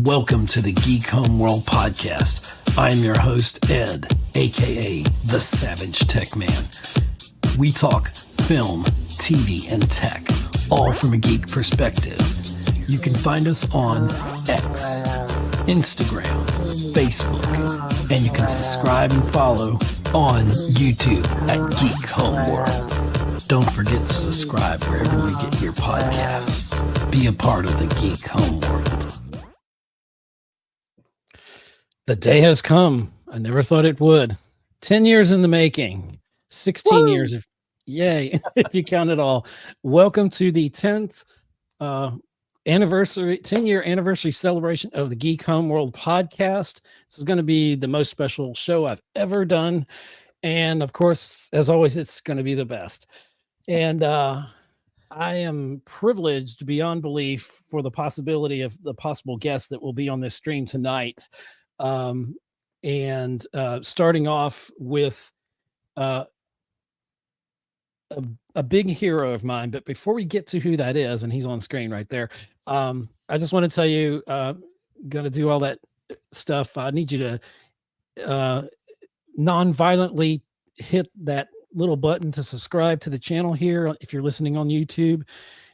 Welcome to the Geek Homeworld podcast. I am your host, Ed, aka the Savage Tech Man. We talk film, TV, and tech, all from a geek perspective. You can find us on X, Instagram, Facebook, and you can subscribe and follow on YouTube at Geek Homeworld. Don't forget to subscribe wherever you get your podcasts. Be a part of the Geek Homeworld. The day has come. I never thought it would. 10 years in the making. 16 years. Yay, if you count it all. Welcome to the 10th anniversary, 10-year anniversary celebration of the Geek Homeworld podcast. This is going to be the most special show I've ever done. And of course, as always, it's going to be the best. And I am privileged beyond belief for the possibility of the possible guests that will be on this stream tonight. Starting off with a big hero of mine. But before we get to who that is, and he's on screen right there, I just want to tell you, going to do all that stuff. I need you to non-violently hit that little button to subscribe to the channel here. If you're listening on YouTube,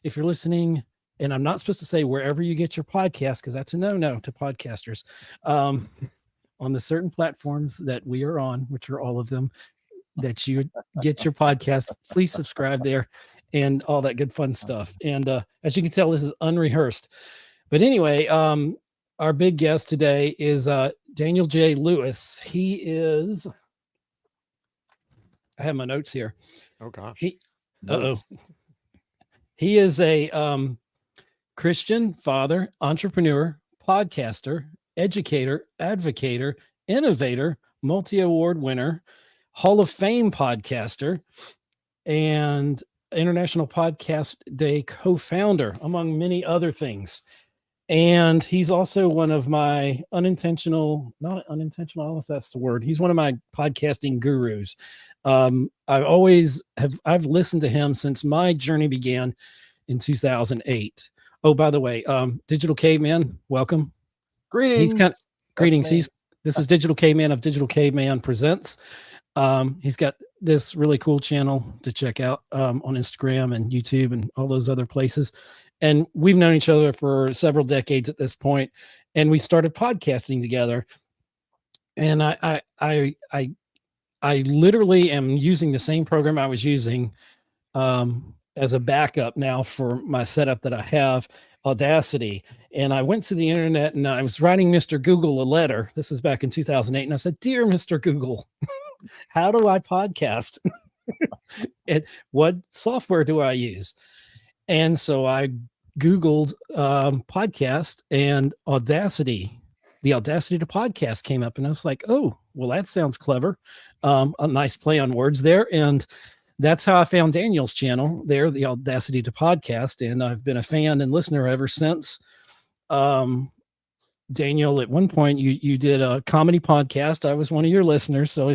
if you're listening, and I'm not supposed to say wherever you get your podcast, because that's a no-no to podcasters, on the certain platforms that we are on, which are all of them, that you get your podcast, please subscribe there and all that good fun stuff. And as you can tell, this is unrehearsed. But anyway, our big guest today is Daniel J. Lewis. He is, I have my notes here. Oh gosh. He is a Christian father, entrepreneur, podcaster, educator, advocator, innovator, multi-award winner, Hall of Fame podcaster, and International Podcast Day co-founder, among many other things. And he's also one of my not unintentional, I don't know if that's the word. He's one of my podcasting gurus. I've listened to him since my journey began in 2008. Oh, by the way, Digital Caveman, welcome. Greetings. This is Digital Caveman of DigitalCavemann Presents. He's got this really cool channel to check out on Instagram and YouTube and all those other places. And we've known each other for several decades at this point, and we started podcasting together. And I literally am using the same program I was using as a backup now for my setup that I have, Audacity. And I went to the internet and I was writing Mr. Google a letter. This is back in 2008. And I said, "Dear Mr. Google, how do I podcast? And what software do I use?" And so I Googled podcast, and Audacity, the Audacity to Podcast came up. And I was like, "Oh, well, that sounds clever." A nice play on words there. And that's how I found Daniel's channel there, the Audacity to Podcast. And I've been a fan and listener ever since. Daniel, at one point you did a comedy podcast. I was one of your listeners, so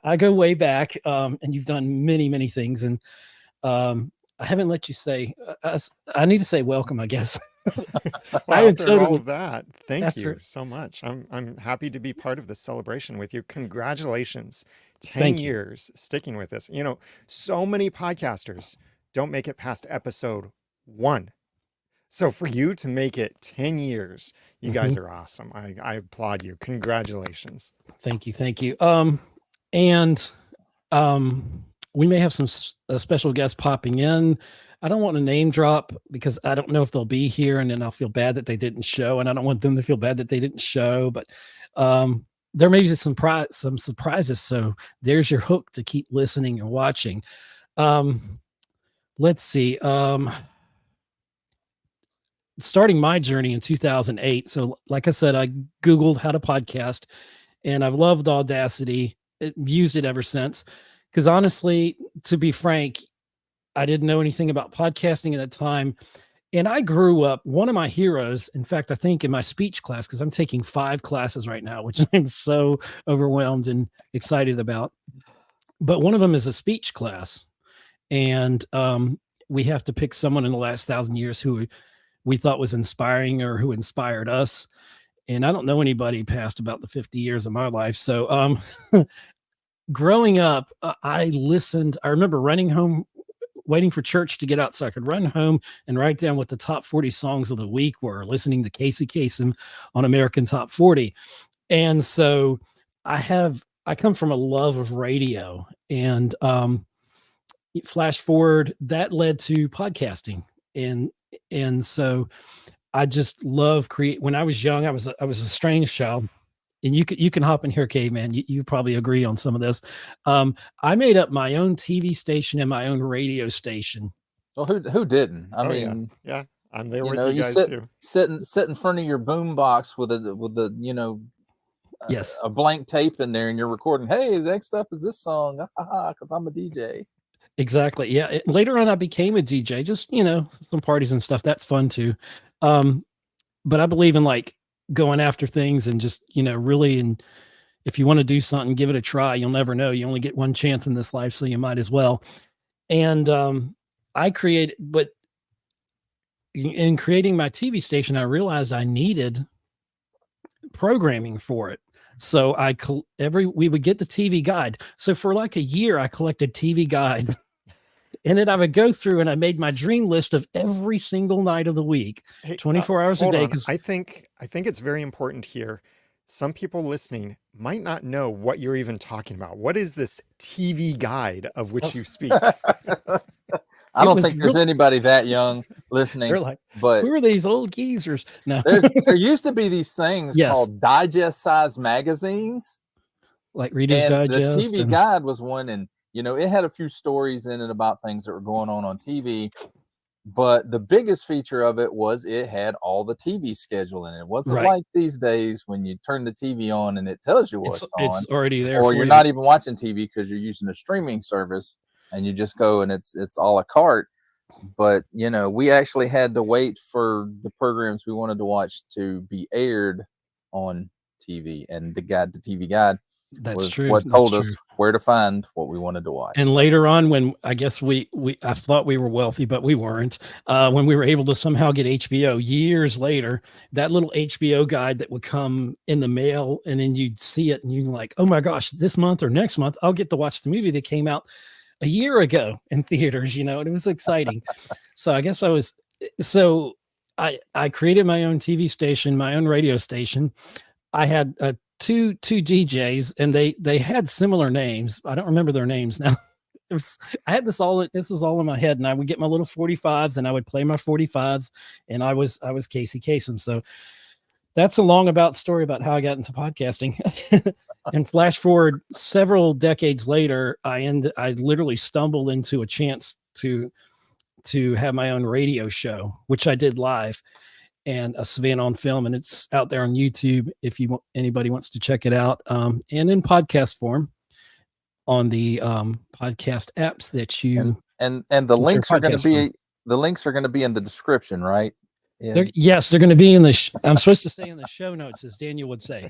I go way back, and you've done many, many things. And I haven't let you say, I need to say welcome, I guess. Well, after all of that, thank you so much. I'm happy to be part of this celebration with you. Congratulations. 10 years sticking with this. You know, so many podcasters don't make it past episode 1. So for you to make it 10 years, you guys are awesome. I applaud you. Congratulations. Thank you. We may have some special guests popping in. I don't want to name drop because I don't know if they'll be here, and then I'll feel bad that they didn't show, and I don't want them to feel bad that they didn't show. But there may be some surprises. So there's your hook to keep listening and watching. Let's see. Starting my journey in 2008. So like I said, I Googled how to podcast, and I've loved Audacity. I've used it ever since. Because honestly, to be frank, I didn't know anything about podcasting at that time. And I grew up, one of my heroes, in fact, I think in my speech class, because I'm taking 5 classes right now, which I'm so overwhelmed and excited about. But one of them is a speech class. And we have to pick someone in the last 1,000 years who we thought was inspiring or who inspired us. and I don't know anybody past about the 50 years of my life. So growing up, I remember running home, waiting for church to get out so I could run home and write down what the top 40 songs of the week were, listening to Casey Kasem on American Top 40. And so I come from a love of radio, and flash forward, that led to podcasting. And so I just love when I was young, I was a strange child. And you can hop in here, Caveman. You probably agree on some of this. I made up my own TV station and my own radio station. Well, who didn't? I mean, yeah, I'm there with you guys too. Sit in front of your boom box with a yes, a blank tape in there, and you're recording. Hey, next up is this song, because I'm a DJ. Exactly. Yeah. Later on, I became a DJ. Just some parties and stuff. That's fun too. But I believe in like going after things and just really, and if you want to do something, give it a try. You'll never know. You only get one chance in this life, so you might as well. And but in creating my TV station, I realized I needed programming for it. So we would get the TV guide. So for like a year, I collected TV guides. And then I would go through and I made my dream list of every single night of the week, 24 hours a day. I think it's very important here. Some people listening might not know what you're even talking about. What is this TV guide of which you speak? I don't think there's anybody that young listening. They're like, but who are these old geezers? No, there used to be these things called digest-size magazines, like Reader's Digest. The TV guide was one, and it had a few stories in it about things that were going on TV. But the biggest feature of it was it had all the TV schedule in it. It wasn't like these days when you turn the TV on and it tells you what's on. It's already there. Or you're not even watching TV because you're using a streaming service and you just go and it's a la carte. But, we actually had to wait for the programs we wanted to watch to be aired on TV. And the TV guide was true. What told us where to find what we wanted to watch. And later on, when I guess I thought we were wealthy, but we weren't. When we were able to somehow get HBO years later, that little HBO guide that would come in the mail, and then you'd see it, and you're like, "Oh my gosh, this month or next month, I'll get to watch the movie that came out a year ago in theaters." And it was exciting. So I guess I created my own TV station, my own radio station. I had two DJs, and they had similar names. I don't remember their names now. This is all in my head, and I would get my little 45s and I would play my 45s, and I was Casey Kasem. So that's a long story about how I got into podcasting. And flash forward several decades later, I literally stumbled into a chance to have my own radio show, which I did live, and a Savannah on Film, and it's out there on YouTube if anybody wants to check it out, and in podcast form on the podcast apps that you and the links are going to be in the description, right? Yes, they're going to be in the. I'm supposed to say in the show notes, as Daniel would say.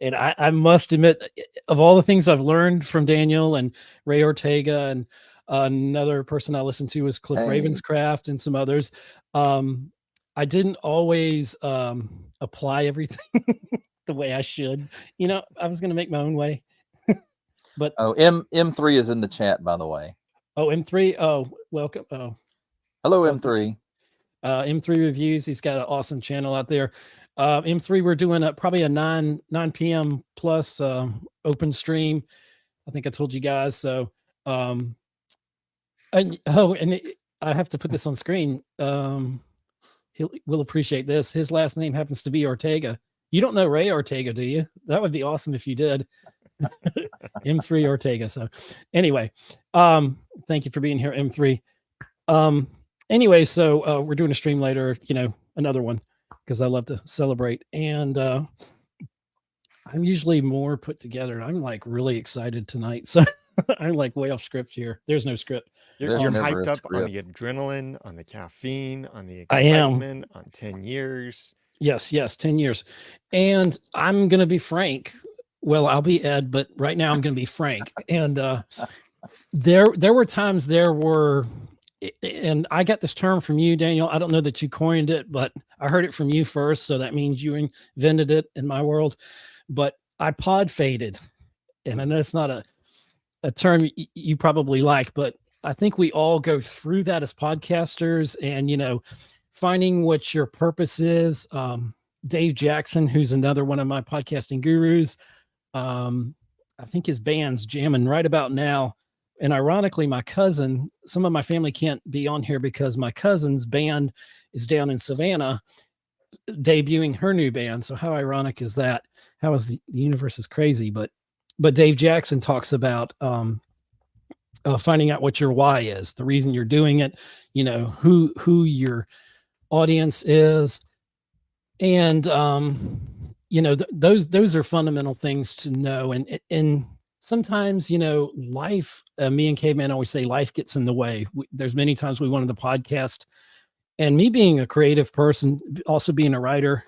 And I must admit, of all the things I've learned from Daniel and Ray Ortega, and another person I listened to was Cliff Ravenscraft and some others. I didn't always apply everything the way I should. I was going to make my own way. But M3 is in the chat, by the way. Oh, M3. Oh, welcome. Oh, hello, M3. M3 Reviews. He's got an awesome channel out there. M3, we're doing probably a 9 p.m. plus open stream. I think I told you guys. So, I have to put this on screen. We'll appreciate this. His last name happens to be Ortega. You don't know Ray Ortega, do you? That would be awesome if you did. M3 Ortega. So anyway, thank you for being here, M3. Anyway, so we're doing a stream later, another one, because I love to celebrate. And I'm usually more put together. I'm like really excited tonight. So I'm like way off script here. There's no script. You're hyped up on the adrenaline, on the caffeine, on the excitement, on 10 years. Yes, 10 years. And I'm going to be frank. Well, I'll be Ed, but right now I'm going to be frank. And there were times and I got this term from you, Daniel. I don't know that you coined it, but I heard it from you first, so that means you invented it in my world. But I pod faded, and I know it's not a term you probably like, but I think we all go through that as podcasters, and finding what your purpose is. Dave Jackson, who's another one of my podcasting gurus, I think his band's jamming right about now. And ironically, my cousin, some of my family can't be on here because my cousin's band is down in Savannah debuting her new band. So how ironic is that? How is the universe is crazy? But Dave Jackson talks about finding out what your why is, the reason you're doing it, who your audience is. And, those are fundamental things to know. And sometimes, life, me and Caveman always say life gets in the way. There's many times we wanted the podcast, and me being a creative person, also being a writer,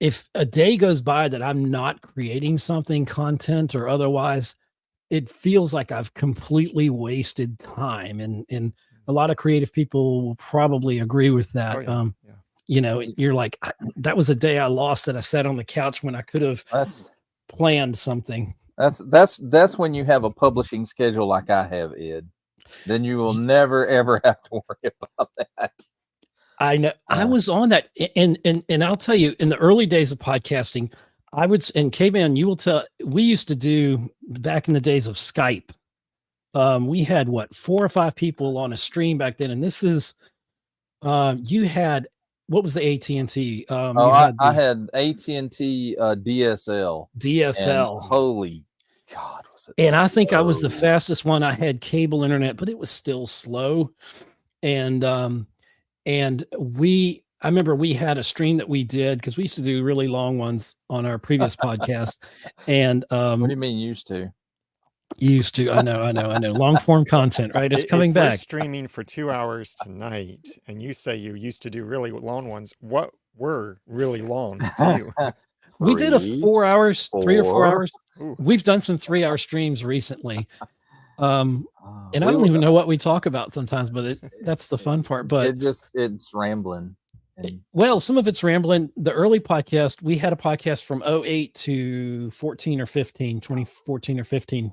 if a day goes by that I'm not creating something, content or otherwise, it feels like I've completely wasted time. And a lot of creative people will probably agree with that. Oh, yeah. You're like, that was a day I lost that I sat on the couch when I could have planned something. That's when you have a publishing schedule like I have, Ed. Then you will never ever have to worry about that. I know. I was on that, and I'll tell you, in the early days of podcasting, and Caveman, you will tell, we used to do back in the days of Skype. We had 4 or 5 people on a stream back then, and this is, you had, what was the AT&T? I had AT&T DSL. DSL. Holy God, was it? And I think I was the fastest one. I had cable internet, but it was still slow. And I remember we had a stream that we did because we used to do really long ones on our previous podcast. And what do you mean used to? Used to, I know. Long form content, right? It's coming back. We're streaming for 2 hours tonight, and you say you used to do really long ones. What were really long to you? We did a 4 hours, 3 or 4 hours. Ooh. We've done some 3-hour streams recently. And I don't even know what we talk about sometimes, but that's the fun part. But it's rambling. Well, some of it's rambling. The early podcast, we had a podcast from 2008 to 14 or 15, 2014 or 15,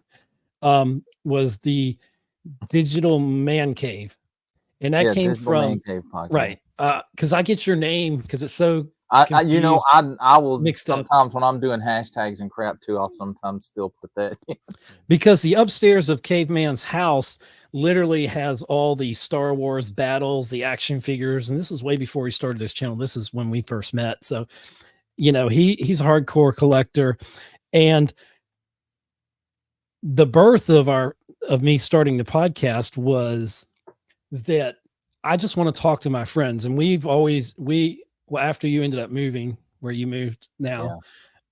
was the Digital Man Cave. And that came from, right. Cause I get your name cause it's so I will mixed sometimes up. When I'm doing hashtags and crap too, I'll sometimes still put that in. Because the upstairs of Caveman's house literally has all the Star Wars battles, the action figures, and this is way before he started this channel. This is when we first met. So, he's a hardcore collector. And the birth of me starting the podcast was that I just want to talk to my friends. And after you ended up moving where you moved now,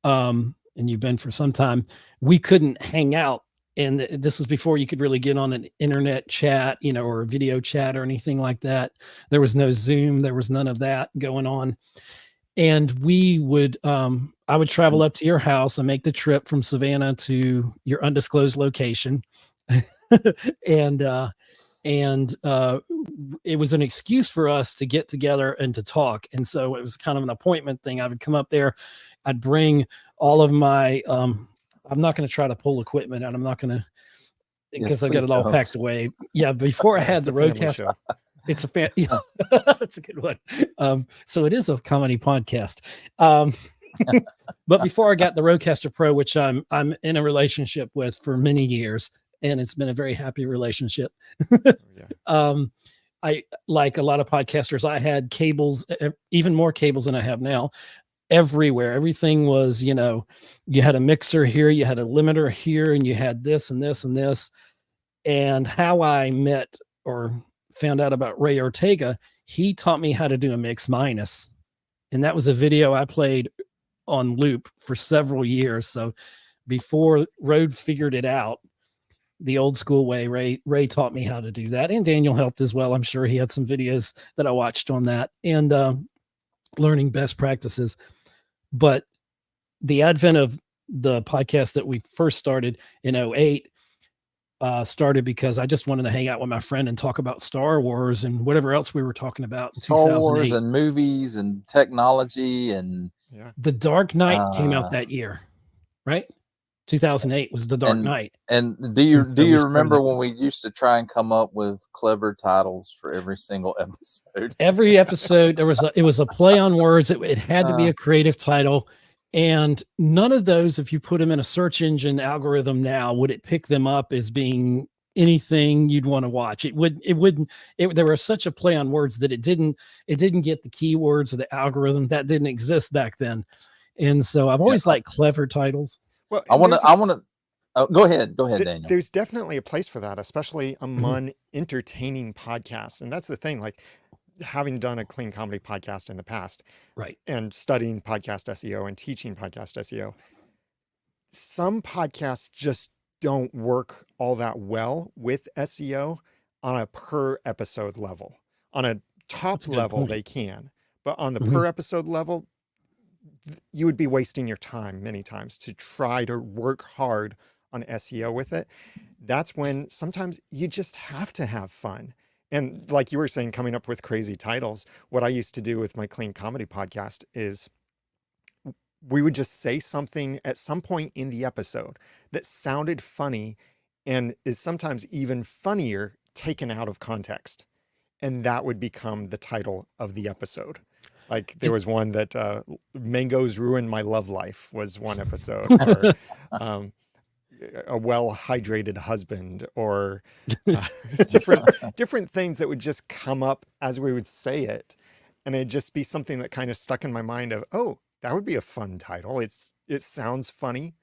and you've been for some time, we couldn't hang out. And this was before you could really get on an internet chat, or a video chat or anything like that. There was no Zoom. There was none of that going on. And I would travel up to your house and make the trip from Savannah to your undisclosed location. And it was an excuse for us to get together and to talk. And so it was kind of an appointment thing. I would come up there, I'd bring all of my, I'm not going to try to pull equipment out. I'm not going to, because I got it all packed away. Yeah. Before I had the Roadcaster, it's that's a good one. So it is a comedy podcast. But before I got the Rodecaster Pro, which I'm in a relationship with for many years, and it's been a very happy relationship. I, like a lot of podcasters, I had cables, even more cables than I have now, everywhere. Everything was, you had a mixer here, you had a limiter here, and you had this and this and this. And how I met or found out about Ray Ortega, he taught me how to do a mix minus. And that was a video I played on loop for several years. So before Rode figured it out the old school way, Ray taught me how to do that. And Daniel helped as well. I'm sure he had some videos that I watched on that, and learning best practices. But the advent of the podcast that we first started in 2008, started because I just wanted to hang out with my friend and talk about Star Wars and whatever else we were talking about in Star 2008. Wars and movies and technology and The Dark Knight came out that year, right? 2008 was The Dark Knight. And do you remember when we used to try and come up with clever titles for every single episode? Every episode it was a play on words. It had to be a creative title. And none of those, if you put them in a search engine algorithm now, would it pick them up as being anything you'd want to watch? It wouldn't. There was such a play on words that it didn't get the keywords of the algorithm. That didn't exist back then. And so I've always liked clever titles. Well, I want to. Oh, go ahead, Daniel. There's definitely a place for that, especially among entertaining podcasts. And that's the thing, like having done a clean comedy podcast in the past, right, and studying podcast SEO and teaching podcast SEO, some podcasts just don't work all that well with SEO on a per episode level. On a top level, they can, but on the per episode level, you would be wasting your time many times to try to work hard on SEO with it. That's when sometimes you just have to have fun. And like you were saying, coming up with crazy titles, what I used to do with my clean comedy podcast is we would just say something at some point in the episode that sounded funny and is sometimes even funnier taken out of context. And that would become the title of the episode. Like there was one that mangoes ruined my love life was one episode, or a well-hydrated husband, or different things that would just come up as we would say it. And it'd just be something that kind of stuck in my mind of, oh, that would be a fun title. It sounds funny.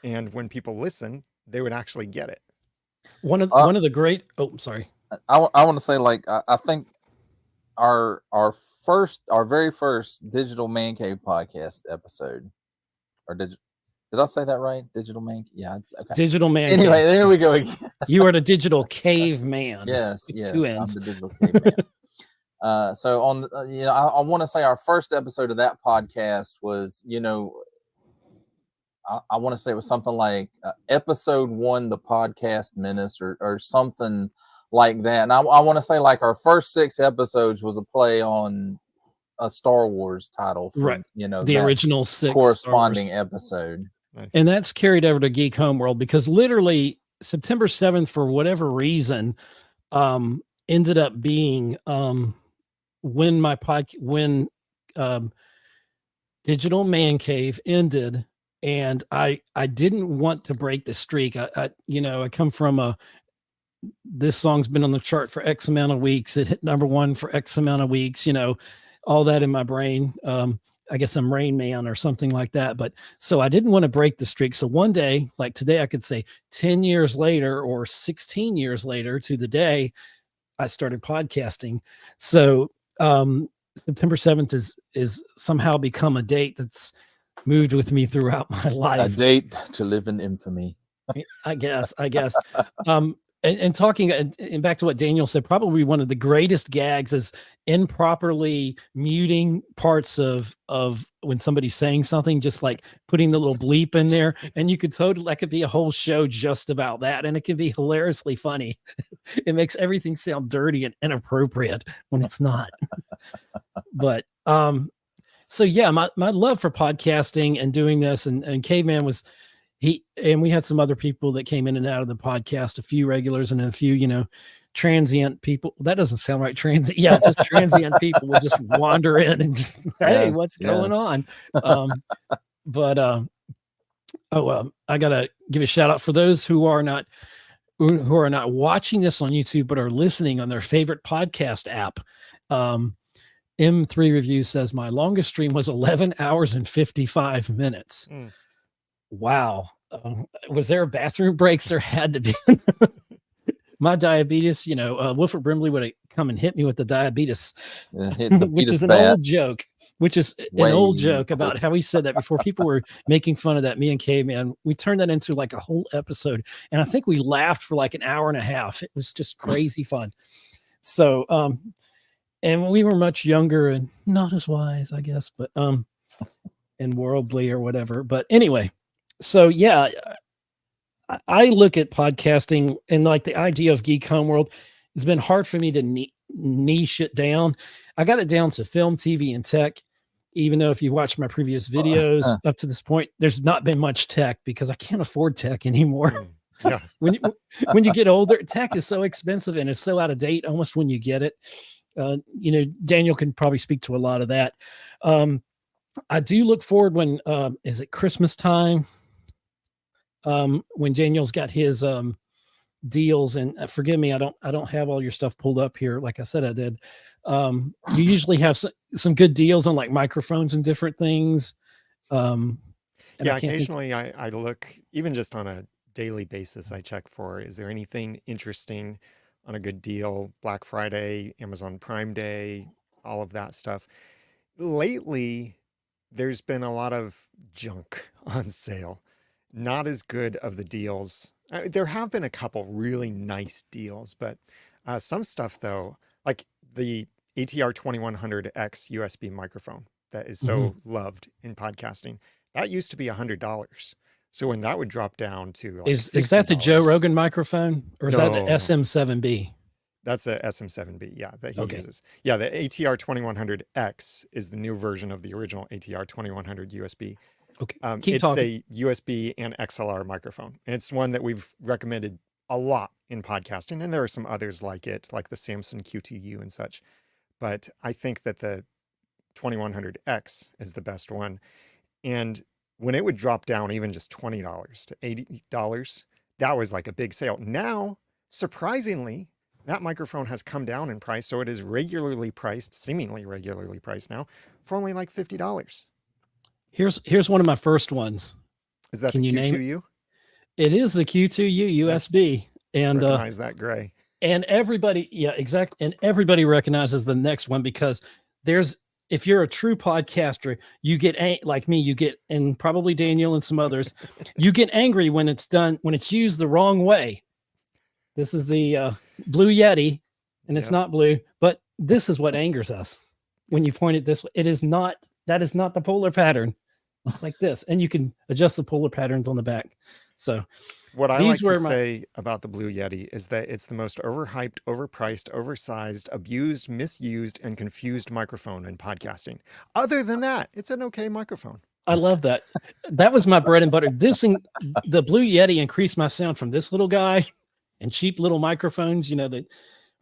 And when people listen, they would actually get it. One of the great, sorry. I want to say, like, I think our very first Digital Man Cave podcast episode, or did I say that right? Digital Man? Yeah. Okay. Digital Man. Anyway, Cave. There we go again. You are the Digital Caveman. Yes. Two ends. I'm the Digital Caveman. So on, I want to say our first episode of that podcast was, I want to say it was something like episode 1, the podcast menace, or something like that. And I want to say like our first 6 episodes was a play on a Star Wars title, from, right? The original 6 corresponding episode. Nice. And that's carried over to Geek Homeworld, because literally September 7th, for whatever reason, ended up being when Digital Man Cave ended, and I didn't want to break the streak. I come from this song's been on the chart for X amount of weeks. It hit #1 for X amount of weeks, all that in my brain. I guess I'm Rain Man or something like that. But so I didn't want to break the streak. So one day, like today, I could say 10 years later or 16 years later to the day I started podcasting. So September 7th is somehow become a date that's moved with me throughout my life. A date to live in infamy. I guess. And talking and back to what Daniel said, probably one of the greatest gags is improperly muting parts of when somebody's saying something, just like putting the little bleep in there. And you could that could be a whole show just about that. And it can be hilariously funny. It makes everything sound dirty and inappropriate when it's not. But so yeah, my love for podcasting and doing this, and Caveman was and we had some other people that came in and out of the podcast, a few regulars and a few, transient people. That doesn't sound right. Transient. Yeah. Just transient people would just wander in and just, hey, what's going on? I got to give a shout out for those who are not watching this on YouTube, but are listening on their favorite podcast app. M3 Review says my longest stream was 11 hours and 55 minutes. Wow. Was there bathroom breaks? There had to be. My diabetes, Wilford Brimley would have come and hit me with the diabetes, which is an old joke, about how he said that before. People were making fun of that. Me and Caveman, we turned that into like a whole episode. And I think we laughed for like an hour and a half. It was just crazy fun. So, and we were much younger and not as wise, I guess, but, and worldly or whatever. But anyway, so yeah, I look at podcasting and like the idea of Geek Homeworld. It's been hard for me to niche it down. I got it down to film, TV, and tech. Even though if you watch my previous videos up to this point, there's not been much tech because I can't afford tech anymore. Yeah. when you get older, tech is so expensive and it's so out of date almost when you get it. Daniel can probably speak to a lot of that. I do look forward when is it Christmas time? When Daniel's got his deals, and forgive me, I don't have all your stuff pulled up here. Like I said, I did. You usually have some good deals on like microphones and different things. Yeah, occasionally I look, even just on a daily basis, I check for, is there anything interesting on a good deal? Black Friday, Amazon Prime Day, all of that stuff. Lately, there's been a lot of junk on sale. Not as good of the deals. There have been a couple really nice deals, but some stuff though, like the ATR 2100X USB microphone that is so loved in podcasting, that used to be $100. So when that would drop down to like is that the Joe Rogan microphone, or is that the SM7B? That's a SM7B, yeah, that he uses. Yeah, the ATR 2100X is the new version of the original ATR 2100 USB. Okay. It's a USB and XLR microphone. And it's one that we've recommended a lot in podcasting. And there are some others like it, like the Samson Q2U and such. But I think that the 2100X is the best one. And when it would drop down even just $20 to $80, that was like a big sale. Now, surprisingly, that microphone has come down in price. So it is regularly priced, seemingly regularly priced now, for only like $50. Here's one of my first ones. Is that the Q2U? It is the Q2U USB. And recognize that gray. And everybody, yeah, exactly. And everybody recognizes the next one because if you're a true podcaster, you get like me, you get, and probably Daniel and some others, you get angry when it's used the wrong way. This is the Blue Yeti, and it's not blue, but this is what angers us when you point it this way. That is not the polar pattern. It's like this, and you can adjust the polar patterns on the back. So what I like to say about the Blue Yeti is that it's the most overhyped, overpriced, oversized, abused, misused, and confused microphone in podcasting. Other than that, it's an okay microphone. I love that. That was my bread and butter. The Blue Yeti increased my sound from this little guy and cheap little microphones, that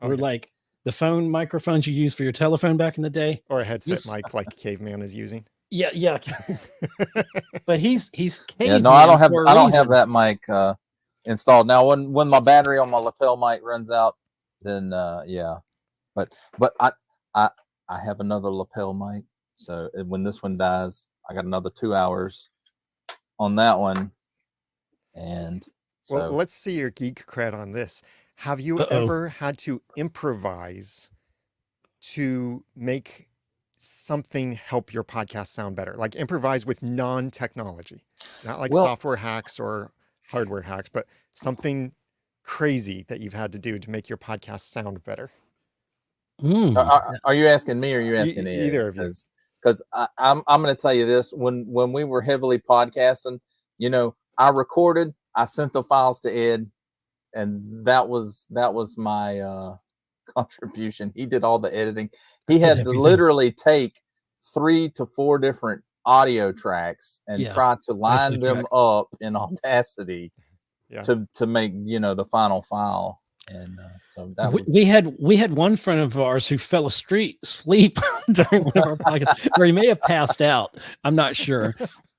were like the phone microphones you use for your telephone back in the day. Or a headset mic like Caveman is using. Yeah. But he's Caveman. Yeah, no, I don't have that mic installed. Now when my battery on my lapel mic runs out, then But I have another lapel mic. So when this one dies, I got another 2 hours on that one. And well, let's see your geek cred on this. Have you ever had to improvise to make something help your podcast sound better? Like improvise with non-technology, not like software hacks or hardware hacks, but something crazy that you've had to do to make your podcast sound better. Are you asking me or are you asking either of you? Because I'm going to tell you this. When we were heavily podcasting, I recorded, I sent the files to Ed, and that was my contribution. He did all the editing. He had to literally take 3 to 4 different audio tracks and try to line them up in Audacity to make the final file. And so that we had one friend of ours who fell asleep during one of our podcasts, or he may have passed out. I'm not sure.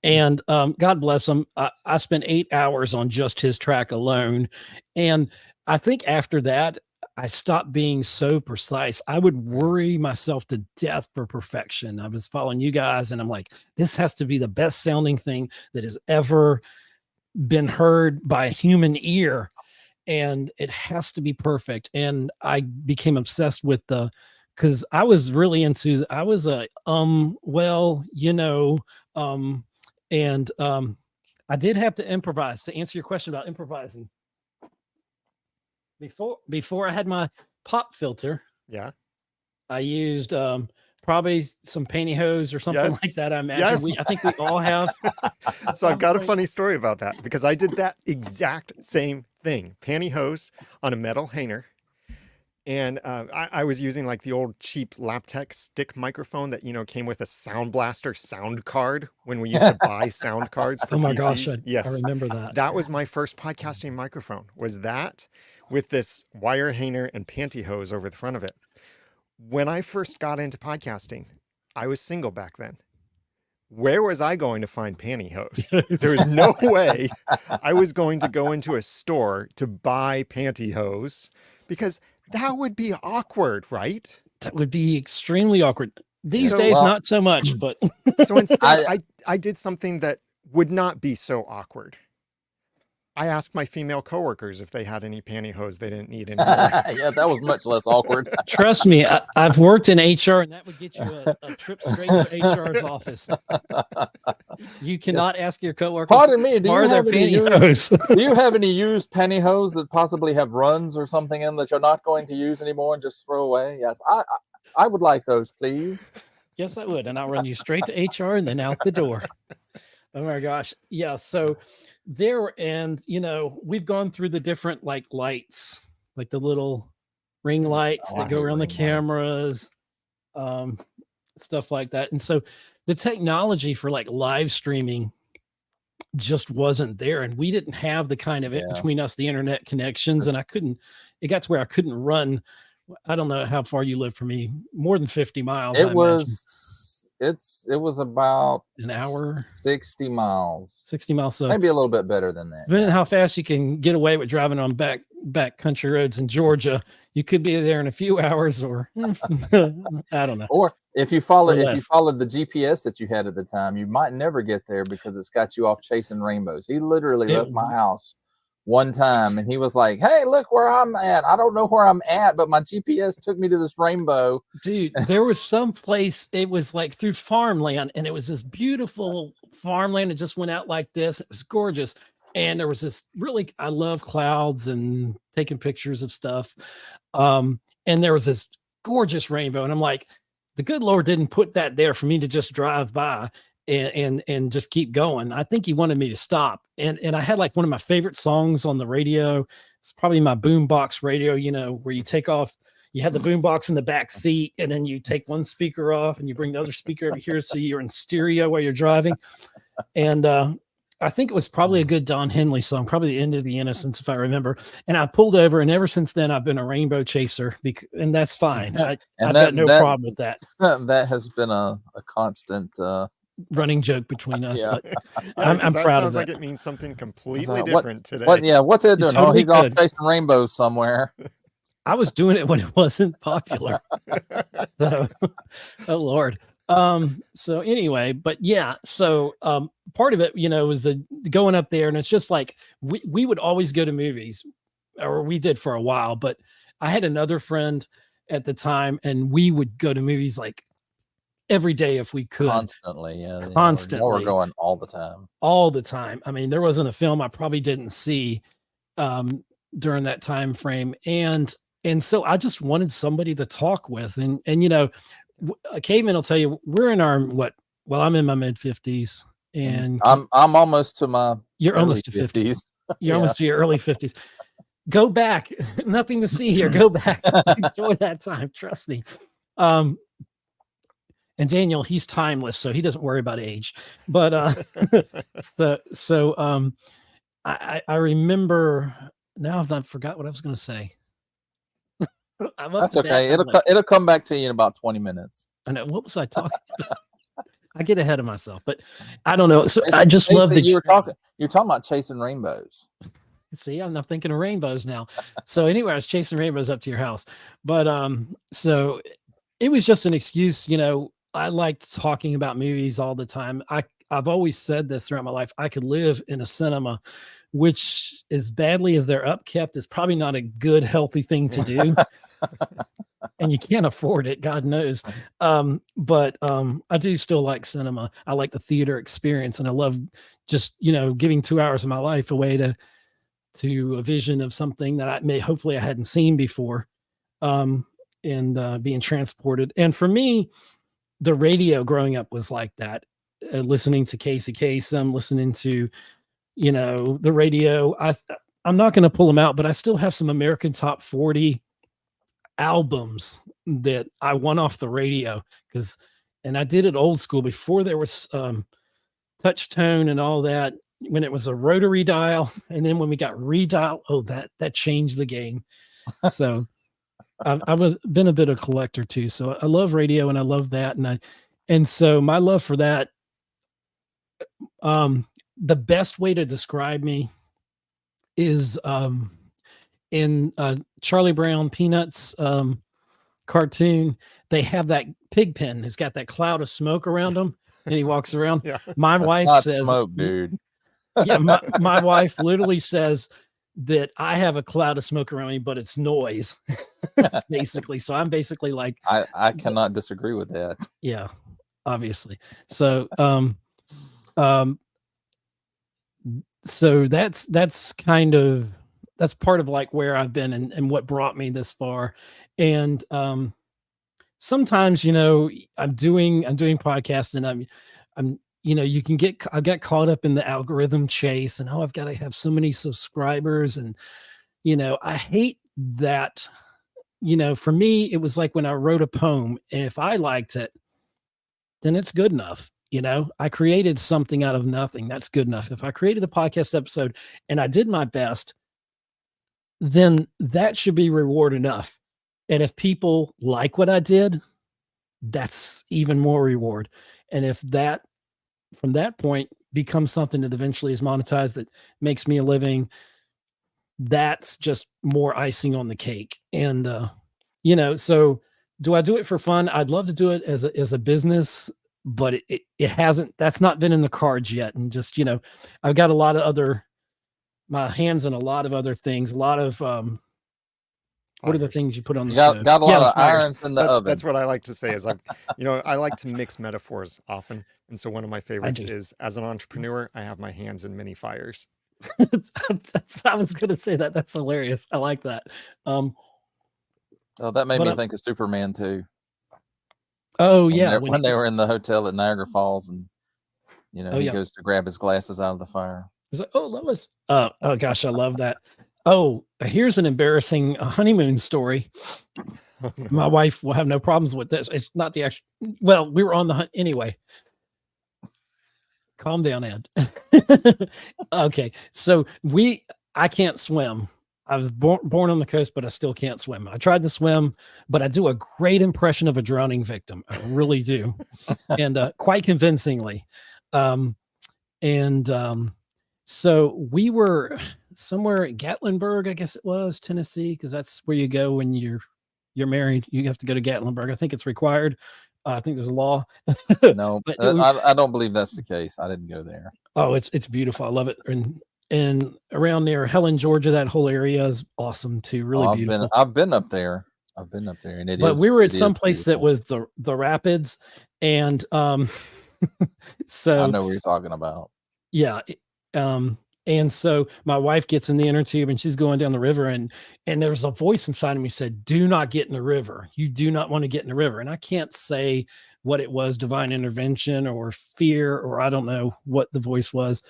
And God bless him. I spent 8 hours on just his track alone. And I think after that, I stopped being so precise. I would worry myself to death for perfection. I was following you guys and I'm like, this has to be the best sounding thing that has ever been heard by a human ear. And it has to be perfect. And I became obsessed with because I was really into, I was I did have to improvise to answer your question about improvising. Before I had my pop filter, I used probably some pantyhose or something like that. I imagine. Yes. I think we all have. So I've got a funny story about that because I did that exact same thing. Pantyhose on a metal hanger. And I was using like the old cheap Laptec stick microphone that, came with a Sound Blaster sound card when we used to buy sound cards for Oh my PCs. gosh, Yes. I remember that. That was my first podcasting microphone, was that with this wire hanger and pantyhose over the front of it. When I first got into podcasting, I was single back then. Where was I going to find pantyhose? There was no way I was going to go into a store to buy pantyhose because that would be awkward, right? That would be extremely awkward. These days, not so much, but. So instead, I did something that would not be so awkward. I asked my female coworkers if they had any pantyhose they didn't need anymore. Yeah, that was much less awkward. Trust me, I've worked in HR, and that would get you a trip straight to HR's office. You cannot ask your coworkers. Pardon me, do you have any used pantyhose that possibly have runs or something in that you're not going to use anymore and just throw away? Yes, I would like those, please. Yes, I would, and I'll run you straight to HR and then out the door. Oh my gosh, yeah. So there, and we've gone through the different like lights, like the little ring lights that go around the cameras, stuff like that. And so the technology for like live streaming just wasn't there, and we didn't have the kind of it between us, the internet connections, and it got to where I couldn't run. I don't know how far you live from me, more than 50 miles. It was about an hour, 60 miles. 60 miles. So maybe a little bit better than that. Depending on how fast you can get away with driving on back country roads in Georgia, you could be there in a few hours, or I don't know. Or if you followed the GPS that you had at the time, you might never get there because it's got you off chasing rainbows. He literally left my house one time and he was like, "Hey, look where I'm at. I don't know where I'm at, but my GPS took me to this rainbow." Dude, there was some place, it was like through farmland, and it was this beautiful farmland. It just went out like this. It was gorgeous. And there was this I love clouds and taking pictures of stuff. And there was this gorgeous rainbow. And I'm like, the good Lord didn't put that there for me to just drive by and just keep going. I think he wanted me to stop. And I had like one of my favorite songs on the radio. It's probably my boombox radio, where you take off, you have the boombox in the back seat, and then you take one speaker off and you bring the other speaker over here. So you're in stereo while you're driving. And, I think it was probably a good Don Henley song, probably The End of the Innocence, if I remember. And I pulled over, and ever since then, I've been a rainbow chaser, and that's fine. I've got no problem with that. That has been a constant running joke between us. Yeah. But I'm proud of that. Sounds like it means something completely different today. What's it doing? Totally he's off chasing rainbows somewhere. I was doing it when it wasn't popular. So, oh Lord. So anyway, but yeah, so part of it, was the going up there, and it's just like we would always go to movies, or we did for a while, but I had another friend at the time, and we would go to movies like every day if we could. Constantly. Constantly. We're going all the time. All the time. I mean, there wasn't a film I probably didn't see during that time frame. And so I just wanted somebody to talk with, and Caveman will tell you we're in our I'm in my mid 50s, and I'm almost to my you're almost to 50s. You're almost to your early 50s. Go back. Nothing to see here. Go back. Enjoy that time. Trust me. And Daniel, he's timeless, so he doesn't worry about age. But I remember now. I've forgot what I was going to say. That's okay. It'll come back to you in about 20 minutes. I know. What was I talking about? I get ahead of myself, but I don't know. So I just love that you're talking about chasing rainbows. See, I'm not thinking of rainbows now. So anyway, I was chasing rainbows up to your house, but so it was just an excuse. I liked talking about movies all the time. I've always said this throughout my life. I could live in a cinema, which, as badly as they're upkept, is probably not a good, healthy thing to do. And you can't afford it, God knows. But I do still like cinema. I like the theater experience, and I love just, giving 2 hours of my life away to a vision of something that hopefully I hadn't seen before, and being transported. And for me, the radio growing up was like that. Listening to Casey Kasem, listening to, the radio. I'm not going to pull them out, but I still have some American Top 40 albums that I won off the radio and I did it old school before there was touch tone and all that, when it was a rotary dial. And then when we got redial, that changed the game. So I've been a bit of a collector too. So I love radio and I love that. And so my love for that, the best way to describe me is in Charlie Brown Peanuts cartoon, they have that pig pen. It's got that cloud of smoke around him, and he walks around. Yeah. My wife says, smoke, dude. Yeah, my wife literally says that I have a cloud of smoke around me, but it's noise, basically. So I'm basically like, I cannot disagree with that. Yeah, obviously. So so that's part of like where I've been and what brought me this far. And sometimes, I'm doing podcasts and I'm I got caught up in the algorithm chase and I've got to have so many subscribers. And, I hate that. For me, it was like when I wrote a poem, and if I liked it, then it's good enough. I created something out of nothing. That's good enough. If I created a podcast episode and I did my best, then that should be reward enough. And if people like what I did, that's even more reward. And if that, from that point, becomes something that eventually is monetized, that makes me a living, that's just more icing on the cake. And, so do I do it for fun? I'd love to do it as a business, but it hasn't, that's not been in the cards yet. And just, I've got my hands in a lot of other things, a lot of, what are the things you put on the stove? Got a lot of irons in the oven. That's what I like to say is I like to mix metaphors often. And so one of my favorites is, as an entrepreneur, I have my hands in many fires. I was going to say that. That's hilarious. I like that. That made me think of Superman too. Oh yeah. When they were in the hotel at Niagara Falls and, he goes to grab his glasses out of the fire. He's like, "Oh, Lois." Oh gosh, I love that. Oh, here's an embarrassing honeymoon story. My wife will have no problems with this. It's not the actual. Well, we were on the hunt anyway. Calm down, Ed. Okay, so I can't swim. I was born on the coast, but I still can't swim. I tried to swim, but I do a great impression of a drowning victim. I really do, and quite convincingly. So we were somewhere at Gatlinburg, I guess it was, Tennessee, because that's where you go when you're married. You have to go to Gatlinburg. I think it's required. I think there's a law. No, I don't believe that's the case. I didn't go there. Oh, it's beautiful. I love it. And around near Helen, Georgia, that whole area is awesome too. Really beautiful. I've been up there. And but we were at some place that was the rapids, and so I know what you're talking about. Yeah. And so my wife gets in the inner tube and she's going down the river, and there's a voice inside of me said, "Do not get in the river. You do not want to get in the river." And I can't say what it was, divine intervention or fear, or I don't know what the voice was.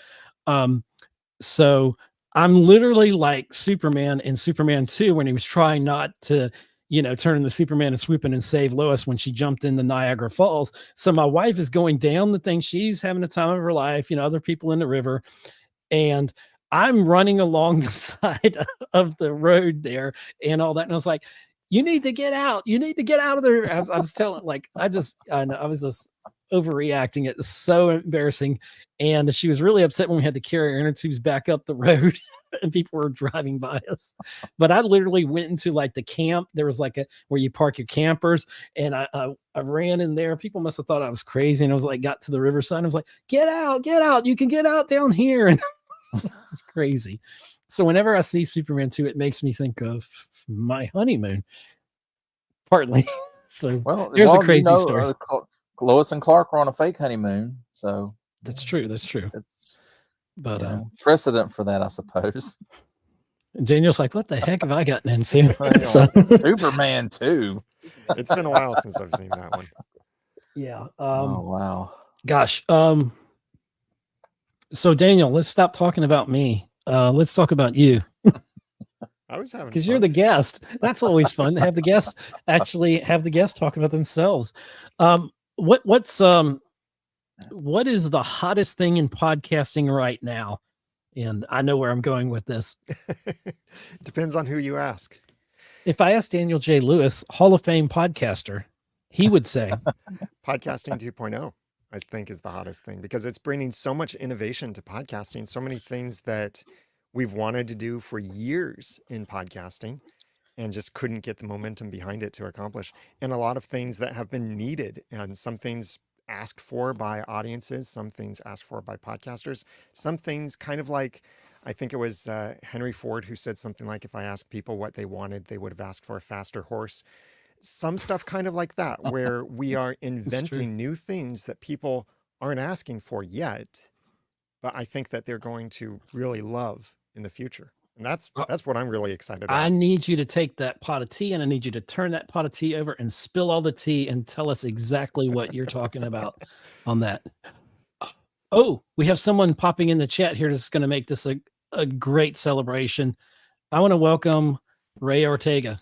So I'm literally like Superman in Superman 2 when he was trying not to, turn into Superman and swoop in and save Lois when she jumped in the Niagara Falls. So my wife is going down the thing. She's having the time of her life, other people in the river. And I'm running along the side of the road there and all that. And I was like, "You need to get out. You need to get out of there." I was telling, I was just overreacting. It's so embarrassing. And she was really upset when we had to carry our inner tubes back up the road and people were driving by us. But I literally went into like the camp. There was like where you park your campers. And I ran in there. People must have thought I was crazy. And I was like, got to the riverside. And I was like, get out. You can get out down here. And this is crazy. So whenever I see Superman 2, it makes me think of my honeymoon. Partly. So here's a crazy story. Lois and Clark were on a fake honeymoon. So that's true. But precedent for that, I suppose. And Daniel's like, "What the heck have I gotten into?" Superman 2. It's been a while since I've seen that one. Yeah. Oh wow. Gosh. So Daniel, let's stop talking about me. Let's talk about you. I was having because fun. you're the guest. That's always fun to have the guest talk about themselves. What is the hottest thing in podcasting right now? And I know where I'm going with this. Depends on who you ask. If I asked Daniel J. Lewis, Hall of Fame podcaster, he would say Podcasting 2.0, I think, is the hottest thing because it's bringing so much innovation to podcasting, so many things that we've wanted to do for years in podcasting and just couldn't get the momentum behind it to accomplish. And a lot of things that have been needed, and some things asked for by audiences, some things asked for by podcasters, some things kind of like, I think it was Henry Ford who said something like, if I asked people what they wanted, they would have asked for a faster horse. Some stuff kind of like that, where we are inventing new things that people aren't asking for yet, but I think that they're going to really love in the future. And that's what I'm really excited about. I need you to take that pot of tea and I need you to turn that pot of tea over and spill all the tea and tell us exactly what you're talking about on that. Oh, we have someone popping in the chat here that's going to make this a great celebration. I want to welcome Ray Ortega.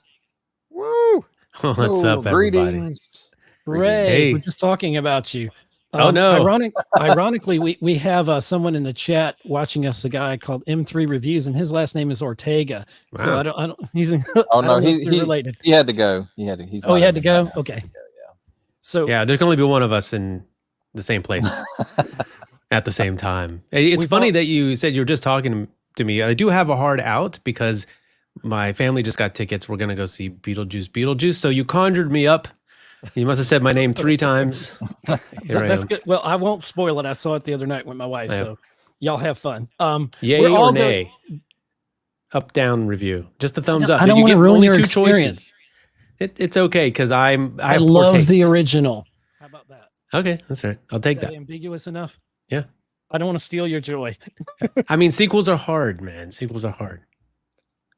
Woo! What's up, everybody? Greetings. Ray, Hey. we're just talking about you. Oh, no. Ironically, we have someone in the chat watching us, a guy called M3 Reviews, and his last name is Ortega. Wow. So I don't, he's, Oh no, he's related. He had to go. He had to go. Okay. So Yeah, there can only be one of us in the same place at the same time. It's funny that you said you were just talking to me. I do have a hard out because my family just got tickets. We're going to go see Beetlejuice. So you conjured me up. You must have said my name 3 times. That's good. Well, I won't spoil it. I saw it the other night with my wife. So y'all have fun. Yay or nay? Up, down review. Just the thumbs up. I don't want to ruin your experience. It's okay because I love the original. How about that? Okay, that's right. I'll take that. Ambiguous enough? Yeah. I don't want to steal your joy. I mean, sequels are hard, man. Sequels are hard.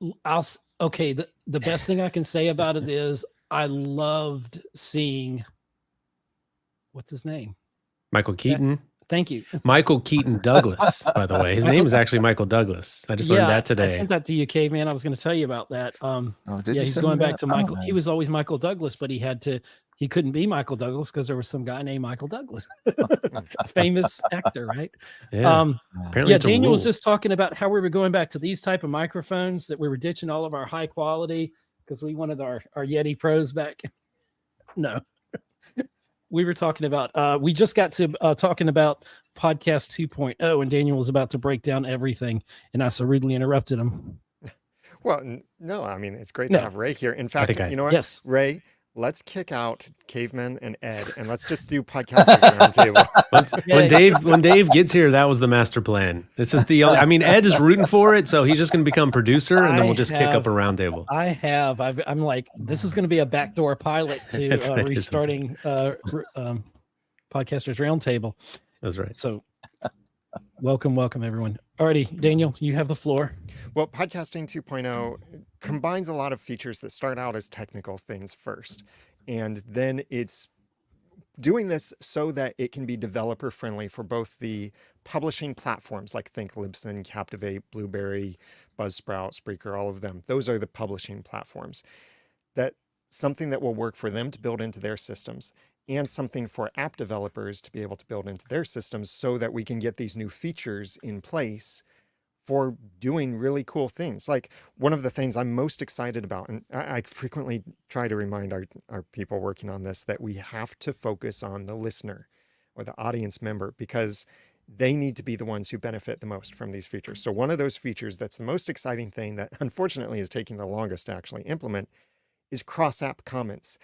The best thing I can say about it is I loved seeing, what's his name? Michael Keaton. Thank you. Michael Keaton Douglas, by the way. His name is actually Michael Douglas. I just learned that today. I sent that to you, Caveman. I was going to tell you about that. He's going back to Michael. He was always Michael Douglas, but he couldn't be Michael Douglas because there was some guy named Michael Douglas, a famous actor, right? Yeah. Apparently Daniel was just talking about how we were going back to these type of microphones, that we were ditching all of our high quality because we wanted our Yeti Pros back. No. We were talking about, we just got to talking about podcast 2.0 and Daniel was about to break down everything and I so rudely interrupted him. Well, no, I mean, it's great to have Ray here. In fact, you know what? Yes. Ray, let's kick out Caveman and Ed and let's just do Podcasters Roundtable. When Dave gets here, that was the master plan. This is the only, I mean, Ed is rooting for it, so he's just going to become producer and then we'll just kick up a roundtable. I'm like, this is going to be a backdoor pilot to restarting Podcasters Roundtable. That's right. So welcome everyone. Alrighty, Daniel, you have the floor. Well, Podcasting 2.0 combines a lot of features that start out as technical things first, and then it's doing this so that it can be developer friendly for both the publishing platforms like think Libsyn, Captivate, Blueberry, Buzzsprout, Spreaker, all of them. Those are the publishing platforms. That something that will work for them to build into their systems, and something for app developers to be able to build into their systems so that we can get these new features in place for doing really cool things. Like one of the things I'm most excited about, and I frequently try to remind our people working on this, that we have to focus on the listener or the audience member because they need to be the ones who benefit the most from these features. So one of those features that's the most exciting thing that unfortunately is taking the longest to actually implement is cross-app comments.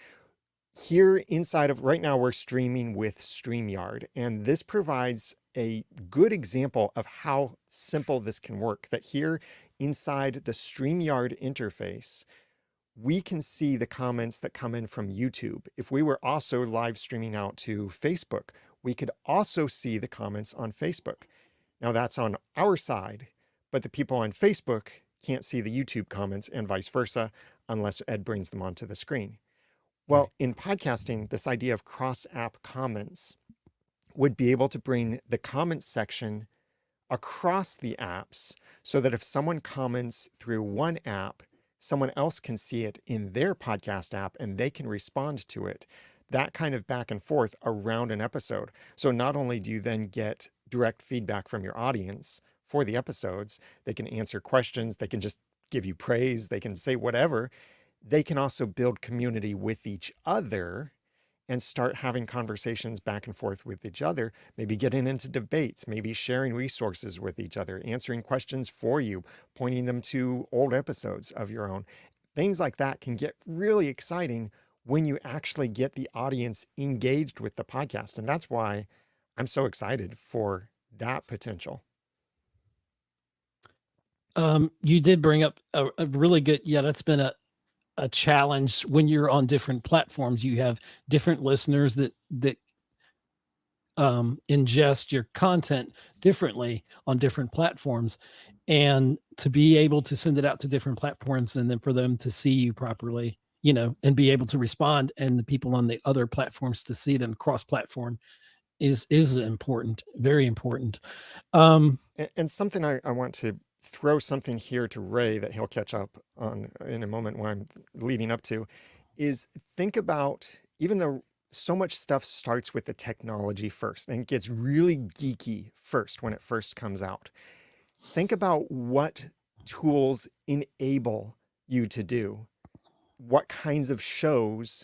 Here inside of, right now we're streaming with StreamYard, and this provides a good example of how simple this can work. That here inside the StreamYard interface, we can see the comments that come in from YouTube. If we were also live streaming out to Facebook, we could also see the comments on Facebook. Now that's on our side, but the people on Facebook can't see the YouTube comments and vice versa unless Ed brings them onto the screen. Well, in podcasting, this idea of cross-app comments would be able to bring the comments section across the apps so that if someone comments through one app, someone else can see it in their podcast app and they can respond to it. That kind of back and forth around an episode. So not only do you then get direct feedback from your audience for the episodes, they can answer questions, they can just give you praise, they can say whatever. They can also build community with each other and start having conversations back and forth with each other, maybe getting into debates, maybe sharing resources with each other, answering questions for you, pointing them to old episodes of your own. Things like that can get really exciting when you actually get the audience engaged with the podcast. And that's why I'm so excited for that potential. You did bring up a really good, that's been a challenge when you're on different platforms. You have different listeners that ingest your content differently on different platforms, and to be able to send it out to different platforms and then for them to see you properly, and be able to respond, and the people on the other platforms to see them cross-platform is important, very important. And something I want to throw something here to Ray that he'll catch up on in a moment when I'm leading up to is think about, even though so much stuff starts with the technology first and gets really geeky first when it first comes out, think about what tools enable you to do, what kinds of shows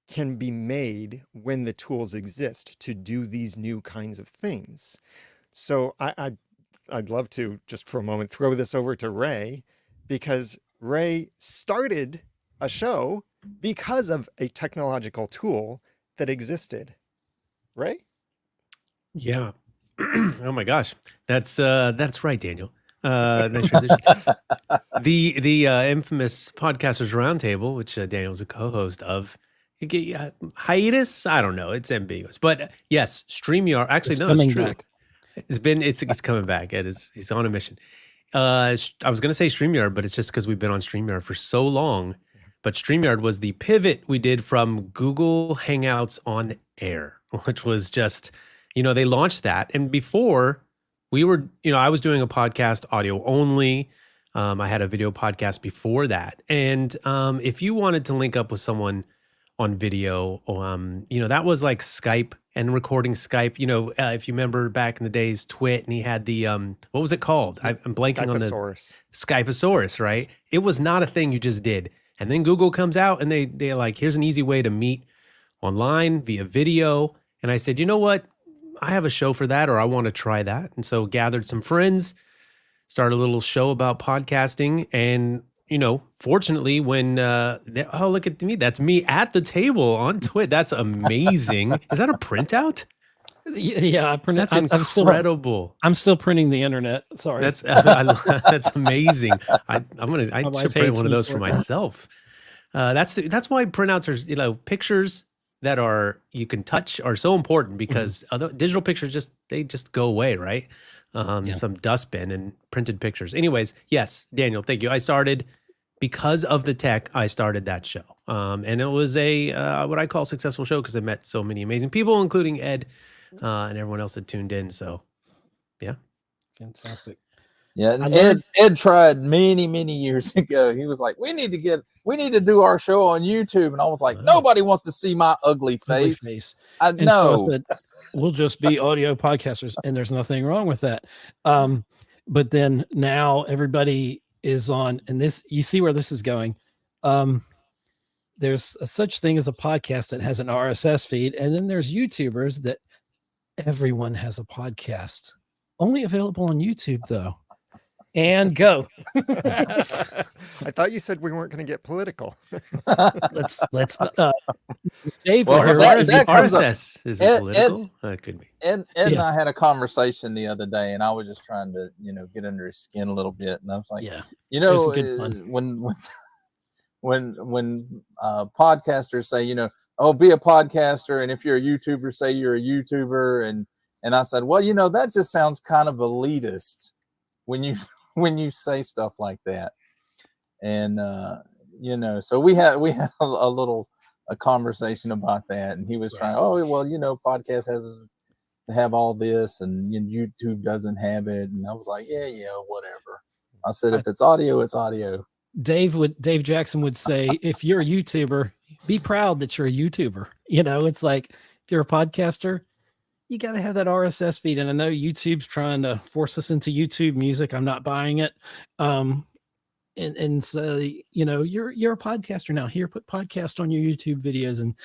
can be made when the tools exist to do these new kinds of things. So I'd love to just for a moment throw this over to Ray, because Ray started a show because of a technological tool that existed. Ray? Yeah. Oh my gosh. That's right, Daniel. Nice transition. The infamous Podcasters Roundtable, which Daniel's a co-host of. Hiatus? I don't know. It's ambiguous. But yes, StreamYard. Actually, It's no, coming it's true. back. It's coming back. He's on a mission. I was going to say StreamYard, but it's just because we've been on StreamYard for so long. But StreamYard was the pivot we did from Google Hangouts on Air, which was just, they launched that. And before we were, I was doing a podcast audio only. I had a video podcast before that. And if you wanted to link up with someone on video, that was like Skype and recording Skype. If you remember back in the days, Twit, and he had the, what was it called? I'm blanking on the Skypeosaurus, right? It was not a thing you just did. And then Google comes out and they're like, here's an easy way to meet online via video. And I said, you know what? I have a show for that, or I want to try that. And so gathered some friends, started a little show about podcasting. And, fortunately when, look at me, that's me at the table on Twit. That's amazing. Is that a printout? Yeah, That's incredible. I'm still printing the internet. Sorry. That's amazing. I should print one of those for myself. That's why printouts are, pictures that you can touch are so important, because other digital pictures they just go away, right? Some dustbin and printed pictures. Anyways, yes, Daniel, thank you. I started because of the tech. I started that show, and it was a what I call successful show because I met so many amazing people, including Ed. And everyone else that tuned in. So, yeah. Fantastic. Yeah. And Ed tried many years ago. He was like, we need to do our show on YouTube. And I was like, nobody wants to see my ugly face. I know. So I said, we'll just be audio podcasters, and there's nothing wrong with that. But then now everybody is on, and you see where this is going. There's such thing as a podcast that has an RSS feed. And then there's YouTubers that everyone has a podcast, only available on YouTube though. And go. I thought you said we weren't going to get political. let's Dave, RSS is political. It could be. Ed and I had a conversation the other day, and I was just trying to, get under his skin a little bit. And I was like, when podcasters say, oh, be a podcaster, and if you're a YouTuber, say you're a YouTuber, and I said, well, that just sounds kind of elitist when you say stuff like that, and so we had a little a conversation about that, and he was trying, oh, well, podcast has to have all this, and YouTube doesn't have it. And I was like, yeah, whatever. I said, if it's audio, it's audio. Dave Jackson would say, if you're a YouTuber, be proud that you're a YouTuber. It's like, if you're a podcaster, you got to have that RSS feed. And I know YouTube's trying to force us into YouTube music. I'm not buying it. And so, you're a podcaster now. Here, put podcast on your YouTube videos. And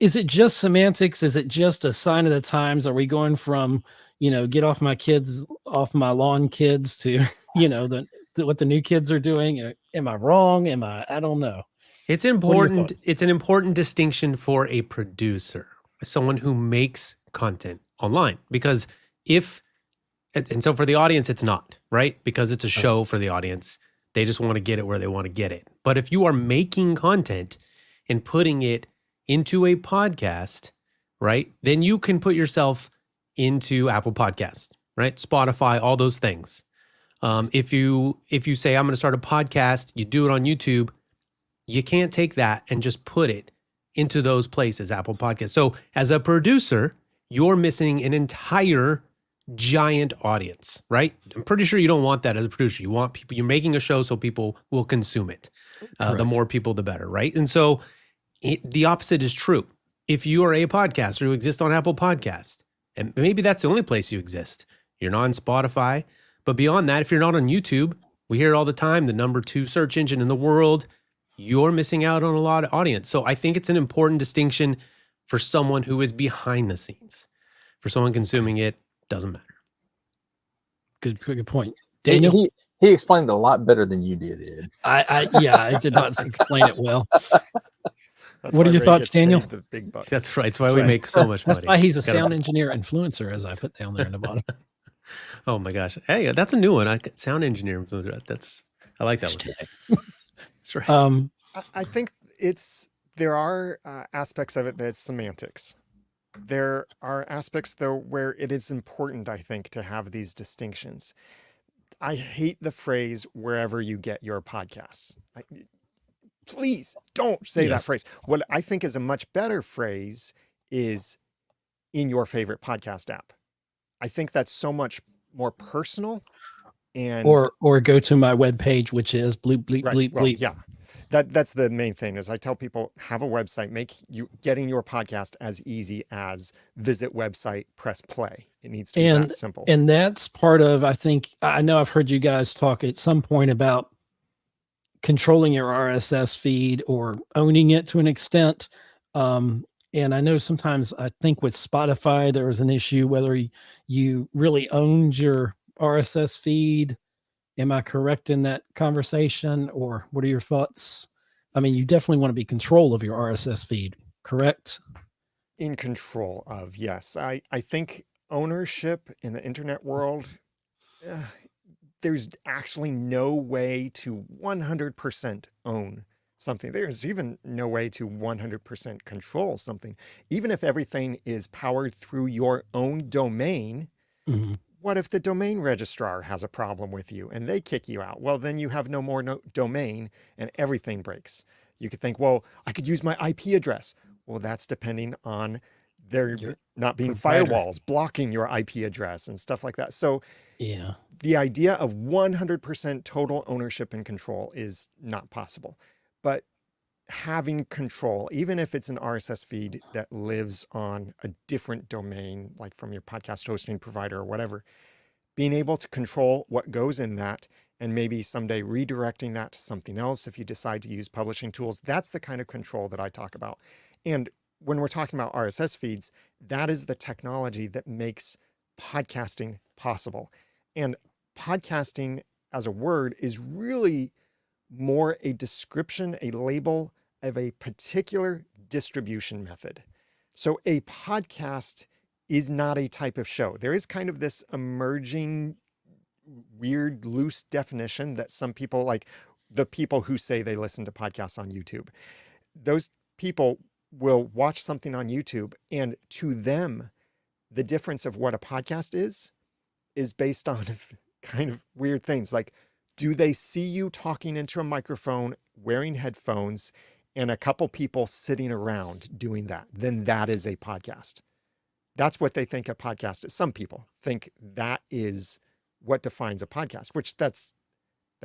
is it just semantics? Is it just a sign of the times? Are we going from, get off my lawn kids to, what the new kids are doing? Am I wrong? I don't know. It's important. It's an important distinction for a producer, someone who makes content online, because and so for the audience, it's not, right? Because it's a show for the audience. They just want to get it where they want to get it. But if you are making content and putting it into a podcast, right, then you can put yourself into Apple Podcasts, right? Spotify, all those things. If you say, I'm going to start a podcast, you do it on YouTube, you can't take that and just put it into those places, Apple Podcasts. So as a producer, you're missing an entire giant audience, right? I'm pretty sure you don't want that as a producer. You want people, you're making a show so people will consume it. The more people, the better, right? And so the opposite is true. If you are a podcaster who exists on Apple Podcasts, and maybe that's the only place you exist, you're not on Spotify, but beyond that, if you're not on YouTube, we hear it all the time, the number 2 search engine in the world, you're missing out on a lot of audience. So I think it's an important distinction for someone who is behind the scenes. For someone consuming it, doesn't matter. Good point. Daniel? He explained it a lot better than you did, Ed. I did not explain it well. What are your thoughts, Daniel? The big bucks. That's right. That's why we make so much money. That's why he's a sound engineer influencer, as I put down there in the bottom. Oh my gosh. Hey, that's a new one. Sound engineer influencer. I like that one. That's right. I think there are aspects of it that's semantics. There are aspects, though, where it is important, I think, to have these distinctions. I hate the phrase, wherever you get your podcasts. Please don't say that phrase. What I think is a much better phrase is in your favorite podcast app. I think that's so much more personal. And or go to my webpage, which is bleep, bleep, bleep, bleep. Yeah. That's the main thing is I tell people, have a website, make getting your podcast as easy as visit website, press play. It needs to be that simple. And that's part of, I know I've heard you guys talk at some point about controlling your RSS feed or owning it to an extent. And I know sometimes I think with Spotify, there was an issue whether you really owned your RSS feed. Am I correct in that conversation, or what are your thoughts? I mean, you definitely want to be in control of your RSS feed, correct? In control of, yes. I think ownership in the internet world, there's actually no way to 100% own something. There's even no way to 100% control something. Even if everything is powered through your own domain, what if the domain registrar has a problem with you and they kick you out? Well, then you have no more domain and everything breaks. You could think, well, I could use my IP address. Well, that's depending on there not being firewalls blocking your IP address and stuff like that. So the idea of 100% total ownership and control is not possible. But having control, even if it's an RSS feed that lives on a different domain, like from your podcast hosting provider or whatever, being able to control what goes in that and maybe someday redirecting that to something else if you decide to use publishing tools, that's the kind of control that I talk about. And when we're talking about RSS feeds, that is the technology that makes podcasting possible. And podcasting as a word is really more a description, a label of a particular distribution method. So a podcast is not a type of show. There is kind of this emerging weird, loose definition that some people, like the people who say they listen to podcasts on YouTube, those people will watch something on YouTube, and to them, the difference of what a podcast is based on kind of weird things. Like, do they see you talking into a microphone, wearing headphones, and a couple people sitting around doing that, then that is a podcast. That's what they think a podcast is. Some people think that is what defines a podcast, which that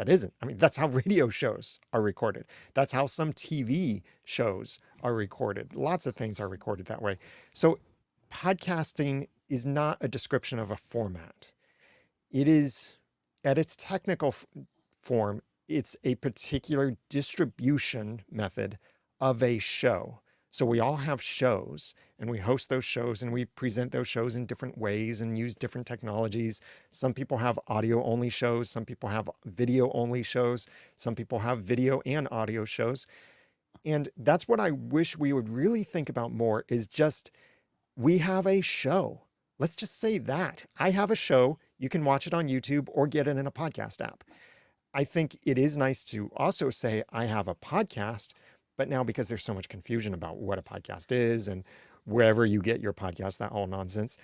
isn't. I mean, that's how radio shows are recorded. That's how some TV shows are recorded. Lots of things are recorded that way. So podcasting is not a description of a format. It is, at its technical form, it's a particular distribution method of a show. So we all have shows, and we host those shows, and we present those shows in different ways and use different technologies. Some people have audio only shows. Some people have video only shows. Some people have video and audio shows. And that's what I wish we would really think about more, is just, we have a show. Let's just say that. I have a show. You can watch it on YouTube or get it in a podcast app. I think it is nice to also say I have a podcast, but now because there's so much confusion about what a podcast is and wherever you get your podcast, that whole nonsense,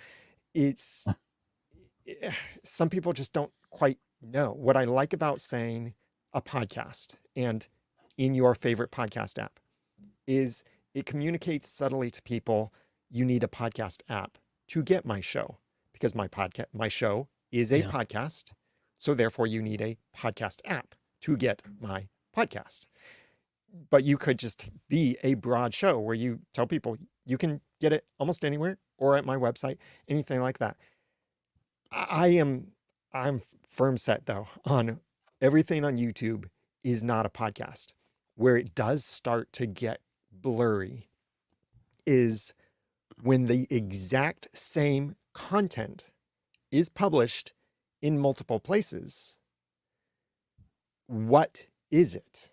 some people just don't quite know. What I like about saying a podcast and in your favorite podcast app is it communicates subtly to people, you need a podcast app to get my show, because my show is a podcast. So therefore you need a podcast app to get my podcast. But you could just be a broad show where you tell people you can get it almost anywhere or at my website, anything like that. I'm firm set though on everything on YouTube is not a podcast. Where it does start to get blurry is when the exact same content is published in multiple places. What is it?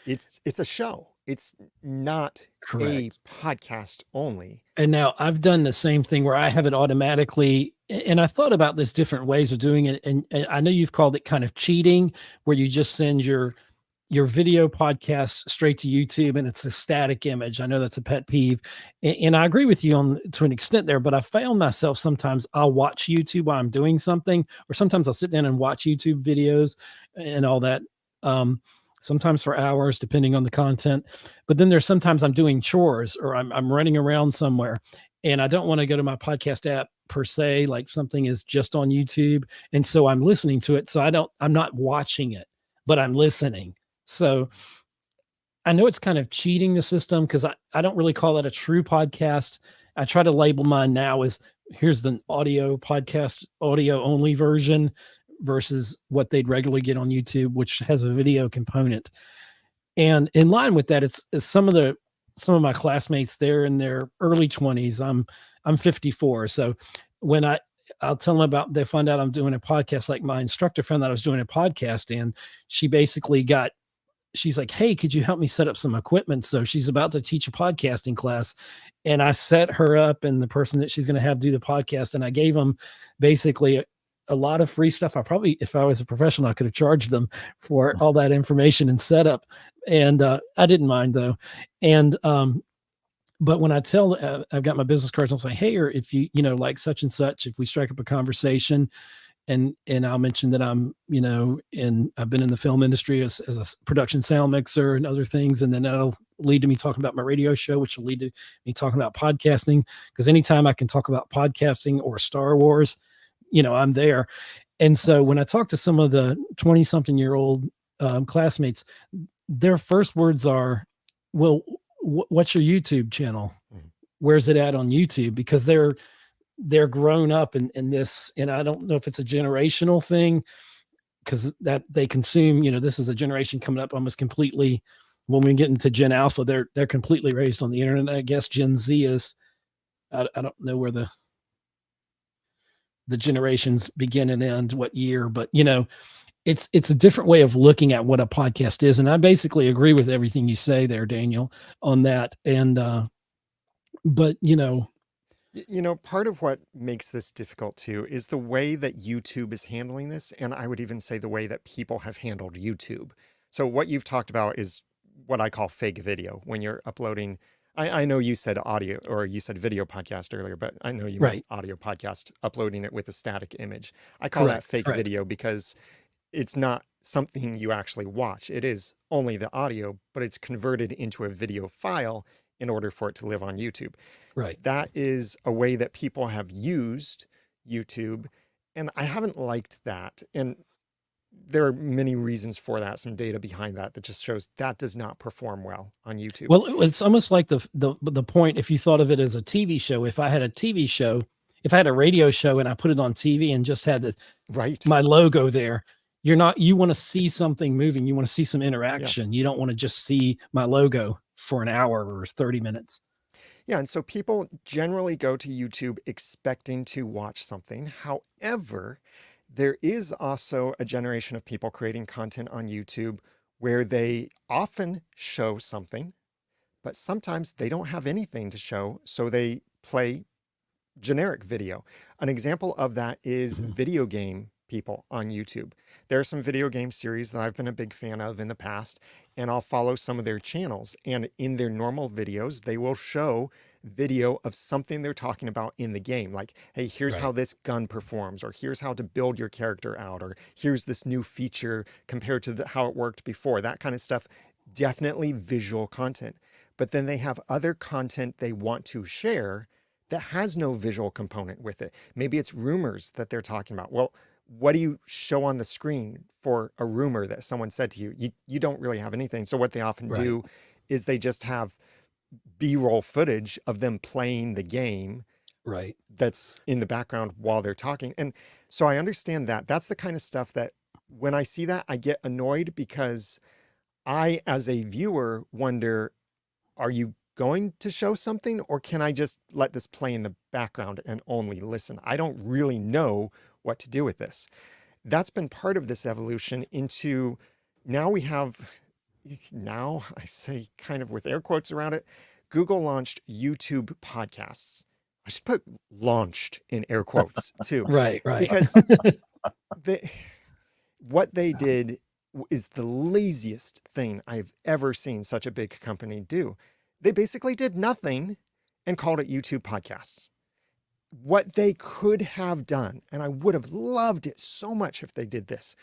It's a show. It's not a podcast only. And now I've done the same thing where I have it automatically. And I thought about this different ways of doing it. And I know you've called it kind of cheating, where you just send your video podcast straight to YouTube and it's a static image. I know that's a pet peeve. And I agree with you to an extent there, but I found myself sometimes I'll watch YouTube while I'm doing something, or sometimes I'll sit down and watch YouTube videos and all that. Sometimes for hours, depending on the content. But then there's sometimes I'm doing chores or I'm running around somewhere and I don't want to go to my podcast app per se, like something is just on YouTube. And so I'm listening to it. So I'm not watching it, but I'm listening. So I know it's kind of cheating the system because I don't really call it a true podcast. I try to label mine now as here's the audio podcast, audio only version versus what they'd regularly get on YouTube, which has a video component. And in line with that, it's some of my classmates, they're in their early 20s. I'm 54. So when I'll tell them they find out I'm doing a podcast, like my instructor found out I was doing a podcast, and she basically she's like, hey, could you help me set up some equipment? So she's about to teach a podcasting class, and I set her up and the person that she's going to have do the podcast. And I gave them basically a lot of free stuff. I probably, if I was a professional, I could have charged them for all that information and setup. And I didn't mind though. And but when I tell, I've got my business cards, I'll say, hey, or if you like such and such, if we strike up a conversation, and I'll mention that I'm, and I've been in the film industry as a production sound mixer and other things. And then that'll lead to me talking about my radio show, which will lead to me talking about podcasting. Because anytime I can talk about podcasting or Star Wars, I'm there. And so when I talk to some of the 20-something-year-old classmates, their first words are, well, what's your YouTube channel? Where's it at on YouTube? Because they're grown up in this, and I don't know if it's a generational thing, because that they consume, this is a generation coming up almost completely. When we get into Gen Alpha, they're completely raised on the internet. I guess Gen Z is, I don't know where the generations begin and end, what year, but it's a different way of looking at what a podcast is. And I basically agree with everything you say there, Daniel, on that. And, but part of what makes this difficult too is the way that YouTube is handling this. And I would even say the way that people have handled YouTube. So what you've talked about is what I call fake video. When you're uploading, I know you said audio, or you said video podcast earlier, but I know you meant audio podcast, uploading it with a static image. I call that fake video because it's not something you actually watch. It is only the audio, but it's converted into a video file in order for it to live on YouTube. Right. That is a way that people have used YouTube, and I haven't liked that. And there are many reasons for that, some data behind that just shows that does not perform well on YouTube. Well, it's almost like the point, if you thought of it as a TV show, if I had a TV show, if I had a radio show and I put it on TV and just had my logo there, you want to see something moving. You want to see some interaction. You don't want to just see my logo for an hour or 30 minutes. Yeah. And so people generally go to YouTube expecting to watch something. However, there is also a generation of people creating content on YouTube where they often show something, but sometimes they don't have anything to show. So they play generic video. An example of that is video game people on YouTube. There are some video game series that I've been a big fan of in the past, and I'll follow some of their channels. And in their normal videos, they will show video of something they're talking about in the game. Like, hey, here's how this gun performs, or here's how to build your character out, or here's this new feature compared to how it worked before. That kind of stuff, definitely visual content. But then they have other content they want to share that has no visual component with it. Maybe it's rumors that they're talking about. Well, what do you show on the screen for a rumor that someone said to you? You don't really have anything. So what they often do is they just have B-roll footage of them playing the game that's in the background while they're talking. And so I understand that. That's the kind of stuff that when I see that, I get annoyed, because I, as a viewer, wonder, are you going to show something, or can I just let this play in the background and only listen? I don't really know what to do with this. That's been part of this evolution into now we have, now I say kind of with air quotes around it, Google launched YouTube podcasts. I should put launched in air quotes too. Right. Because what they did is the laziest thing I've ever seen such a big company do. They basically did nothing and called it YouTube podcasts. What they could have done, and I would have loved it so much if they did this,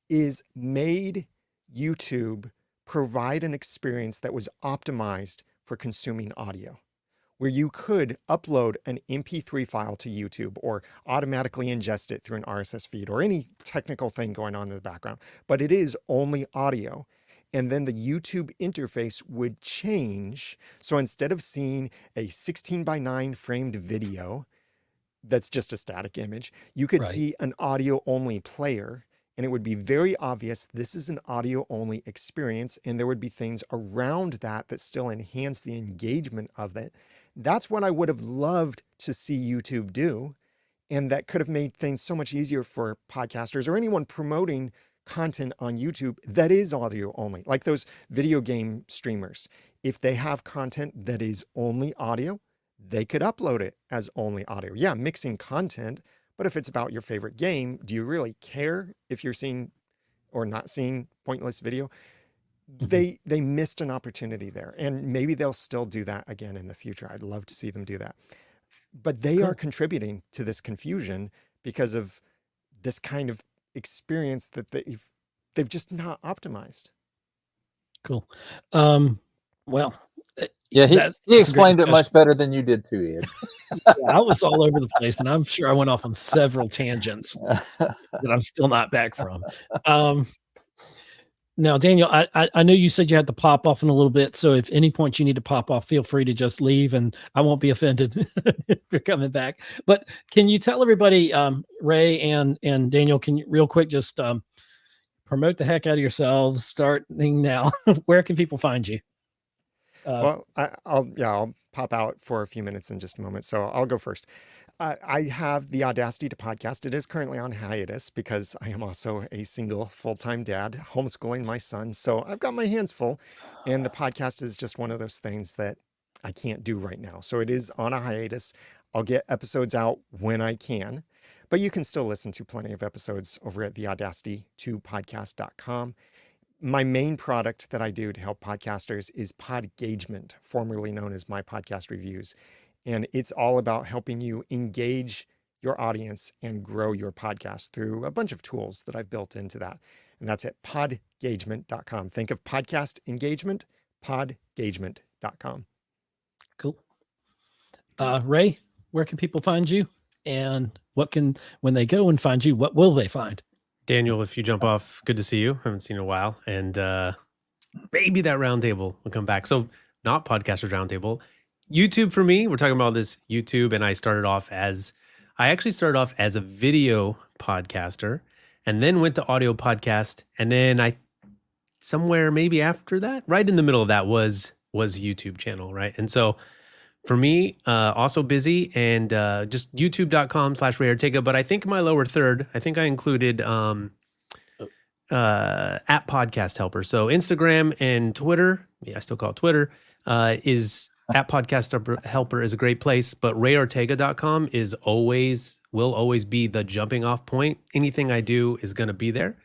is made YouTube provide an experience that was optimized for consuming audio, where you could upload an MP3 file to YouTube or automatically ingest it through an RSS feed or any technical thing going on in the background, but it is only audio. And then the YouTube interface would change. So instead of seeing a 16:9 framed video that's just a static image, you could see an audio only player, and it would be very obvious this is an audio only experience. And there would be things around that that still enhance the engagement of it. That's what I would have loved to see YouTube do. And that could have made things so much easier for podcasters or anyone promoting content on YouTube that is audio only, like those video game streamers. If they have content that is only audio, they could upload it as only audio. Yeah, mixing content, but if it's about your favorite game, do you really care if you're seeing or not seeing pointless video? They missed an opportunity there, and maybe they'll still do that again in the future. I'd love to see them do that. But they are contributing to this confusion because of this kind of experience that they've just not optimized. Cool. Well, yeah, he explained it much better than you did too, Ed. I was all over the place, and I'm sure I went off on several tangents that I'm still not back from. Now, Daniel, I know you said you had to pop off in a little bit, so if any point you need to pop off, feel free to just leave, and I won't be offended if you're coming back. But can you tell everybody, Ray and Daniel, can you real quick just promote the heck out of yourselves, starting now? Where can people find you? Well, I'll pop out for a few minutes in just a moment, so I'll go first. I have the Audacity to podcast. It is currently on hiatus because I am also a single full-time dad homeschooling my son. So I've got my hands full, and the podcast is just one of those things that I can't do right now. So it is on a hiatus. I'll get episodes out when I can, but you can still listen to plenty of episodes over at the audacity2podcast.com. My main product that I do to help podcasters is Podgagement, formerly known as My Podcast Reviews. And it's all about helping you engage your audience and grow your podcast through a bunch of tools that I've built into that. and that's at podgagement.com. Think of podcast engagement, podgagement.com. Cool. Ray, where can people find you? And when they go and find you, what will they find? Daniel, if you jump off, good to see you. Haven't seen you in a while. And maybe that roundtable will come back. So not Podcasters Roundtable. YouTube for me, we're talking about this YouTube, and I actually started off as a video podcaster and then went to audio podcast. And then somewhere maybe after that, right in the middle of that was YouTube channel, right? And so for me, also busy and just youtube.com/Ray Ortega. But I think my lower third, I think I included at Podcast Helper. So Instagram and Twitter, I still call it Twitter, is at Podcast Helper is a great place. But RayOrtega.com will always be the jumping off point. Anything I do is going to be there.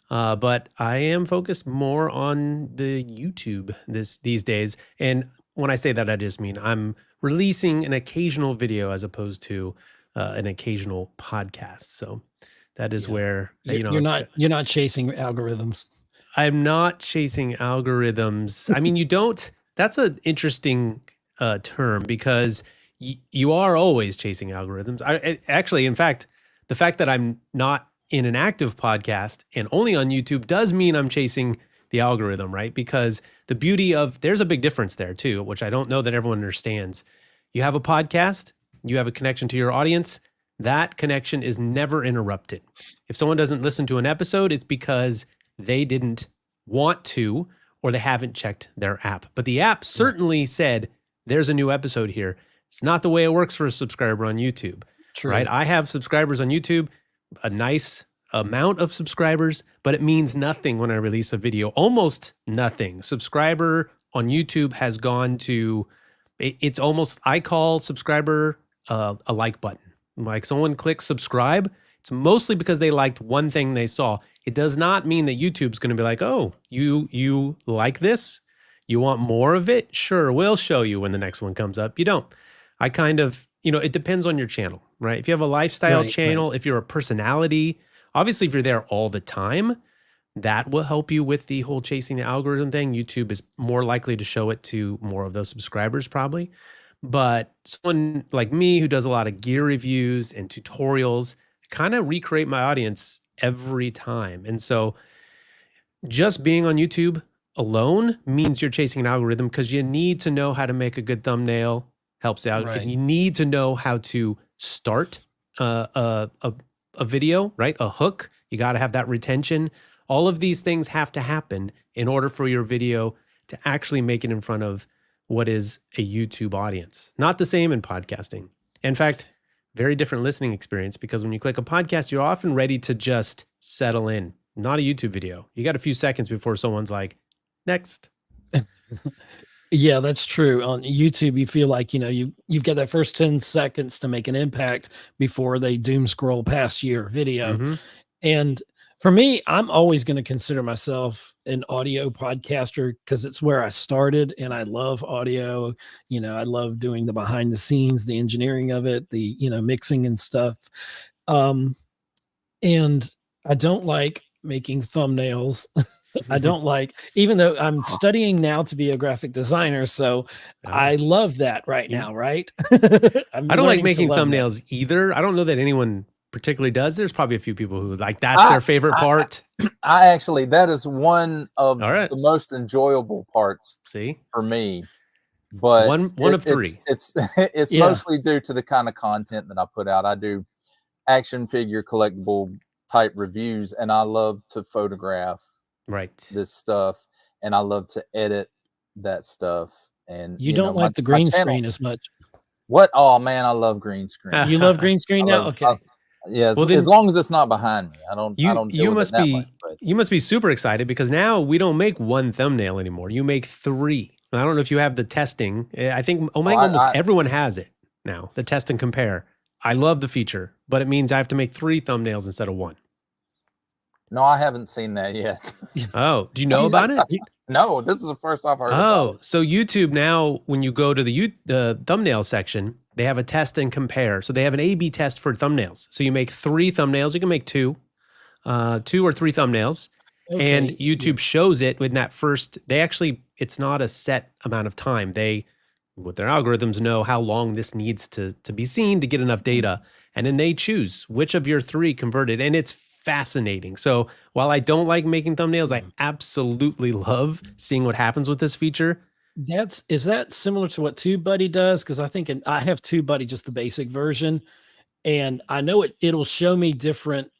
But I am focused more on the YouTube these days. And when I say that, I just mean I'm releasing an occasional video as opposed to an occasional podcast. So that is where you're not chasing algorithms. I'm not chasing algorithms. I mean, you don't. That's an interesting term because you are always chasing algorithms. Actually, in fact, the fact that I'm not in an active podcast and only on YouTube does mean I'm chasing the algorithm, right? Because the beauty there's a big difference there too, which I don't know that everyone understands. You have a podcast, you have a connection to your audience, that connection is never interrupted. If someone doesn't listen to an episode, it's because they didn't want to, or they haven't checked their app. But the app certainly said, there's a new episode here. It's not the way it works for a subscriber on YouTube, right? I have subscribers on YouTube, a nice amount of subscribers, but it means nothing when I release a video, almost nothing. Subscriber on YouTube has gone to, it's almost, I call subscriber a like button. Like someone clicks subscribe, it's mostly because they liked one thing they saw. It does not mean that YouTube's going to be like, oh, you like this? You want more of it? Sure, we'll show you when the next one comes up. You don't. I kind of, it depends on your channel, right? If you have a lifestyle channel, if you're a personality, obviously if you're there all the time, that will help you with the whole chasing the algorithm thing. YouTube is more likely to show it to more of those subscribers probably. But someone like me who does a lot of gear reviews and tutorials, kind of recreate my audience every time. And so just being on YouTube alone means you're chasing an algorithm because you need to know how to make a good thumbnail, helps out. Right. You need to know how to start a video, right? A hook. You got to have that retention. All of these things have to happen in order for your video to actually make it in front of what is a YouTube audience. Not the same in podcasting. In fact, very different listening experience because when you click a podcast, you're often ready to just settle in. Not a YouTube video. You got a few seconds before someone's like, next. Yeah, that's true. On YouTube, you feel like, you've got that first 10 seconds to make an impact before they doom scroll past your video. Mm-hmm. And for me, I'm always going to consider myself an audio podcaster because it's where I started and I love audio. I love doing the behind the scenes, the engineering of it, the, mixing and stuff. And I don't like making thumbnails. I don't like, even though I'm studying now to be a graphic designer. So I love that right now, right? I don't like making thumbnails either. I don't know that anyone particularly does. There's probably a few people who like that's their favorite part. I actually, that is one of the most enjoyable parts for me. But one of three. It's mostly due to the kind of content that I put out. I do action figure collectible type reviews, and I love to photograph this stuff, and I love to edit that stuff. And you don't like the green screen as much. What? Oh man, I love green screen. You love green screen now? Okay. Yes. Well, as long as it's not behind me, I don't. You must be super excited because now we don't make one thumbnail anymore. You make 3. I don't know if you have the testing. I think almost everyone has it now. The test and compare. I love the feature, but it means I have to make 3 thumbnails instead of 1. No, I haven't seen that yet. Oh, do you know about it? No, this is the first I've heard. Oh, so YouTube now, when you go to the thumbnail section, they have a test and compare. So they have an A/B test for thumbnails. So you make 3 thumbnails. You can make 2 or 3 thumbnails, and YouTube shows it in that first. They actually, it's not a set amount of time. They, with their algorithms, know how long this needs to be seen to get enough data, and then they choose which of your 3 converted, and it's fascinating. So while I don't like making thumbnails, I absolutely love seeing what happens with this feature. Is that similar to what TubeBuddy does? Because I think I have TubeBuddy, just the basic version, and I know it'll show me different.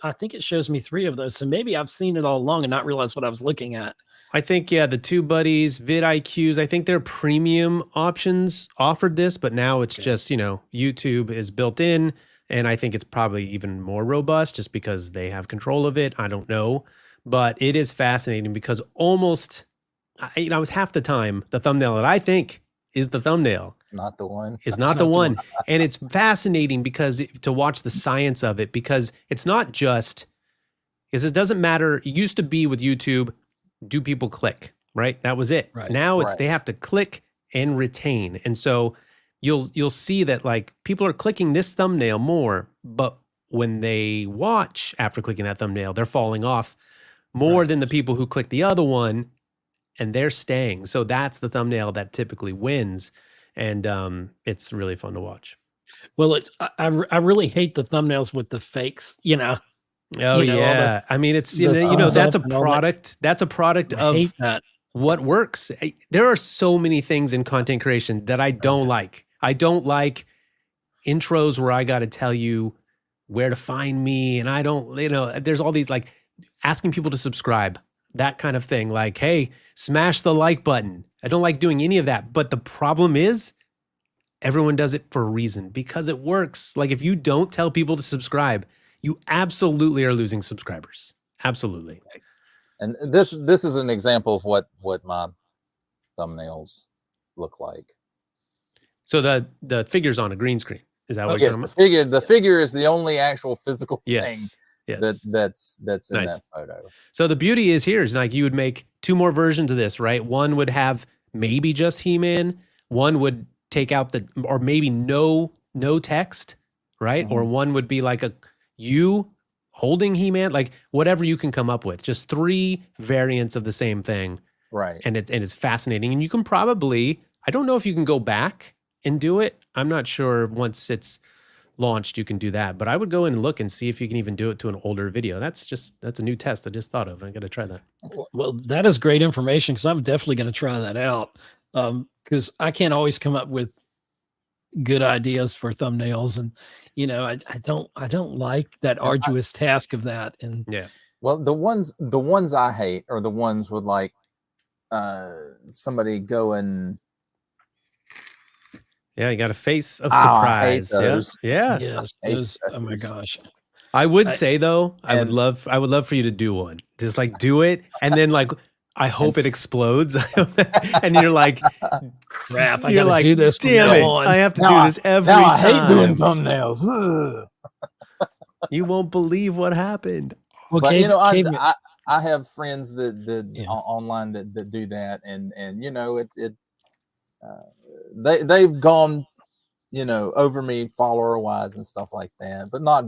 I think it shows me 3 of those. So maybe I've seen it all along and not realized what I was looking at. I think, the TubeBuddies, vidIQs, I think their premium options offered this, but now it's just, YouTube is built in, and I think it's probably even more robust just because they have control of it. I don't know, but it is fascinating because almost, it was half the time the thumbnail that I think is the thumbnail. It's not the one. It's not the one. And it's fascinating because to watch the science of it, because it's not just, because it doesn't matter. It used to be with YouTube, do people click, right? That was it. Right. Now it's they have to click and retain. And so you'll see that like people are clicking this thumbnail more, but when they watch after clicking that thumbnail, they're falling off more than the people who click the other one, and they're staying. So that's the thumbnail that typically wins. And it's really fun to watch. Well, I really hate the thumbnails with the fakes, Oh yeah. I mean, it's, that's a product. That's a product of what works. There are so many things in content creation that I don't like. I don't like intros where I got to tell you where to find me. And I don't, there's all these like asking people to subscribe, that kind of thing. Like, hey, smash the like button. I don't like doing any of that. But the problem is everyone does it for a reason, because it works. Like if you don't tell people to subscribe, you absolutely are losing subscribers. Absolutely. And this is an example of what my thumbnails look like. So the figure's on a green screen. Is that what you're talking about? The figure is the only actual physical thing yes. that's in that photo. So the beauty is here is like you would make 2 more versions of this, right? One would have maybe just He-Man. One would take out or maybe no text, right? Or one would be like you holding He-Man, like whatever you can come up with. Just 3 variants of the same thing. Right. And it's fascinating. And you can probably, I don't know if you can go back and do it. I'm not sure once it's launched you can do that, but I would go in and look and see if you can even do it to an older video. That's a new test I just thought of. I got to try that. Well, that is great information, because I'm definitely going to try that out, because I can't always come up with good ideas for thumbnails, and I don't like that arduous task of that. And well, the ones I hate are the ones with like somebody going. Yeah, you got a face of surprise. I hate those. Yeah. Yes. Those, oh my gosh. I would say though, I would love for you to do one. Just like do it, and then like I hope it explodes, and you're like, crap! I gotta do this. Damn it! I have to do this every time. I hate doing thumbnails. You won't believe what happened. Well, but I have friends that online that do that, and they've gone, over me follower wise and stuff like that, but not,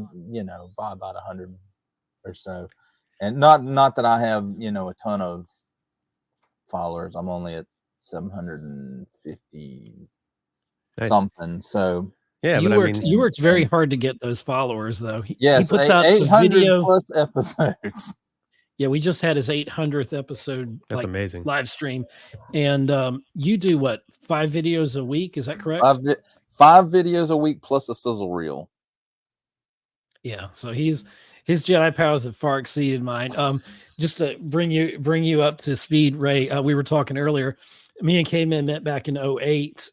by about 100 or so. And not that I have, a ton of followers. I'm only at 750 something. So yeah, you worked very hard to get those followers though. Yes, he puts out 800 the video plus episodes. Yeah, we just had his 800th episode. That's amazing. Live stream. And you do what, 5 videos a week? Is that correct? 5 videos a week plus a sizzle reel. Yeah. So his Jedi powers have far exceeded mine. Just to bring you up to speed, Ray, we were talking earlier. Me and Caveman met back in 2008,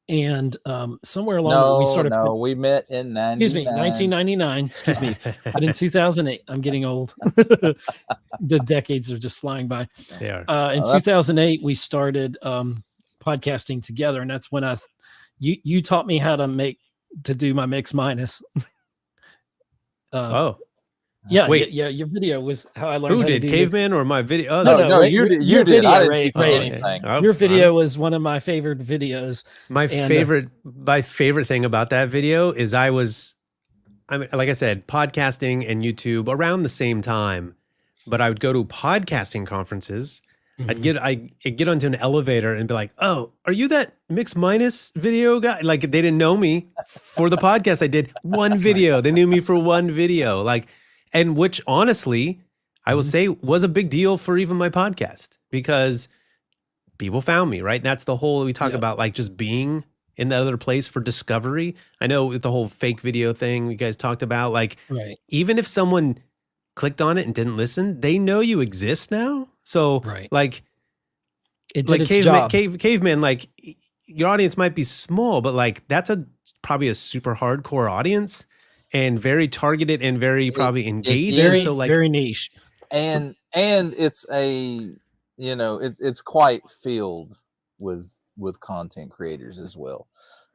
and somewhere along we started. No, we met in 1999. Excuse me, but in 2008, I'm getting old. The decades are just flying by. They are. In 2008, we started podcasting together, and that's when you taught me how to do my mix minus. Yeah, wait. Yeah, your video was how I learned. Who did, Caveman or my video? Oh, no, you did. You did. I didn't Ray, anything. Your video was one of my favorite videos. My favorite thing about that video is I I mean, like I said, podcasting and YouTube around the same time, but I would go to podcasting conferences. I'd get onto an elevator and be like, "Oh, are you that Mix Minus video guy?" Like, they didn't know me for the podcast. I did one video. They knew me for one video. Like, and which honestly, I will say was a big deal for even my podcast because people found me, right? And that's the whole, we talk about like just being in that other place for discovery. I know with the whole fake video thing you guys talked about, like even if someone clicked on it and didn't listen, they know you exist now. So like it did its job. Caveman, like your audience might be small, but like that's probably a super hardcore audience and very targeted and very probably engaged. Very, so like very niche. And it's a, you know, it's quite filled with content creators as well.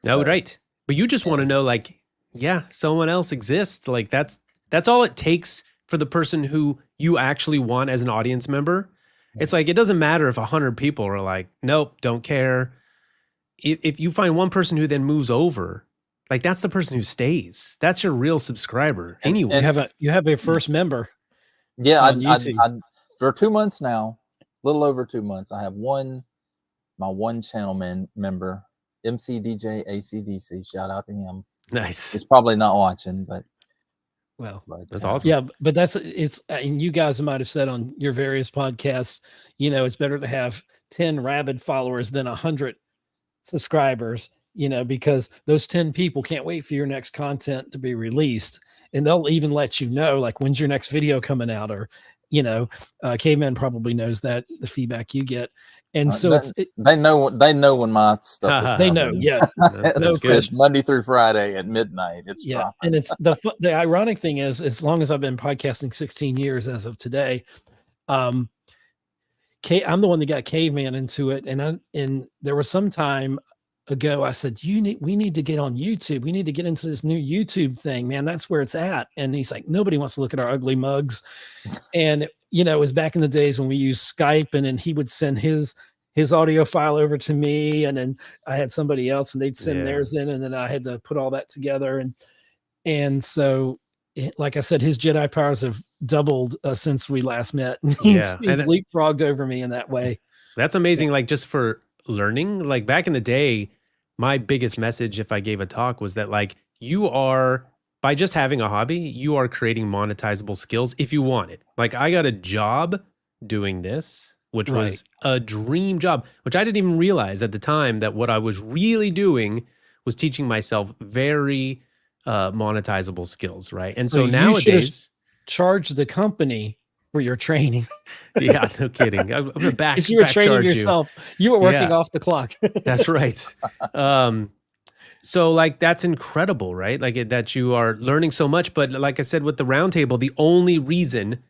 No, right. But you just want to know, like, yeah, someone else exists. Like that's all it takes for the person who you actually want as an audience member. It's like, it doesn't matter if 100 people are like, nope, don't care. If you find one person who then moves over, like that's the person who stays. That's your real subscriber. Anyway, you have a first member. Yeah, I for 2 months now, a little over 2 months, I have my one channel member, MC DJ ACDC. Shout out to him. Nice. He's probably not watching, but that's awesome. Yeah, but and you guys might have said on your various podcasts, you know, it's better to have 10 rabid followers than 100 subscribers, you know, because those 10 people can't wait for your next content to be released. And they'll even let you know, like, when's your next video coming out? Or, you know, Caveman probably knows that, the feedback you get. And so they know when my stuff is they know, that's good. Monday through Friday at midnight. It's dropping. And it's the ironic thing is, as long as I've been podcasting 16 years as of today, I'm the one that got Caveman into it. And there was some time ago I said, we need to get on YouTube. We need to get into this new YouTube thing, man. That's where it's at. And he's like, nobody wants to look at our ugly mugs. And you know, it was back in the days when we used Skype, and then he would send his audio file over to me, and then I had somebody else and they'd send theirs in, and then I had to put all that together. And so, like I said, his Jedi powers have doubled since we last met. He's leapfrogged over me in that way. That's amazing. Like, just for learning, like back in the day, my biggest message, if I gave a talk, was that like, you are, by just having a hobby, you are creating monetizable skills if you want it. Like, I got a job doing this, which was a dream job, which I didn't even realize at the time that what I was really doing was teaching myself very monetizable skills, right? And so nowadays, charge the company for your training. Yeah, no kidding. I'm gonna back. You were training yourself. You were working off the clock. That's right. So like, that's incredible, right? Like that you are learning so much. But like I said, with the Roundtable, the only reason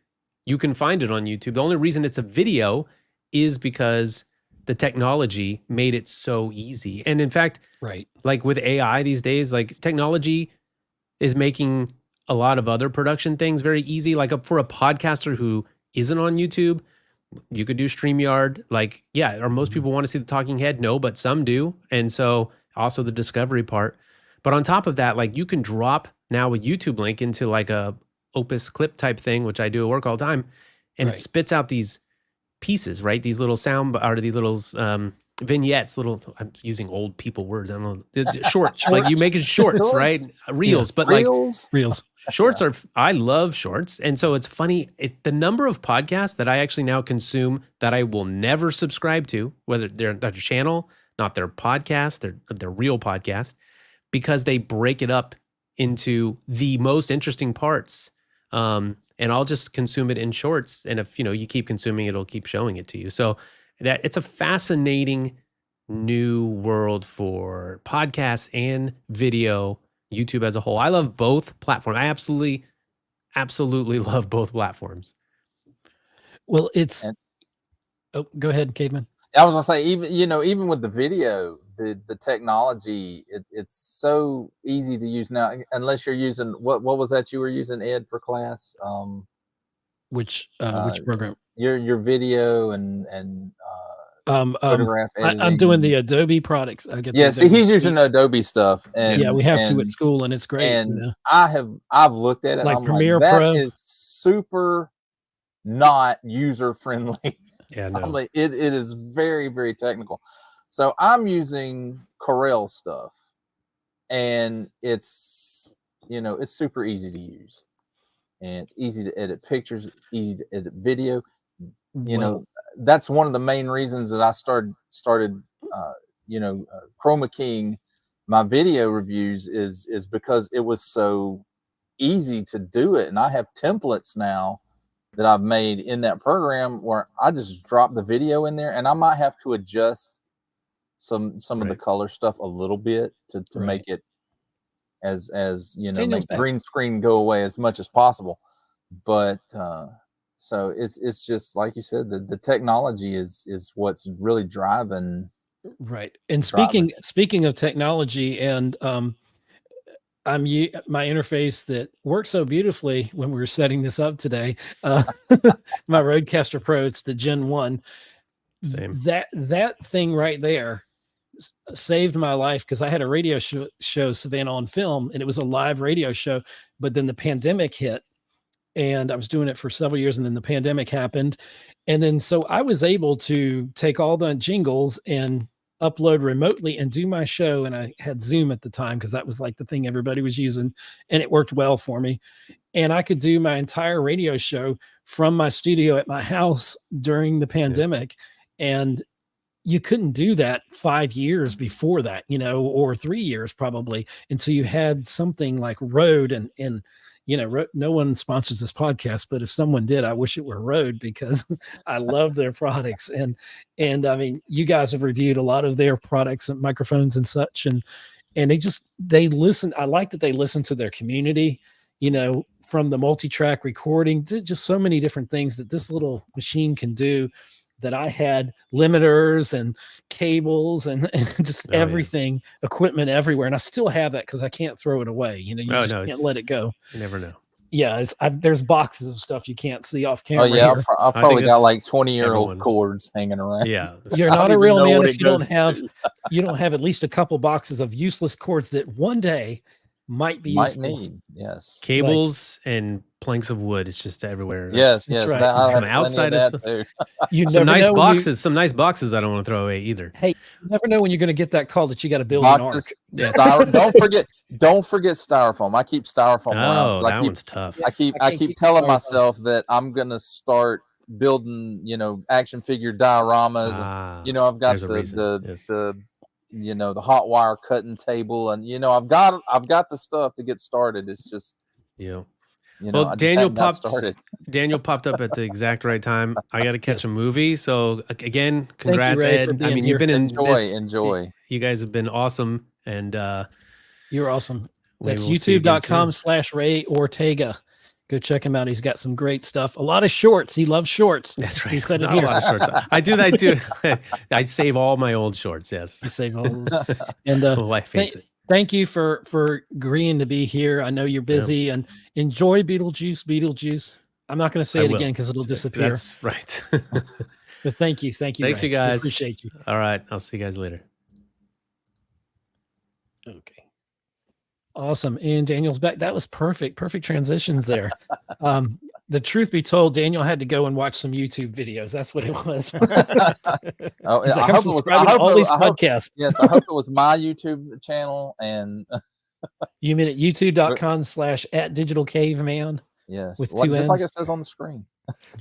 you can find it on YouTube, the only reason it's a video is because the technology made it so easy. And in fact, like with AI these days, like technology is making a lot of other production things very easy. Like for a podcaster who isn't on YouTube, you could do StreamYard. Like, yeah, or most people want to see the talking head? No, but some do. And so also the discovery part. But on top of that, like you can drop now a YouTube link into like a Opus clip type thing, which I do at work all the time. And it spits out these pieces, right? These little these little vignettes, I'm using old people words. I don't know. Shorts. Like you make it shorts, right? Reels, but reels. Like reels. Shorts I love shorts. And so it's funny, the number of podcasts that I actually now consume that I will never subscribe to, whether they're their channel, not their podcast, their real podcast, because they break it up into the most interesting parts. And I'll just consume it in shorts. And if, you keep consuming it, it'll keep showing it to you. So that it's a fascinating new world for podcasts and video, YouTube as a whole. I love both platforms. I absolutely love both platforms. Well, go ahead, Caveman. I was gonna say, even with the video, the technology, it's so easy to use now. Unless you're using what was that you were using, Ed, for class? Which program? Your video and photograph editing. I'm doing the Adobe products. I get see, he's using Adobe stuff, and yeah, we have to at school, and it's great. And you know? I've looked at it, like and I'm Premiere like, that Pro is super not user friendly. Yeah, no. I'm like, it is very, very technical. So I'm using Corel stuff, and it's it's super easy to use, and it's easy to edit pictures, it's easy to edit video. That's one of the main reasons that I started chroma keying my video reviews is because it was so easy to do it, and I have templates now that I've made in that program where I just drop the video in there, and I might have to adjust some of the color stuff a little bit to make it as make green screen go away as much as possible. But so it's just like you said, the technology is what's really driving. Right. And speaking of technology, and my interface that works so beautifully when we were setting this up today, my Rodecaster Pro, it's the Gen 1. Same. That thing right there saved my life, because I had a radio show, Savannah on Film, and it was a live radio show, but then the pandemic hit, and I was doing it for several years, and then the pandemic happened. And then so I was able to take all the jingles and upload remotely and do my show. And I had Zoom at the time, because that was like the thing everybody was using, and it worked well for me. And I could do my entire radio show from my studio at my house during the pandemic. And you couldn't do that 5 years before that, or 3 years probably, until you had something like Rode. And no one sponsors this podcast, but if someone did, I wish it were Rode, because I love their products. And I mean, you guys have reviewed a lot of their products and microphones and such, and they listen. I like that they listen to their community, from the multi-track recording to just so many different things that this little machine can do, that I had limiters and cables and just everything, equipment everywhere. And I still have that, because I can't throw it away. You just can't let it go. You never know. Yeah, there's boxes of stuff you can't see off camera. Oh yeah, here. I've probably got like 20-year-old cords hanging around. Yeah, you're not a real man if you don't have at least a couple boxes of useless cords that one day might be useful. Need. Yes, cables and planks of wood. It's just everywhere. Yes, that's right. From the outside of that you some nice boxes. Some nice boxes I don't want to throw away either. Hey, you never know when you're going to get that call that you got to build an ark. Don't forget styrofoam. I keep styrofoam around. That one's tough. I keep telling myself that I'm going to start building, action figure dioramas. I've got the hot wire cutting table, and I've got the stuff to get started. It's just well, Daniel popped up at the exact right time. I got to catch a movie. So again, congrats, Ed. I mean, you've been enjoy. You guys have been awesome, and you're awesome. That's youtube.com/Ray Ortega. Go check him out. He's got some great stuff. A lot of shorts. He loves shorts. That's right. He said Not it here. A lot of shorts. I do. I save all my old shorts. Yes. You save all those. And thank you for agreeing to be here. I know you're busy, and enjoy Beetlejuice. I'm not going to say it again because it'll disappear. That's right. But thank you. Thanks, Ray. You guys. I appreciate you. All right. I'll see you guys later. Okay. Awesome. And Daniel's back. That was perfect transitions there. The truth be told, Daniel had to go and watch some YouTube videos. That's what it was. He's like, I'm subscribing to all these podcasts. Yes, I hope it was my YouTube channel. And you mean at youtube.com/@DigitalCavemann? Yes, with just ends. like it says on the screen.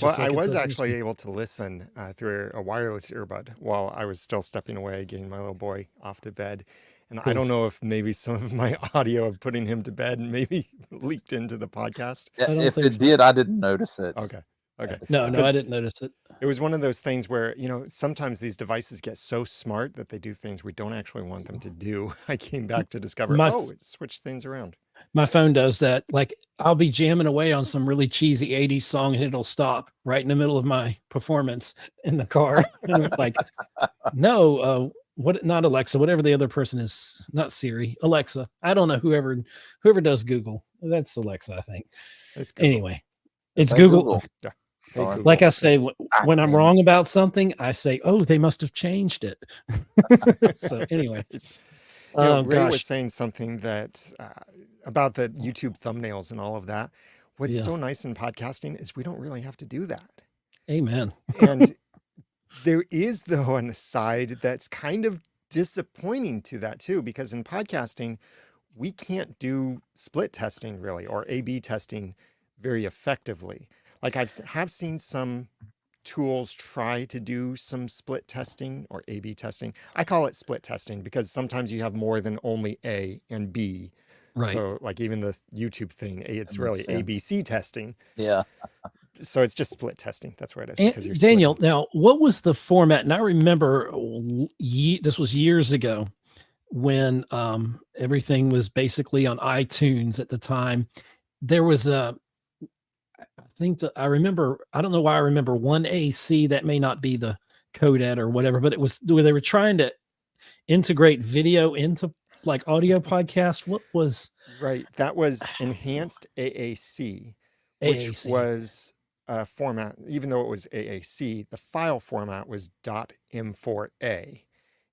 Well, I was actually able to listen through a wireless earbud while I was still stepping away, getting my little boy off to bed. And I don't know if maybe some of my audio of putting him to bed maybe leaked into the podcast. Yeah, if it did, I didn't notice it. Okay. No, I didn't notice it. It was one of those things where, sometimes these devices get so smart that they do things we don't actually want them to do. I came back to discover, it switched things around. My phone does that. Like, I'll be jamming away on some really cheesy 80s song, and it'll stop right in the middle of my performance in the car. And I'm like, no, not Alexa, whatever the other person is, not Siri, Alexa. I don't know, whoever does Google. That's Alexa, I think. It's Google. Anyway, it's Google. Yeah. Like I say, when I'm wrong about something, I say, "Oh, they must have changed it." So anyway, Ray was saying something that about the YouTube thumbnails and all of that. What's so nice in podcasting is we don't really have to do that. Amen. And there is, though, an aside that's kind of disappointing to that too, because in podcasting, we can't do split testing really, or A/B testing very effectively. Like have seen some tools try to do some split testing or A/B testing. I call it split testing because sometimes you have more than only A and B. Right. So like even the YouTube thing, it's really ABC testing. Yeah. So it's just split testing. That's what it is. Because you're Daniel, splitting. Now, what was the format? And I remember this was years ago when everything was basically on iTunes at the time. There was I don't know why I remember 1AC. That may not be the codec or whatever, but it was where they were trying to integrate video into like audio podcast. What was right? That was enhanced AAC, which was a format. Even though it was AAC, the file format was .m4a,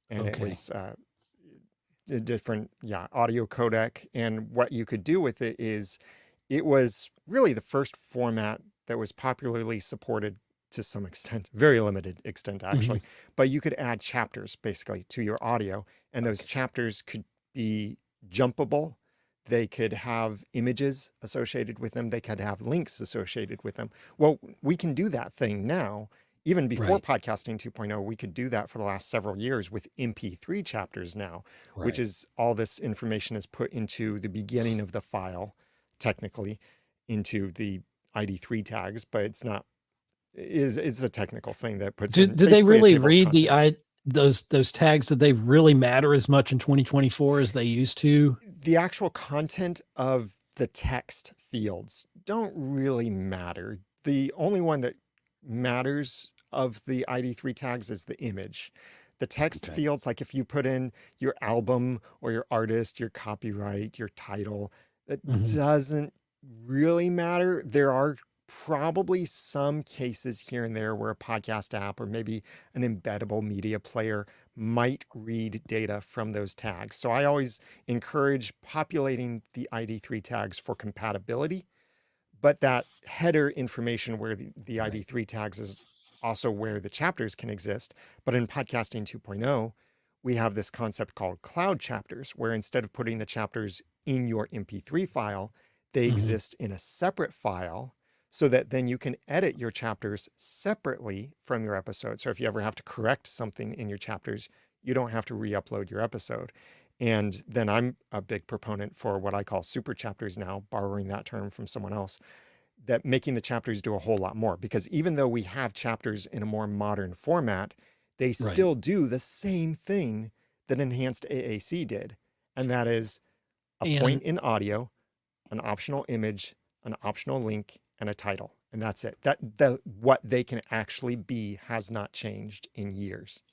and it was a different audio codec. And what you could do with it is, it was really the first format that was popularly supported to some extent, very limited extent actually, but you could add chapters basically to your audio, and those chapters could be jumpable. They could have images associated with them. They could have links associated with them. Well, we can do that thing now. Even before Podcasting 2.0, we could do that for the last several years with MP3 chapters now, which is all this information is put into the beginning of the file, technically, into the ID3 tags, but it's not. It's a technical thing that puts. Did they really read those tags? Did they really matter as much in 2024 as they used to? The actual content of the text fields don't really matter. The only one that matters of the ID3 tags is the image. The text fields, like if you put in your album or your artist, your copyright, your title, that doesn't really matter. There are probably some cases here and there where a podcast app or maybe an embeddable media player might read data from those tags. So I always encourage populating the ID3 tags for compatibility, but that header information where the ID3 tags is also where the chapters can exist. But in Podcasting 2.0, we have this concept called cloud chapters, where instead of putting the chapters in your MP3 file, they exist in a separate file, so that then you can edit your chapters separately from your episode. So if you ever have to correct something in your chapters, you don't have to re-upload your episode. And then I'm a big proponent for what I call super chapters now, borrowing that term from someone else, that making the chapters do a whole lot more. Because even though we have chapters in a more modern format, they still do the same thing that enhanced AAC did. And that is a point in audio, an optional image, an optional link, and a title, and that's it. What they can actually be has not changed in years.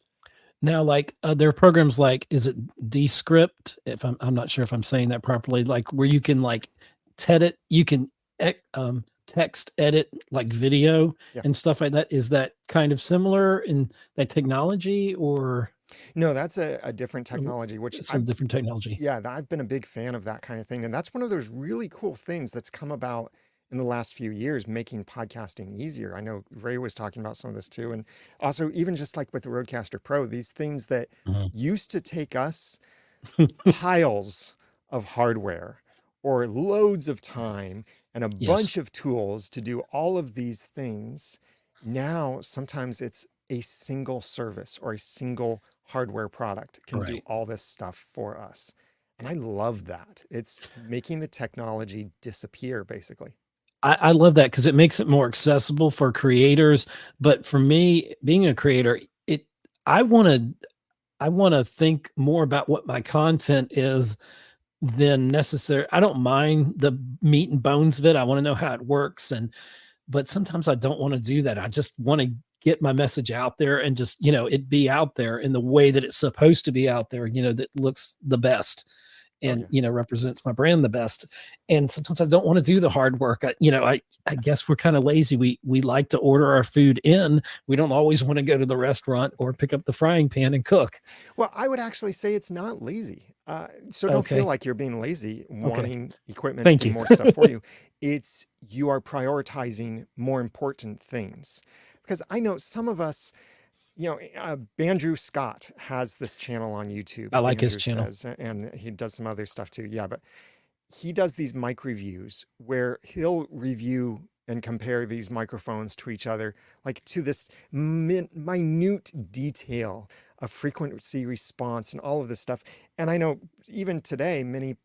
Now, like there are programs like, is it Descript? If I'm not sure if I'm saying that properly, like where you can like you can text edit like video and stuff like that. Is that kind of similar in that technology, or? No, that's a different technology, it's a different technology. Yeah, I've been a big fan of that kind of thing. And that's one of those really cool things that's come about in the last few years, making podcasting easier. I know Ray was talking about some of this too. And also even just like with the Rodecaster Pro, these things that used to take us piles of hardware or loads of time and a bunch of tools to do all of these things. Now, sometimes it's a single service or a single hardware product can do all this stuff for us. And I love that. It's making the technology disappear, basically. I love that because it makes it more accessible for creators. But for me, being a creator, I want to think more about what my content is than necessary. I don't mind the meat and bones of it. I want to know how it works. But sometimes I don't want to do that. I just want to get my message out there and just, it be out there in the way that it's supposed to be out there, that looks the best. and, represents my brand the best. And sometimes I don't want to do the hard work. I guess we're kind of lazy. We like to order our food in. We don't always want to go to the restaurant or pick up the frying pan and cook. Well, I would actually say it's not lazy. So don't feel like you're being lazy, wanting equipment to do more stuff for you. It's you are prioritizing more important things. Because I know some of us, Bandrew Scott has this channel on YouTube. I like his channel. And he does some other stuff too. Yeah, but he does these mic reviews where he'll review and compare these microphones to each other, like to this minute detail of frequency response and all of this stuff. And I know even today, many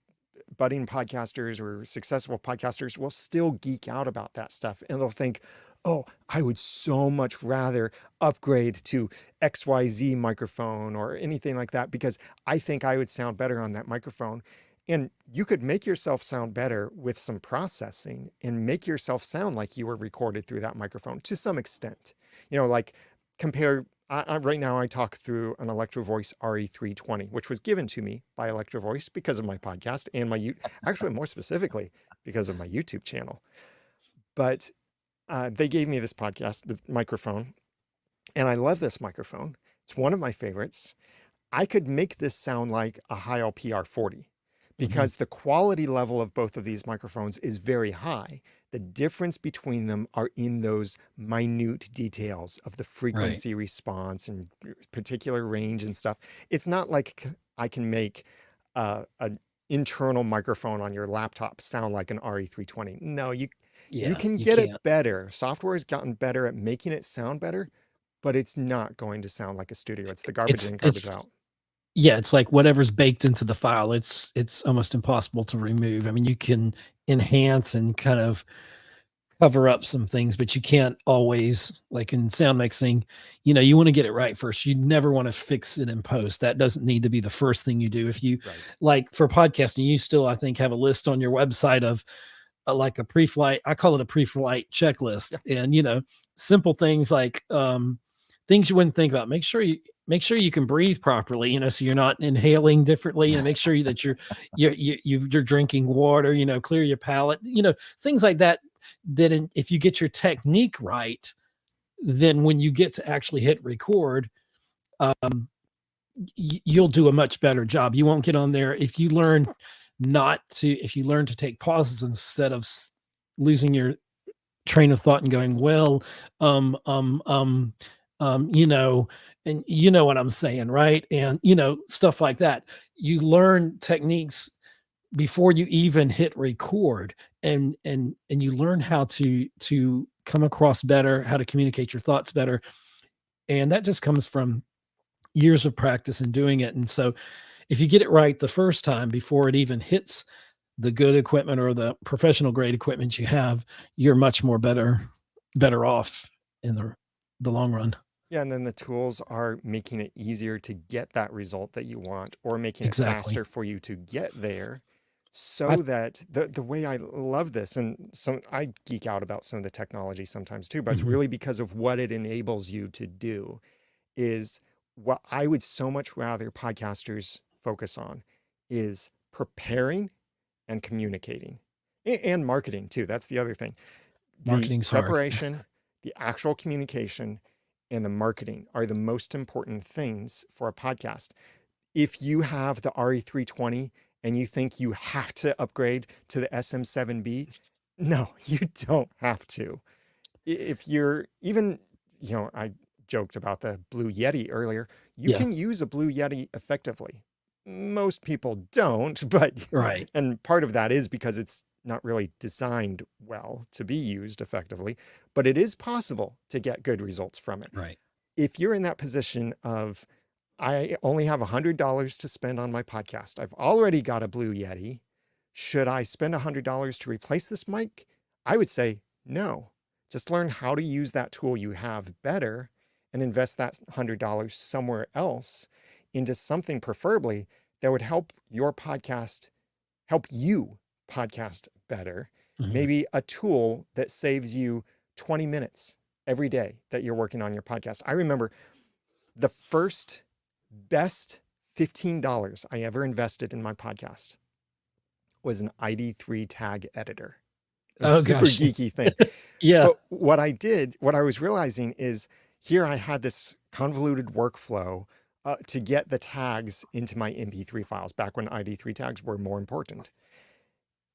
budding podcasters or successful podcasters will still geek out about that stuff. And they'll think, oh, I would so much rather upgrade to XYZ microphone or anything like that, because I think I would sound better on that microphone. And you could make yourself sound better with some processing and make yourself sound like you were recorded through that microphone to some extent. Like compare, right now I talk through an Electro Voice RE320, which was given to me by Electro Voice because of my podcast and actually more specifically because of my YouTube channel. But they gave me this the microphone, and I love this microphone. It's one of my favorites. I could make this sound like a Heil PR40 because the quality level of both of these microphones is very high. The difference between them are in those minute details of the frequency response and particular range and stuff. It's not like I can make an internal microphone on your laptop sound like an RE320. No, you can get it better. Software has gotten better at making it sound better, but it's not going to sound like a studio. It's the garbage in, garbage out. Yeah, it's like whatever's baked into the file, it's almost impossible to remove. I mean, you can enhance and kind of cover up some things, but you can't always, like in sound mixing, you want to get it right first. You never want to fix it in post. That doesn't need to be the first thing you do. If you like for podcasting, you still, I think, have a list on your website of like a pre-flight, I call it a pre-flight checklist. And, simple things like things you wouldn't think about. Make sure you can breathe properly, so you're not inhaling differently, and make sure that you're drinking water, clear your palate, things like that. Then if you get your technique right, then when you get to actually hit record, you'll do a much better job. You won't get on there. If you learn to take pauses instead of losing your train of thought and going, and you know what I'm saying, right? And, stuff like that. You learn techniques before you even hit record, and you learn how to come across better, how to communicate your thoughts better. And that just comes from years of practice and doing it. And so if you get it right the first time before it even hits the good equipment or the professional grade equipment you have, you're much more better off in the long run. Yeah, and then the tools are making it easier to get that result that you want, or making it faster for you to get there. So that the way I love this, and I geek out about some of the technology sometimes too, but it's really because of what it enables you to do, is what I would so much rather podcasters focus on is preparing and communicating and marketing too. That's the other thing. Marketing's the preparation, the actual communication, and the marketing are the most important things for a podcast. If you have the RE320 and you think you have to upgrade to the SM7B, no, you don't have to. If you're even, I joked about the Blue Yeti earlier. You can use a Blue Yeti effectively. Most people don't, but and part of that is because it's not really designed well to be used effectively, but it is possible to get good results from it. Right. If you're in that position of, I only have $100 to spend on my podcast, I've already got a Blue Yeti, should I spend $100 to replace this mic? I would say no. Just learn how to use that tool you have better and invest that $100 somewhere else into something preferably that would help you podcast better. Maybe a tool that saves you 20 minutes every day that you're working on your podcast. I remember the first best $15 I ever invested in my podcast was an ID3 tag editor. Oh, Super gosh. geeky thing. Yeah. But what I was realizing is here I had this convoluted workflow to get the tags into my MP3 files back when ID3 tags were more important.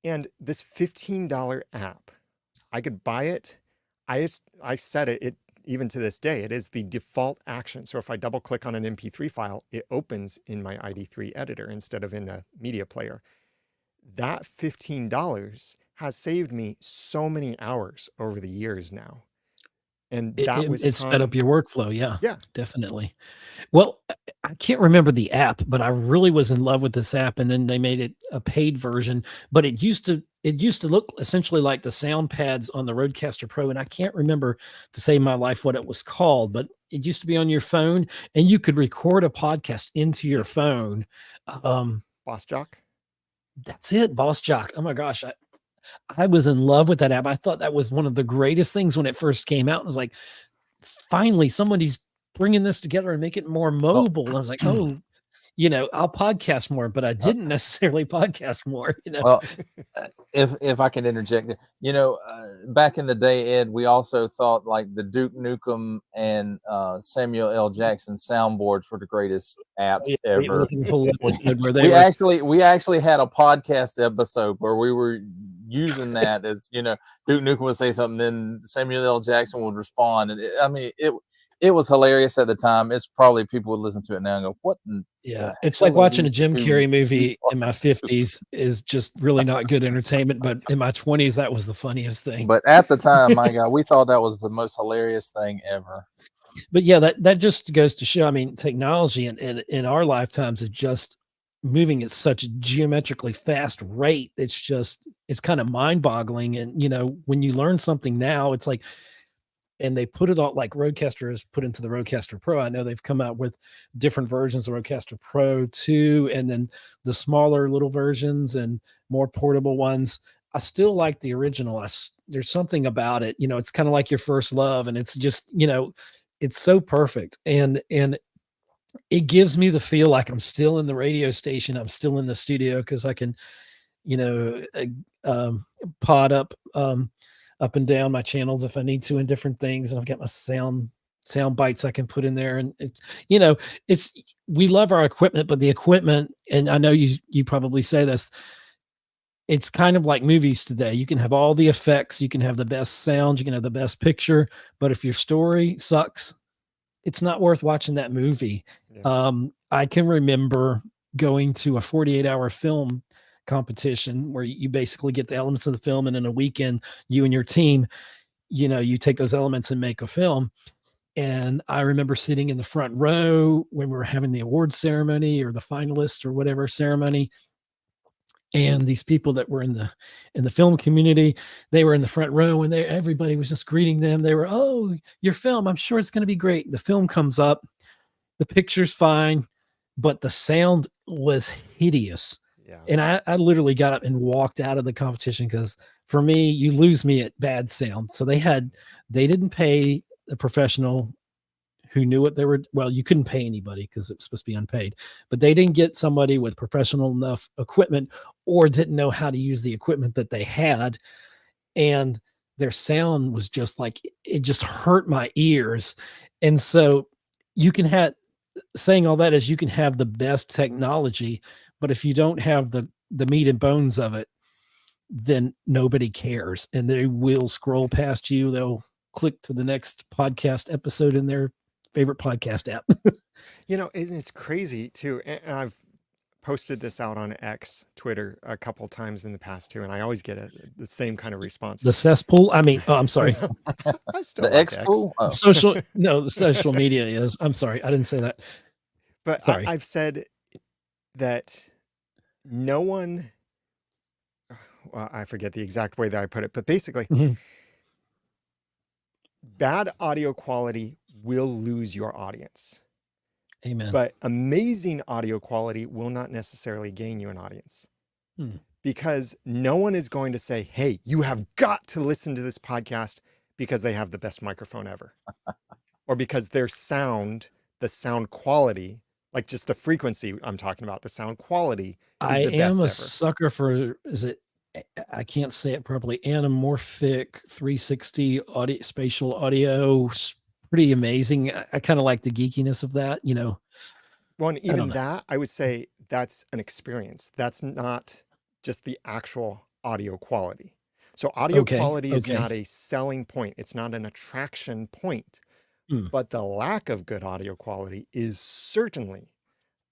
And this $15 app, I could buy it. I set it, even to this day, it is the default action. So if I double click on an MP3 file, it opens in my ID3 editor instead of in a media player. That $15 has saved me so many hours over the years now. And that was it sped up your workflow. Yeah, Yeah, definitely. Well, I can't remember the app, but I really was in love with this app, and then they made it a paid version. But it used to look essentially like the sound pads on the Rodecaster Pro, and I can't remember to save my life what it was called. But it used to be on your phone, and you could record a podcast into your phone. Boss Jock. That's it, Boss Jock. Oh my gosh, I was in love with that app. I thought that was one of the greatest things when it first came out. I was like, finally, somebody's bringing this together and make it more mobile. And I was like, oh, I'll podcast more, but I didn't necessarily podcast more. Well, if I can interject, back in the day, Ed, we also thought like the Duke Nukem and Samuel L. Jackson soundboards were the greatest apps ever. We actually had a podcast episode where we were using that as, Duke Nukem would say something, then Samuel L. Jackson would respond. And it was hilarious at the time. It's probably people would listen to it now and go, what? Yeah. It's like watching a Jim Carrey movie in my 50s is just really not good entertainment. But in my 20s, that was the funniest thing. But at the time, my God, we thought that was the most hilarious thing ever. But yeah, that just goes to show, technology in our lifetimes is just moving at such a geometrically fast rate. It's kind of mind boggling. And, when you learn something now, it's like, and they put it all like Rodecaster is put into the Rodecaster Pro. I know they've come out with different versions of Rodecaster Pro 2, and then the smaller little versions and more portable ones. I still like the original. There's something about it, it's kind of like your first love, and it's just, it's so perfect. And it gives me the feel like I'm still in the radio station. I'm still in the studio because I can, pod up and down my channels if I need to in different things. And I've got my sound bites I can put in there. And we love our equipment, but the equipment, and I know you probably say this, it's kind of like movies today. You can have all the effects, you can have the best sound, you can have the best picture, but if your story sucks, it's not worth watching that movie. Yeah. I can remember going to a 48-hour film competition where you basically get the elements of the film, and in a weekend, you and your team, you take those elements and make a film. And I remember sitting in the front row when we were having the award ceremony or the finalist or whatever ceremony. And these people that were in the film community, they were in the front row, and everybody was just greeting them. They were, oh, your film, I'm sure it's going to be great. The film comes up, the picture's fine, but the sound was hideous. Yeah. And I literally got up and walked out of the competition because for me, you lose me at bad sound. So they didn't pay a professional who knew what they were. Well, you couldn't pay anybody because it was supposed to be unpaid, but they didn't get somebody with professional enough equipment or didn't know how to use the equipment that they had. And their sound was just like, it just hurt my ears. And so saying all that is you can have the best technology, but if you don't have the meat and bones of it, then nobody cares. And they will scroll past you. They'll click to the next podcast episode in their favorite podcast app. And it's crazy too. And I've posted this out on X, Twitter, a couple times in the past too, and I always get the same kind of response. The cesspool. I'm sorry. I still the like X-pool. X. The social media is. I'm sorry, I didn't say that. But I've said that no one. Well, I forget the exact way that I put it, but basically, bad audio quality will lose your audience. Amen. But amazing audio quality will not necessarily gain you an audience. Because no one is going to say, hey, you have got to listen to this podcast because they have the best microphone ever. Or because the sound quality Like just the frequency I'm talking about, the sound quality is I the am best a ever. sucker for, I can't say it properly, anamorphic 360 audio, spatial audio. Pretty amazing. I kind of like the geekiness of that, you know. Well, and even that, I would say that's an experience. That's not just the actual audio quality. So audio quality is not a selling point. It's not an attraction point. But the lack of good audio quality is certainly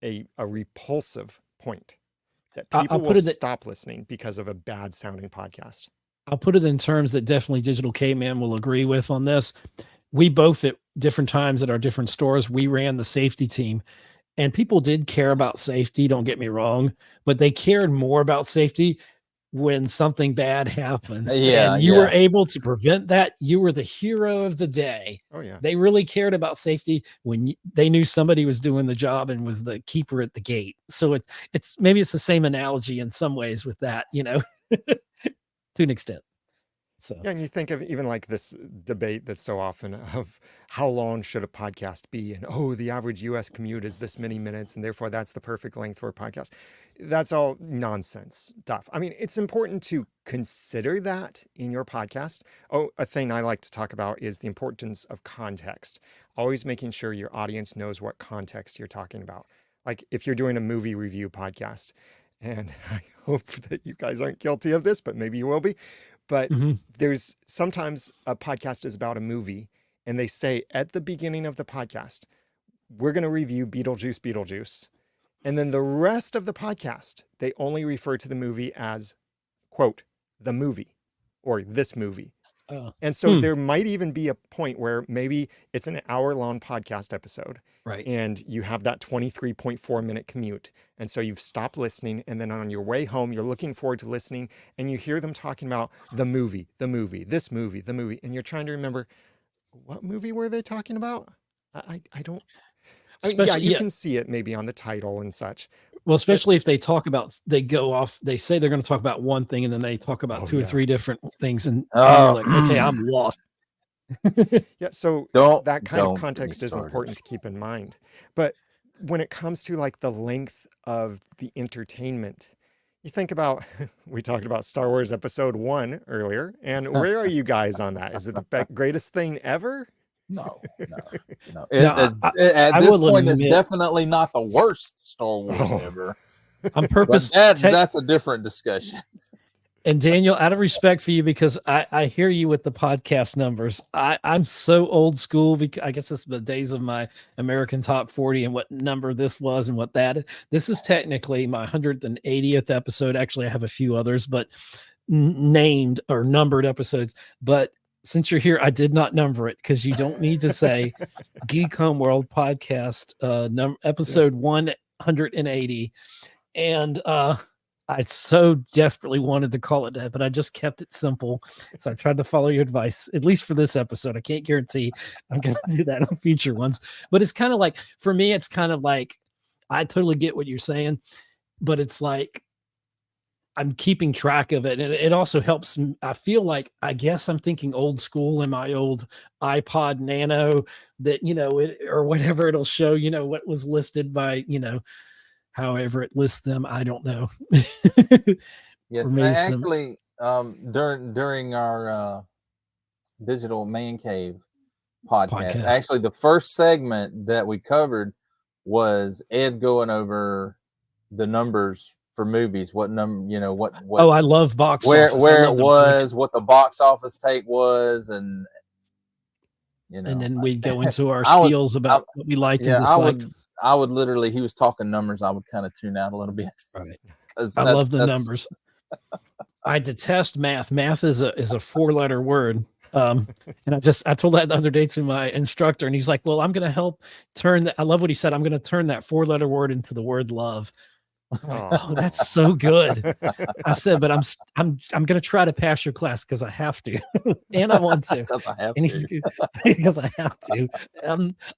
a repulsive point that people will stop listening because of a bad sounding podcast. I'll put it in terms that definitely Digital Caveman will agree with on this. We both at different times at our different stores, we ran the safety team, and people did care about safety. Don't get me wrong, but they cared more about safety when something bad happens. And you were able to prevent that. You were the hero of the day. Oh yeah. They really cared about safety when they knew somebody was doing the job and was the keeper at the gate. So it's maybe it's the same analogy in some ways with that, you know, to an extent. So yeah, and you think of even like this debate that's so often of how long should a podcast be, and oh, the average US commute is this many minutes, and therefore that's the perfect length for a podcast. That's all nonsense stuff. I mean, it's important to consider that in your podcast. Oh, a thing I like to talk about is the importance of context. Always making sure your audience knows what context you're talking about. Like if you're doing a movie review podcast, and I hope that you guys aren't guilty of this, but maybe you will be. But there's sometimes a podcast is about a movie, and they say at the beginning of the podcast, we're going to review Beetlejuice. And then the rest of the podcast, they only refer to the movie as, quote, the movie or this movie. And so there might even be a point where maybe it's an hour-long podcast episode. Right. And you have that 23.4 minute commute. And so you've stopped listening. And then on your way home, you're looking forward to listening. And you hear them talking about the movie, this movie, the movie. And you're trying to remember, what movie were they talking about? I don't. I mean, yeah, you can see it maybe on the title and such. Well, especially if they talk about, they go off, they say they're going to talk about one thing and then they talk about two or three different things. And you're like, okay, I'm lost. Yeah. So that kind of context is important to keep in mind. But when it comes to like the length of the entertainment, you think about, we talked about Star Wars Episode 1 earlier. And where are you guys on that? Is it the greatest thing ever? No. At this point, it's definitely not the worst Star Wars ever. On purpose, that's a different discussion. And Daniel, out of respect for you, because I hear you with the podcast numbers. I'm so old school, because I guess it's the days of my American Top 40 and what number this was and what that. This is technically my 180th episode. Actually, I have a few others, but named or numbered episodes. But since you're here, I did not number it because you don't need to say Geek Homeworld podcast episode 180. And I so desperately wanted to call it that, but I just kept it simple. So I tried to follow your advice, at least for this episode. I can't guarantee I'm going to do that on future ones. But it's kind of like, for me, it's kind of like, I totally get what you're saying, but it's like, I'm keeping track of it. And it also helps. I feel like, I guess I'm thinking old school in my old iPod Nano that, you know, or whatever, it'll show, you know, what was listed by, you know, however it lists them. I don't know. Yes. Actually, during our Digital Man Cave podcast, actually the first segment that we covered was Ed going over the numbers for movies, what number, you know, what oh, I love box office, where it was, what the box office take was, and you know, and then we go into our spiels about what we liked and disliked. I would literally, he was talking numbers, I would kind of tune out a little bit. Right. I love the numbers. I detest math. Math is a 4-letter word. And I told that the other day to my instructor, and he's like, well, I'm going to help turn that. I love what he said. I'm going to turn that 4-letter word into the word love. Oh, that's so good. I said, but I'm going to try to pass your class because I have to, and I want to. Because I have to.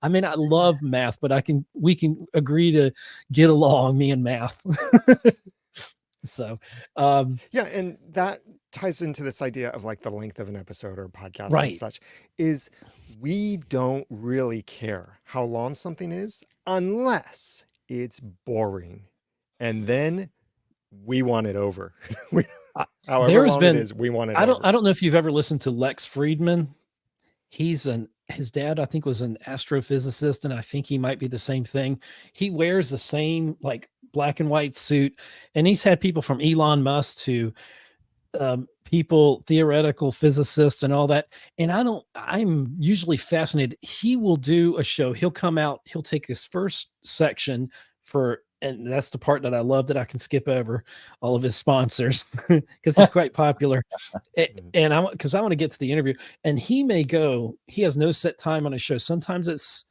I mean, I love math, but we can agree to get along, me and math. So, yeah, and that ties into this idea of like the length of an episode or podcast and such. Is we don't really care how long something is unless it's boring. And then we want it over. However There's long been, it is, we want it I over. don't know if you've ever listened to Lex Friedman. His dad, I think, was an astrophysicist, and I think he might be the same thing. He wears the same like black and white suit, and he's had people from Elon Musk to people, theoretical physicists and all that. And I'm usually fascinated. He will do a show. He'll come out, he'll take his first section and that's the part that I love, that I can skip over all of his sponsors because he's quite popular. And because I want to get to the interview, and he has no set time on his show. Sometimes it's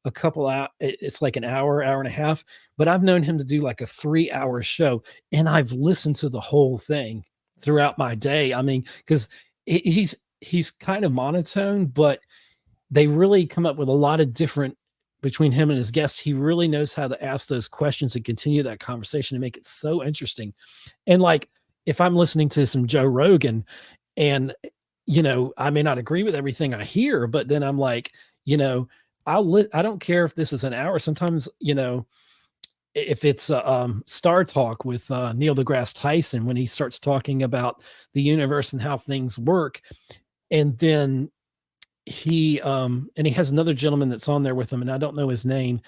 a couple hours, it's like an hour and a half, but I've known him to do like a 3-hour show, and I've listened to the whole thing throughout my day. I mean, because he's kind of monotone, but they really come up with a lot of different, between him and his guests. He really knows how to ask those questions and continue that conversation and make it so interesting. And like, if I'm listening to some Joe Rogan, and I may not agree with everything I hear, but then I'm like, I don't care if this is an hour. Sometimes, if it's Star Talk with Neil deGrasse Tyson, when he starts talking about the universe and how things work, and then he has another gentleman that's on there with him, and I don't know his name,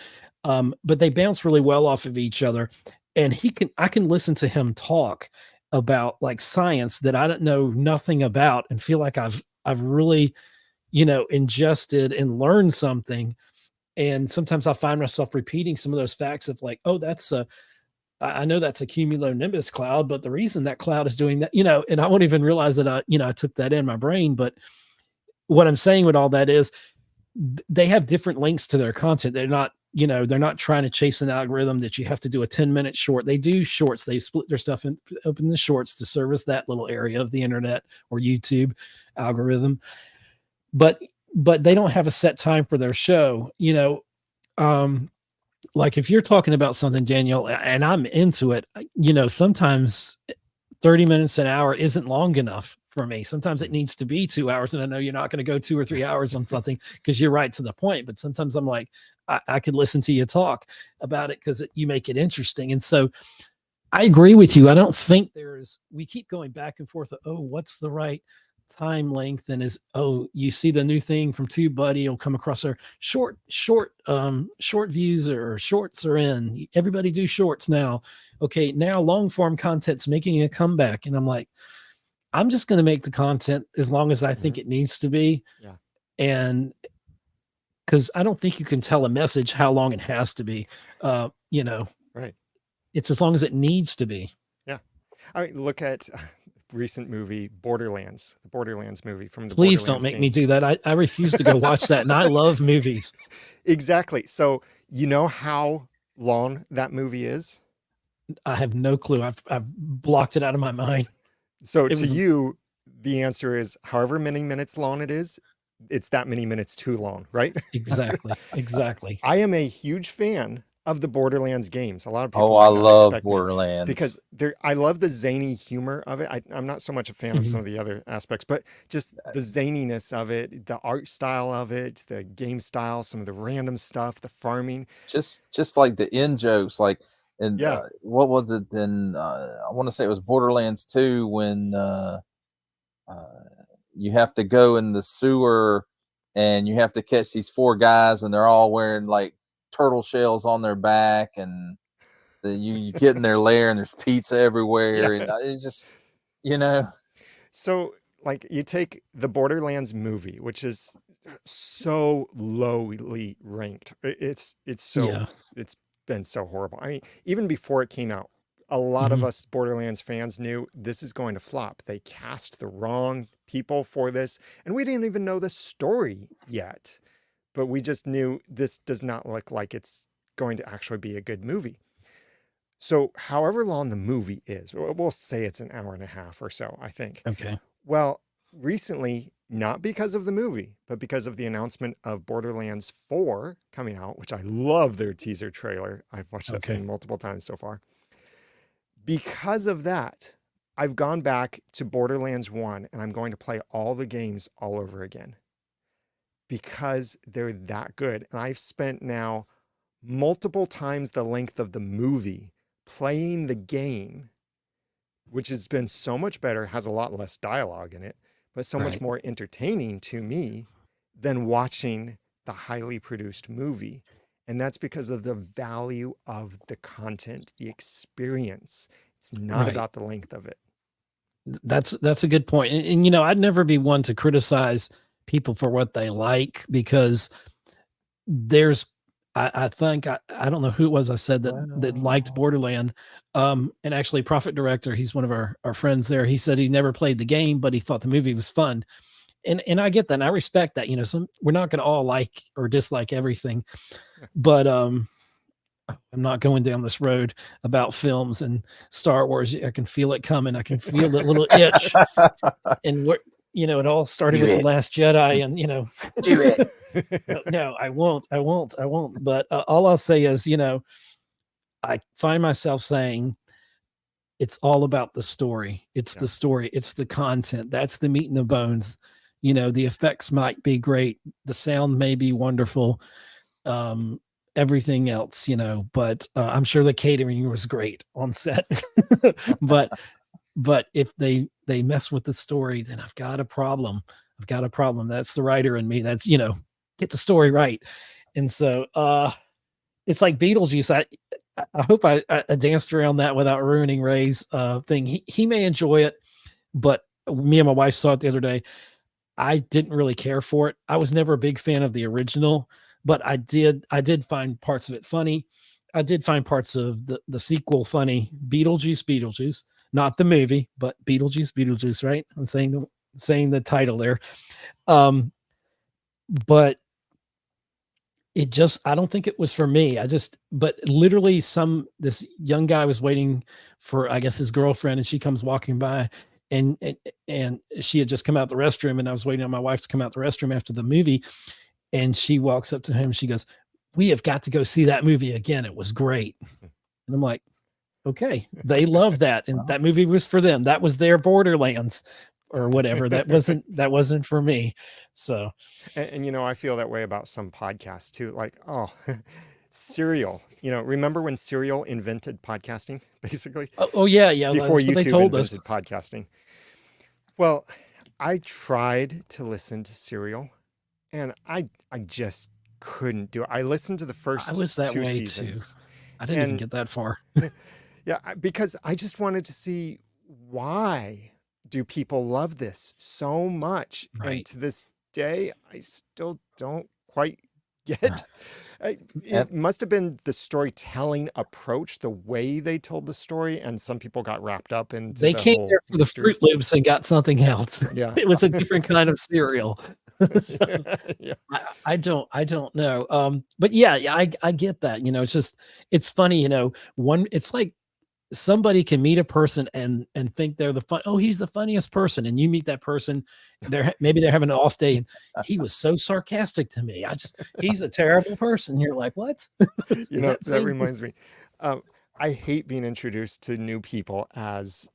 but they bounce really well off of each other. And I can listen to him talk about like science that I don't know nothing about, and feel like I've really, ingested and learned something. And sometimes I find myself repeating some of those facts of like, oh, I know that's a cumulonimbus cloud, but the reason that cloud is doing that, and I won't even realize that I took that in my brain. But what I'm saying with all that is they have different links to their content. They're not, they're not trying to chase an algorithm that you have to do a 10-minute short. They do shorts. They split their stuff and open the shorts to service that little area of the internet or YouTube algorithm. But they don't have a set time for their show. Like if you're talking about something, Daniel, and I'm into it, sometimes 30 minutes, an hour isn't long enough for me. Sometimes it needs to be 2 hours. And I know you're not going to go 2 or 3 hours on something because you're right to the point. But sometimes I'm like, I could listen to you talk about it because you make it interesting. And so I agree with you. I don't think we keep going back and forth. What's the right time length? And you see the new thing from TubeBuddy, it'll come across our short views or shorts are in. Everybody do shorts now. Okay, now long form content's making a comeback. And I'm like, I'm just going to make the content as long as I think it needs to be. Yeah. And because I don't think you can tell a message how long it has to be. Right. It's as long as it needs to be. Yeah. I mean, look at recent movie Borderlands, the Borderlands movie from the Please Borderlands don't make game. me do that. I refuse to go watch that, and I love movies. Exactly. So you know how long that movie is? I have no clue. I've blocked it out of my mind. So you, the answer is however many minutes long it is, it's that many minutes too long, right? Exactly. I am a huge fan of the Borderlands games. A lot of people I love Borderlands because I love the zany humor of it. I'm not so much a fan of some of the other aspects, but just the zaniness of it, the art style of it, the game style, some of the random stuff, the farming. Just like the in jokes, like, and what was it? And I want to say it was Borderlands 2 when you have to go in the sewer and you have to catch these 4 guys, and they're all wearing like turtle shells on their back, and you get in their lair and there's pizza everywhere. And it's just, So like you take the Borderlands movie, which is so lowly ranked. It's been so horrible. I mean, even before it came out, a lot of us Borderlands fans knew this is going to flop. They cast the wrong people for this, and we didn't even know the story yet. But we just knew this does not look like it's going to actually be a good movie. So however long the movie is, we'll say it's an hour and a half or so, I think. Okay. Well, recently, not because of the movie, but because of the announcement of Borderlands 4 coming out, which I love their teaser trailer. I've watched that thing multiple times so far. Because of that, I've gone back to Borderlands 1 and I'm going to play all the games all over again because they're that good. And I've spent now multiple times the length of the movie playing the game, which has been so much better, has a lot less dialogue in it, but so much more entertaining to me than watching the highly produced movie. And that's because of the value of the content, the experience. It's not about the length of it. That's a good point. And you know, I'd never be one to criticize people for what they like, because there's, I think, I don't know who it was I said that liked Borderland. And actually Prophet Director, he's one of our friends there. He said he never played the game, but he thought the movie was fun. And I get that. And I respect that. You know, we're not going to all like or dislike everything, but I'm not going down this road about films and Star Wars. I can feel it coming. I can feel that little itch. And what, you know, it all started with The Last Jedi, and, you know, do it. No, I won't. But all I'll say is, you know, I find myself saying it's all about the story. It's the story. It's the content. That's the meat and the bones. You know, the effects might be great. The sound may be wonderful. Everything else, you know, but I'm sure the catering was great on set. but if they mess with the story, then I've got a problem. That's the writer in me. That's, you know, get the story right. And so it's like Beetlejuice. I hope I danced around that without ruining Ray's thing. He may enjoy it, but me and my wife saw it the other day. I didn't really care for it. I was never a big fan of the original, but I did find parts of it funny. I did find parts of the sequel funny. Beetlejuice, not the movie, but Beetlejuice, right? I'm saying the title there. But it just, I don't think it was for me. But literally this young guy was waiting for, I guess, his girlfriend, and she comes walking by, and she had just come out the restroom, and I was waiting on my wife to come out the restroom after the movie. And she walks up to him. She goes, "We have got to go see that movie again. It was great." And I'm like, okay, they love that. And that movie was for them. That was their Borderlands or whatever. That wasn't for me. So, and you know, I feel that way about some podcasts too. Like, Serial, you know, remember when Serial invented podcasting, basically? Oh yeah. Before that's what they YouTube told invented podcasting. Well, I tried to listen to Serial, and I just couldn't do it. I listened to the first I was that 2 way seasons. too. I didn't even get that far. Yeah, because I just wanted to see, why do people love this so much? Right. And to this day, I still don't quite get. It must have been the storytelling approach, the way they told the story, and some people got wrapped up into They came there for the Fruit Loops and got something else. Yeah, it was a different kind of cereal. So, yeah. I don't know. But yeah, I get that. You know, it's funny. You know, it's like somebody can meet a person and think they're he's the funniest person, and you meet that person, maybe they're having an off day, and he was so sarcastic to me. He's a terrible person. You're like, what? You know, that reminds me. I hate being introduced to new people as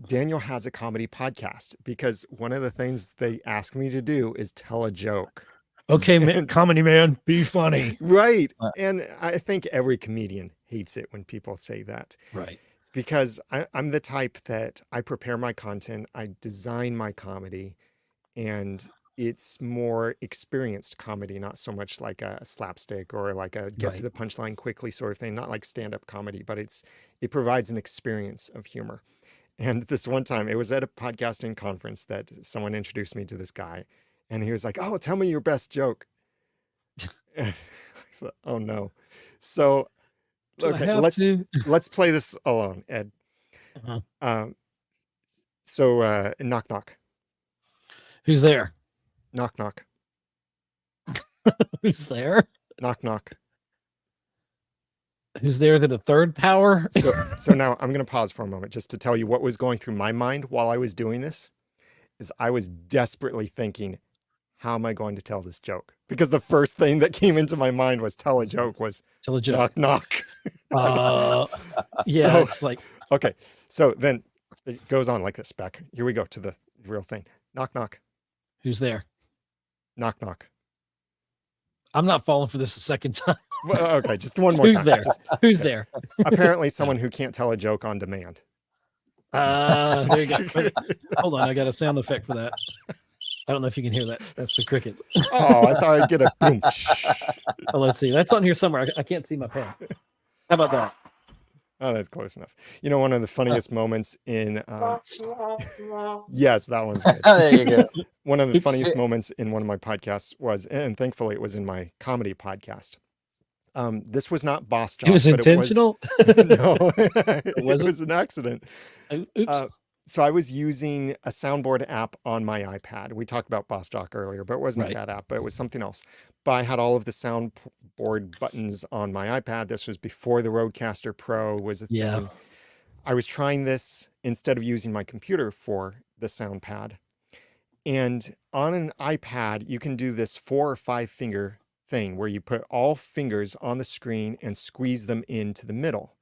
Daniel has a comedy podcast, because one of the things they ask me to do is tell a joke. Okay, man, comedy man, be funny. Right. And I think every comedian hates it when people say that. Right. Because I'm the type that I prepare my content, I design my comedy, and it's more experienced comedy, not so much like a slapstick or like a get to the punchline quickly sort of thing, not like stand-up comedy, but it provides an experience of humor. And this one time, it was at a podcasting conference that someone introduced me to this guy, and he was like, "Oh, tell me your best joke." And I thought, oh no. So, okay, let's play this alone, Ed. So knock knock. Who's there? Knock knock. Who's there? Knock knock. Who's there to the third power? So now I'm going to pause for a moment just to tell you what was going through my mind while I was doing this. Is I was desperately thinking, how am I going to tell this joke? Because the first thing that came into my mind was tell a joke. Knock knock. Yeah, so, it's like, okay. So then it goes on like this. Back. Here we go to the real thing. Knock knock. Who's there? Knock knock. I'm not falling for this a second time. Well, okay, just one more Who's time. there? Who's yeah. there? Apparently someone who can't tell a joke on demand. There you go. Wait, hold on, I got a sound effect for that. I don't know if you can hear that. That's the crickets. Oh, I thought I'd get a boom. Oh, let's see. That's on here somewhere. I can't see my pen. How about that? Oh, that's close enough. You know, one of the funniest moments in yes, that one's good. There you go. One of the funniest moments in one of my podcasts was, and thankfully it was in my comedy podcast. This was not boss job. It was intentional. No, it was an accident. Oops. So I was using a soundboard app on my iPad. We talked about Boss Jock earlier, but it wasn't that app, but it was something else. But I had all of the soundboard buttons on my iPad. This was before the Rodecaster Pro was a thing. I was trying this instead of using my computer for the sound pad. And on an iPad, you can do this 4 or 5 finger thing where you put all fingers on the screen and squeeze them into the middle.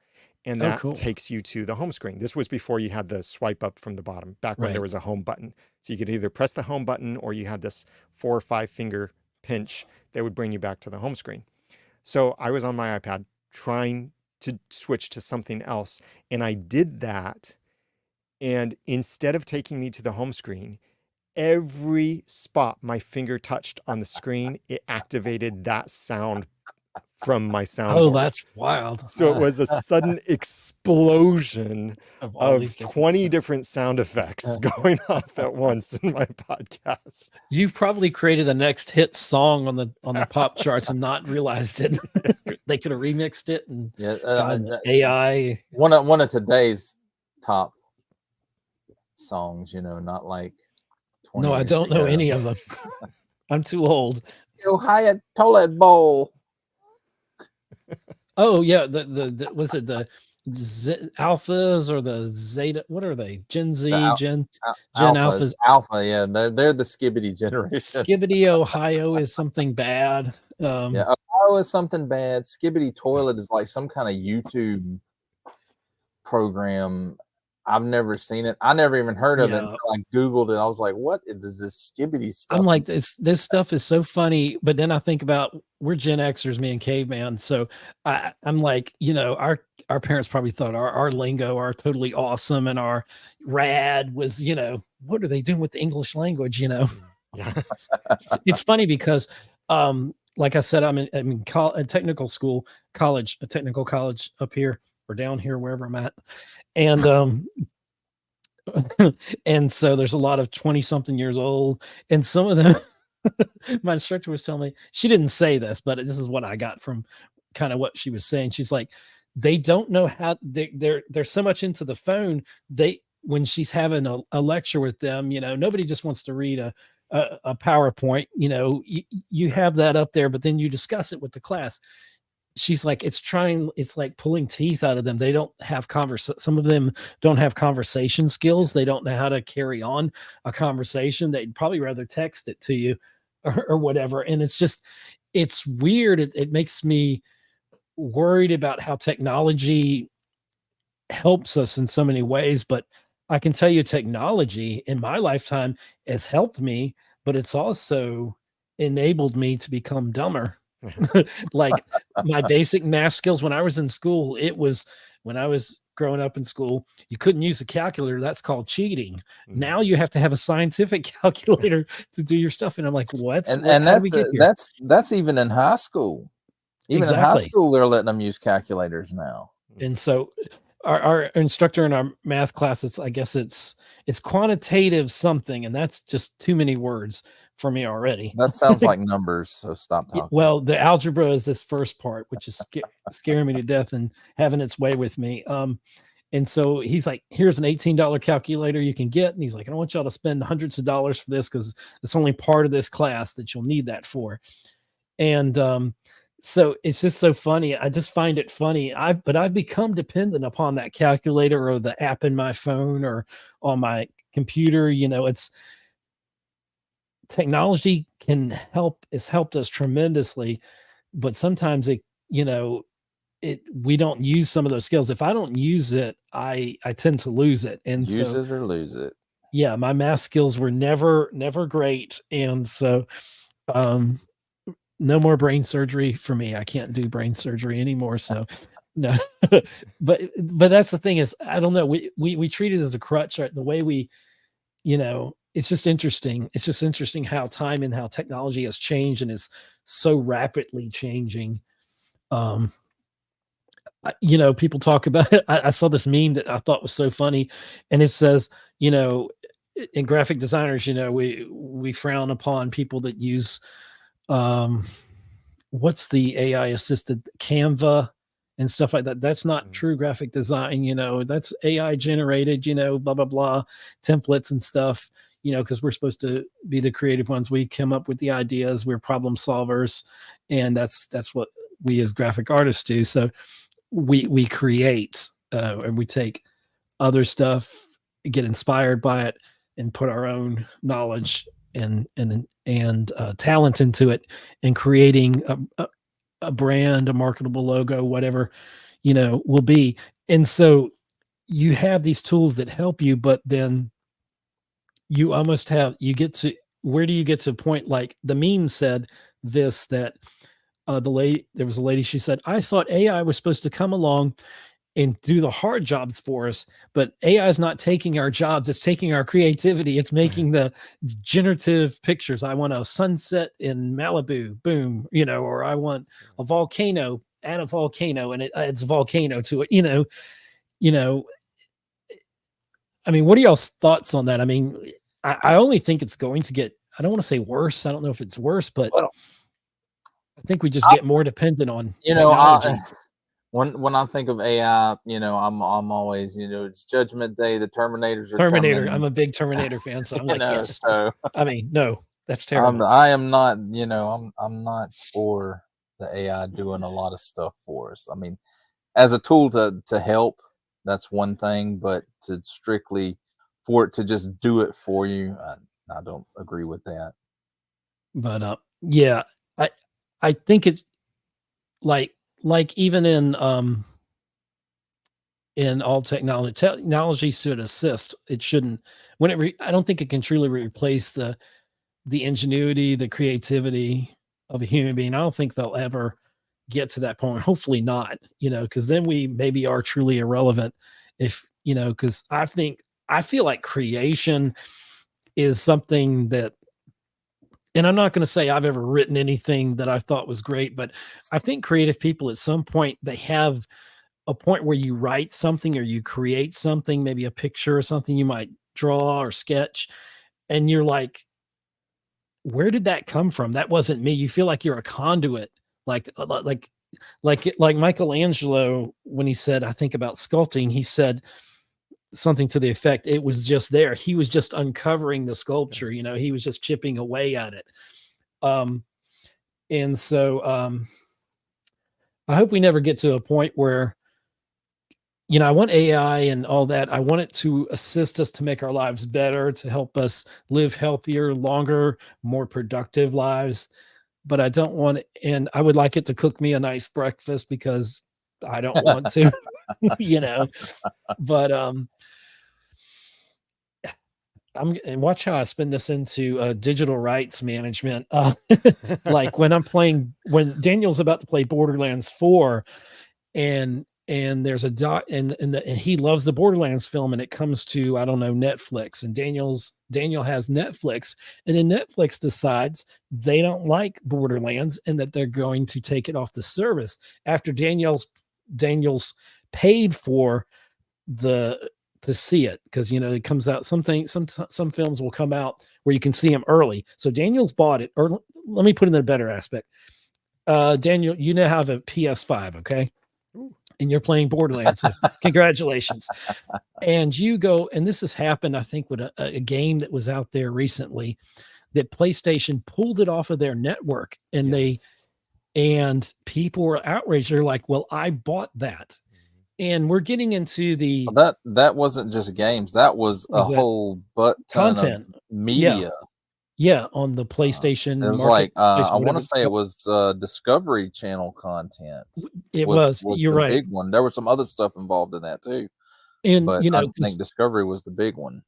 And that takes you to the home screen. This was before you had the swipe up from the bottom, back when there was a home button. So you could either press the home button or you had this 4 or 5 finger pinch that would bring you back to the home screen. So I was on my iPad trying to switch to something else. And I did that. And instead of taking me to the home screen, every spot my finger touched on the screen, it activated that sound from my soundboard. Oh, that's wild. So it was a sudden explosion of 20 different sound effects going off at once in my podcast. You probably created a next hit song on the pop charts and not realized it. They could have remixed it and AI. One of today's top songs, you know, not like 20 No, I don't know any of them. I'm too old. Ohio toilet bowl. Oh yeah, the was it the alphas or the zeta? What are they? Gen Z, Gen alphas. Alpha, yeah, they're the skibbity generation. Skibbity Ohio is something bad. Yeah, Ohio is something bad. Skibbity toilet is like some kind of YouTube program. I've never seen it. I never even heard of it until I Googled it. I was like, what is this skibbity stuff? I'm like, this stuff is so funny. But then I think about, we're Gen Xers, me and Caveman. So I'm like, you know, our parents probably thought our lingo, our totally awesome and our rad was, you know, what are they doing with the English language? You know, it's funny because, like I said, I'm in a technical college up here or down here, wherever I'm at. And and so there's a lot of 20-something years old, and some of them my instructor was telling me, she didn't say this, but this is what I got from kind of what she was saying. She's like, they don't know how they're so much into the phone. When she's having a lecture with them, you know, nobody just wants to read a PowerPoint, you know, you have that up there, but then you discuss it with the class. She's like, it's like pulling teeth out of them. They don't have some of them don't have conversation skills. They don't know how to carry on a conversation. They'd probably rather text it to you or whatever. And it's weird. It makes me worried about how technology helps us in so many ways. But I can tell you, technology in my lifetime has helped me, but it's also enabled me to become dumber. Like my basic math skills when I was in school, when I was growing up in school, you couldn't use a calculator. That's called cheating. Now you have to have a scientific calculator to do your stuff. And I'm like, what? And that's even in high school. Even in high school, they're letting them use calculators now. And so our instructor in our math class, I guess it's quantitative something, and that's just too many words for me already. That sounds like numbers, so stop talking. Well, the algebra is this first part, which is scaring me to death and having its way with me. And so he's like, here's an $18 calculator you can get. And he's like, I don't want y'all to spend hundreds of dollars for this because it's only part of this class that you'll need that for. And so it's just so funny. I just find it funny. But I've become dependent upon that calculator or the app in my phone or on my computer. You know, technology has helped us tremendously, but sometimes we don't use some of those skills. If I don't use it, I tend to lose it. And use it or lose it. Yeah, my math skills were never great, and so no more brain surgery for me. I can't do brain surgery anymore. So no, but that's the thing is, I don't know. We treat it as a crutch, right? The way we, it's just interesting. It's just interesting how time and how technology has changed and is so rapidly changing. People talk about it. I saw this meme that I thought was so funny, and it says, in graphic designers, we frown upon people that use, what's the AI assisted Canva and stuff like that. That's not true graphic design. That's AI generated, blah, blah, blah, templates and stuff, because we're supposed to be the creative ones. We come up with the ideas. We're problem solvers. And that's what we as graphic artists do. So we create, and we take other stuff, get inspired by it, and put our own knowledge and talent into it, and creating a brand, a marketable logo, whatever, will be. And so you have these tools that help you, but then you almost where do you get to a point, like the meme said this, that there was a lady, she said, I thought AI was supposed to come along and do the hard jobs for us, but AI is not taking our jobs. It's taking our creativity. It's making the generative pictures. I want a sunset in Malibu, boom, or I want a volcano, add a volcano, and it adds a volcano to it, I mean, what are y'all's thoughts on that? I mean, I only think it's going to get, I don't want to say worse. I don't know if it's worse, but I think we just get more dependent on technology. When I think of AI, I'm always, it's Judgment Day. The Terminators are Terminator. coming. I'm a big Terminator fan, so I'm like, yes. So, I mean, no, that's terrible. I am not, I'm not for the AI doing a lot of stuff for us. I mean, as a tool to help, that's one thing, but to strictly for it to just do it for you, I don't agree with that. But yeah, I think it's like even in all technology should assist. It shouldn't. I don't think it can truly replace the ingenuity, the creativity of a human being. I don't think they'll ever get to that point. Hopefully not. Because then we maybe are truly irrelevant. If because I feel like creation is something that. And I'm not going to say I've ever written anything that I thought was great, but I think creative people at some point, they have a point where you write something or you create something, maybe a picture or something you might draw or sketch. And you're like, where did that come from? That wasn't me. You feel like you're a conduit, like Michelangelo, when he said, I think about sculpting, he said something to the effect, it was just there. He was just uncovering the sculpture, he was just chipping away at it. And so I hope we never get to a point where, I want AI and all that. I want it to assist us to make our lives better, to help us live healthier, longer, more productive lives. But I don't want it, and I would like it to cook me a nice breakfast because I don't want to, but and watch how I spin this into digital rights management. Like when Daniel's about to play Borderlands 4, and there's a and he loves the Borderlands film, and it comes to, I don't know, Netflix, and Daniel has Netflix, and then Netflix decides they don't like Borderlands and that they're going to take it off the service after Daniel's paid for to see it, because it comes out, some films will come out where you can see them early. So Daniel's bought it, or let me put it in a better aspect. Daniel, you now have a PS5, okay? Ooh. And you're playing Borderlands. So congratulations. And you go, and this has happened, I think, with a game that was out there recently, that PlayStation pulled it off of their network, and and people were outraged. They're like, well, I bought that. And we're getting into the that wasn't just games. That was a whole content of media. Yeah, on the PlayStation. It was like I want to say it was Discovery Channel content. It was you're right. Big one. There was some other stuff involved in that too. And but I think Discovery was the big one.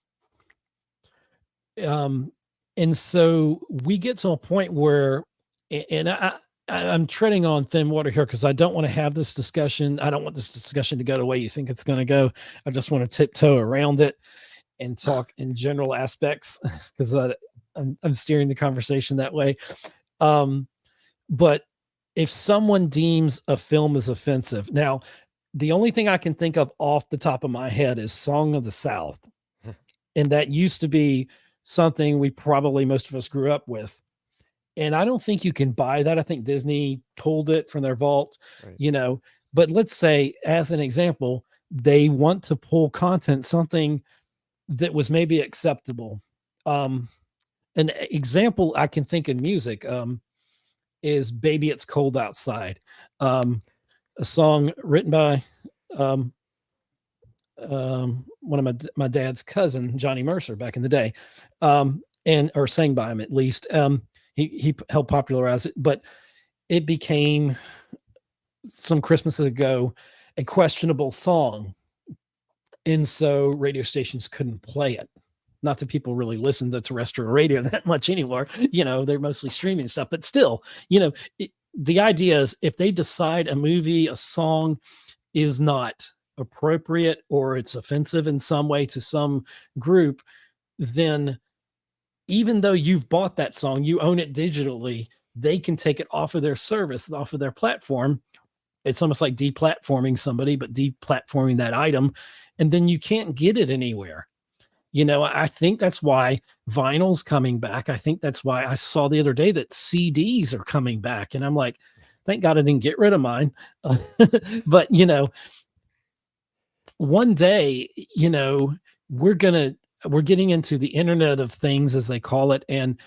And so we get to a point where and I'm treading on thin water here because I don't want to have this discussion. I don't want this discussion to go the way you think it's going to go. I just want to tiptoe around it and talk in general aspects because I'm steering the conversation that way. But if someone deems a film as offensive, now the only thing I can think of off the top of my head is Song of the South. And that used to be something we probably most of us grew up with. And I don't think you can buy that. I think Disney pulled it from their vault, right. But let's say, as an example, they want to pull content, something that was maybe acceptable. An example I can think in music is Baby It's Cold Outside, a song written by one of my dad's cousin, Johnny Mercer, back in the day, or sang by him at least. He helped popularize it, but it became some Christmases ago a questionable song. And so radio stations couldn't play it. Not that people really listen to terrestrial radio that much anymore. They're mostly streaming stuff, but still, the idea is if they decide a movie, a song is not appropriate or it's offensive in some way to some group, then even though you've bought that song, you own it digitally, they can take it off of their service, off of their platform. It's almost like deplatforming somebody, but deplatforming that item. And then you can't get it anywhere. I think that's why vinyl's coming back. I think that's why I saw the other day that CDs are coming back. And I'm like, thank God I didn't get rid of mine. But, one day, we're getting into the Internet of Things, as they call it. And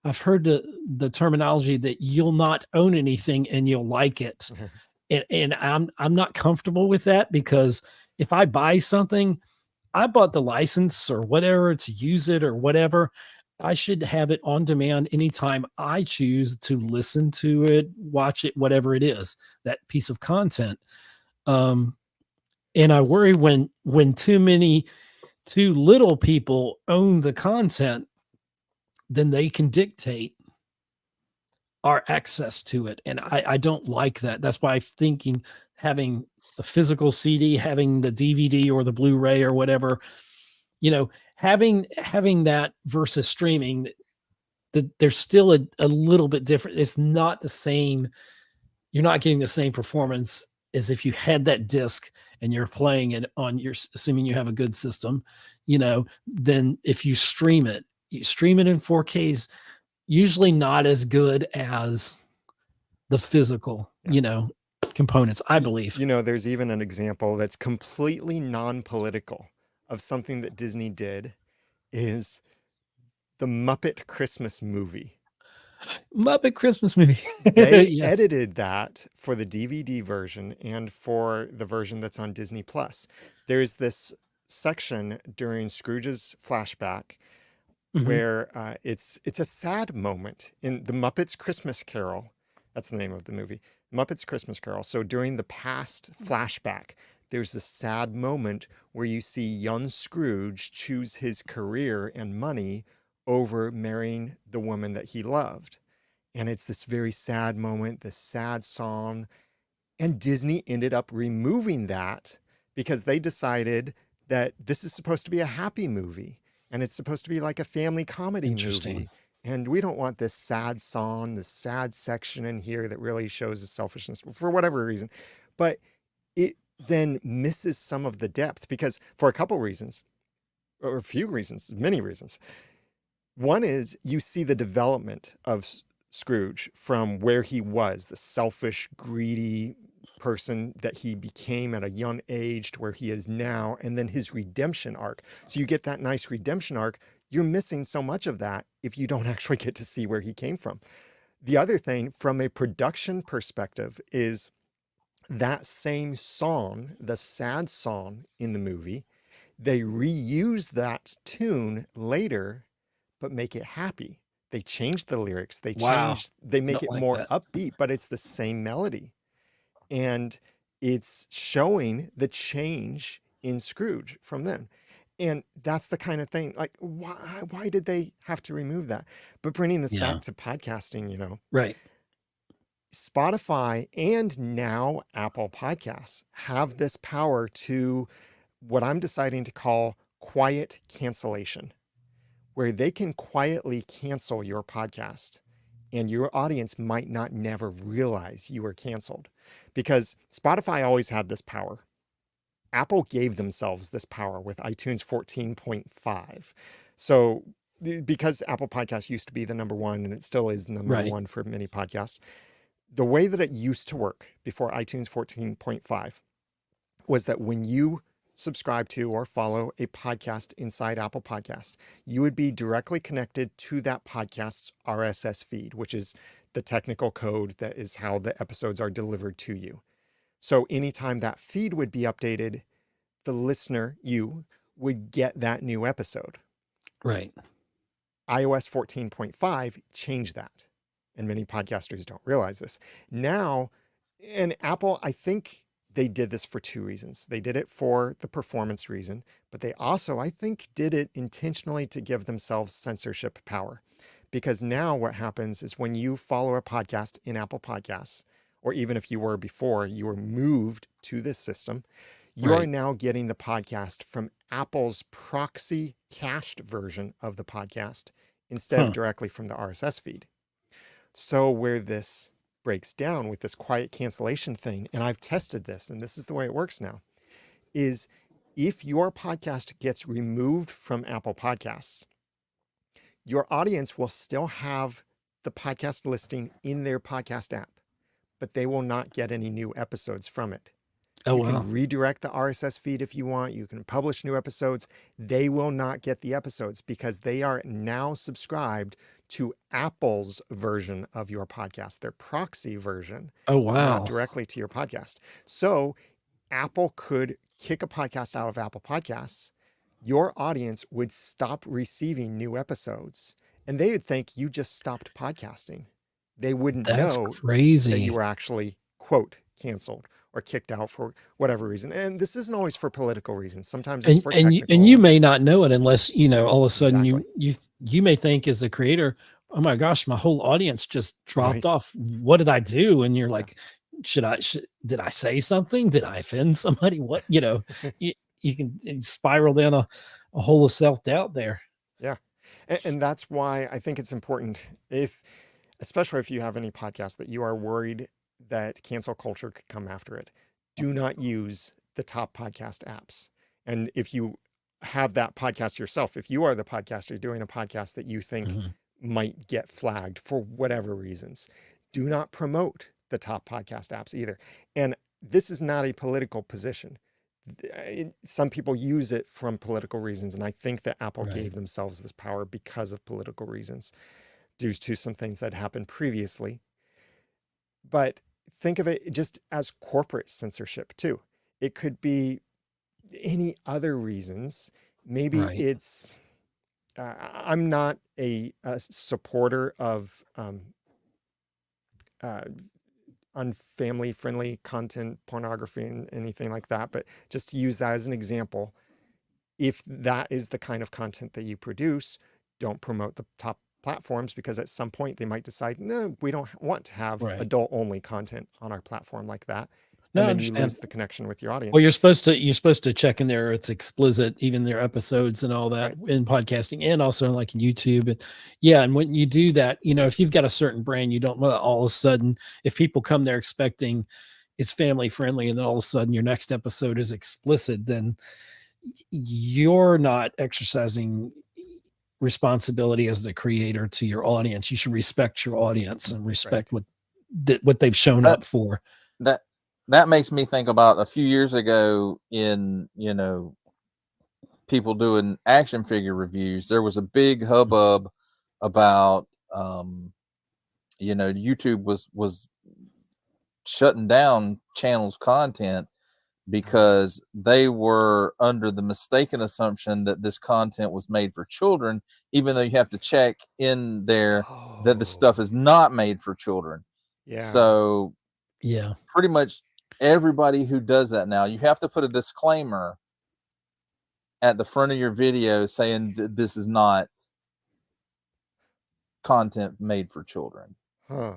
I've heard the terminology that you'll not own anything and you'll like it. And I'm not comfortable with that, because if I buy something, I bought the license or whatever to use it or whatever. I should have it on demand anytime I choose to listen to it, watch it, whatever it is, that piece of content. And I worry when too little people own the content, then they can dictate our access to it. And I don't like that. That's why I'm thinking having a physical CD, having the DVD or the Blu-ray or whatever, having that versus streaming, there's still a little bit different. It's not the same. You're not getting the same performance as if you had that disc and you're playing it on assuming you have a good system, then if you stream it in 4K is usually not as good as the physical, components, I believe. There's even an example that's completely non-political of something that Disney did, is the Muppet Christmas movie. Muppet Christmas movie. They edited that for the DVD version and for the version that's on Disney Plus. There's this section during Scrooge's flashback where it's a sad moment in the Muppets Christmas Carol. That's the name of the movie, Muppets Christmas Carol. So during the past flashback, there's this sad moment where you see young Scrooge choose his career and money over marrying the woman that he loved. And it's this very sad moment, this sad song. And Disney ended up removing that because they decided that this is supposed to be a happy movie and it's supposed to be like a family comedy movie. And we don't want this sad song, this sad section in here that really shows the selfishness for whatever reason. But it then misses some of the depth because for a couple reasons, or a few reasons, many reasons. One is you see the development of Scrooge from where he was, the selfish, greedy person that he became at a young age to where he is now, and then his redemption arc. So you get that nice redemption arc. You're missing so much of that if you don't actually get to see where he came from. The other thing from a production perspective is that same song, the sad song in the movie, they reuse that tune later, but make it happy. They change the lyrics. They make it more upbeat, but it's the same melody. And it's showing the change in Scrooge from then. And that's the kind of thing, like, why did they have to remove that? But bringing this back to podcasting, you know, right. Spotify and now Apple Podcasts have this power to what I'm deciding to call quiet cancellation, where they can quietly cancel your podcast and your audience might not never realize you were canceled, because Spotify always had this power. Apple gave themselves this power with iTunes 14.5. So because Apple Podcasts used to be the number one, and it still is the number one for many podcasts, the way that it used to work before iTunes 14.5 was that when you subscribe to or follow a podcast inside Apple Podcast, you would be directly connected to that podcast's RSS feed, which is the technical code that is how the episodes are delivered to you. So anytime that feed would be updated, the listener, you, would get that new episode. Right. iOS 14.5 changed that. And many podcasters don't realize this. Now, and Apple, I think they did this for two reasons. They did it for the performance reason, but they also, I think, did it intentionally to give themselves censorship power. Because now what happens is when you follow a podcast in Apple Podcasts, or even if you were before, you were moved to this system, you are now getting the podcast from Apple's proxy cached version of the podcast instead of directly from the RSS feed. So where this breaks down with this quiet cancellation thing, and I've tested this, and this is the way it works now, is if your podcast gets removed from Apple Podcasts, your audience will still have the podcast listing in their podcast app, but they will not get any new episodes from it. You can redirect the RSS feed if you want. You can publish new episodes. They will not get the episodes because they are now subscribed to Apple's version of your podcast, their proxy version. Not directly to your podcast. So Apple could kick a podcast out of Apple Podcasts. Your audience would stop receiving new episodes and they would think you just stopped podcasting. They wouldn't know that you were actually, quote, canceled or kicked out for whatever reason. And this isn't always for political reasons. Sometimes it's for technical. And you may not know it unless, you know, all of a sudden you may think as a creator, oh my gosh, my whole audience just dropped off. What did I do? And you're like, did I say something? Did I offend somebody? What, you know, you can spiral down a hole of self-doubt there. Yeah. And that's why I think it's important, especially if you have any podcast that you are worried that cancel culture could come after it, do not use the top podcast apps. And if you have that podcast yourself, if you are the podcaster doing a podcast that you think might get flagged for whatever reasons, do not promote the top podcast apps either. And this is not a political position. Some people use it from political reasons. And I think that Apple gave themselves this power because of political reasons due to some things that happened previously. But think of it just as corporate censorship too. It could be any other reasons. Maybe it's, I'm not a supporter of unfamily friendly content, pornography and anything like that, but just to use that as an example, if that is the kind of content that you produce, don't promote the top platforms, because at some point they might decide, no, we don't want to have adult only content on our platform like that. No, and then you lose the connection with your audience. Well, you're supposed to check in there. It's explicit, even their episodes and all that in podcasting and also like in YouTube. And when you do that, you know, if you've got a certain brand, you don't know all of a sudden, if people come there expecting it's family friendly and then all of a sudden your next episode is explicit, then you're not exercising responsibility as the creator to your audience. You should respect your audience and respect what they've shown up for. That makes me think about a few years ago in, you know, people doing action figure reviews. There was a big hubbub about, you know, YouTube was shutting down channels' content because they were under the mistaken assumption that this content was made for children, even though you have to check in there that the stuff is not made for children. So pretty much everybody who does that now, you have to put a disclaimer at the front of your video saying that this is not content made for children. Huh.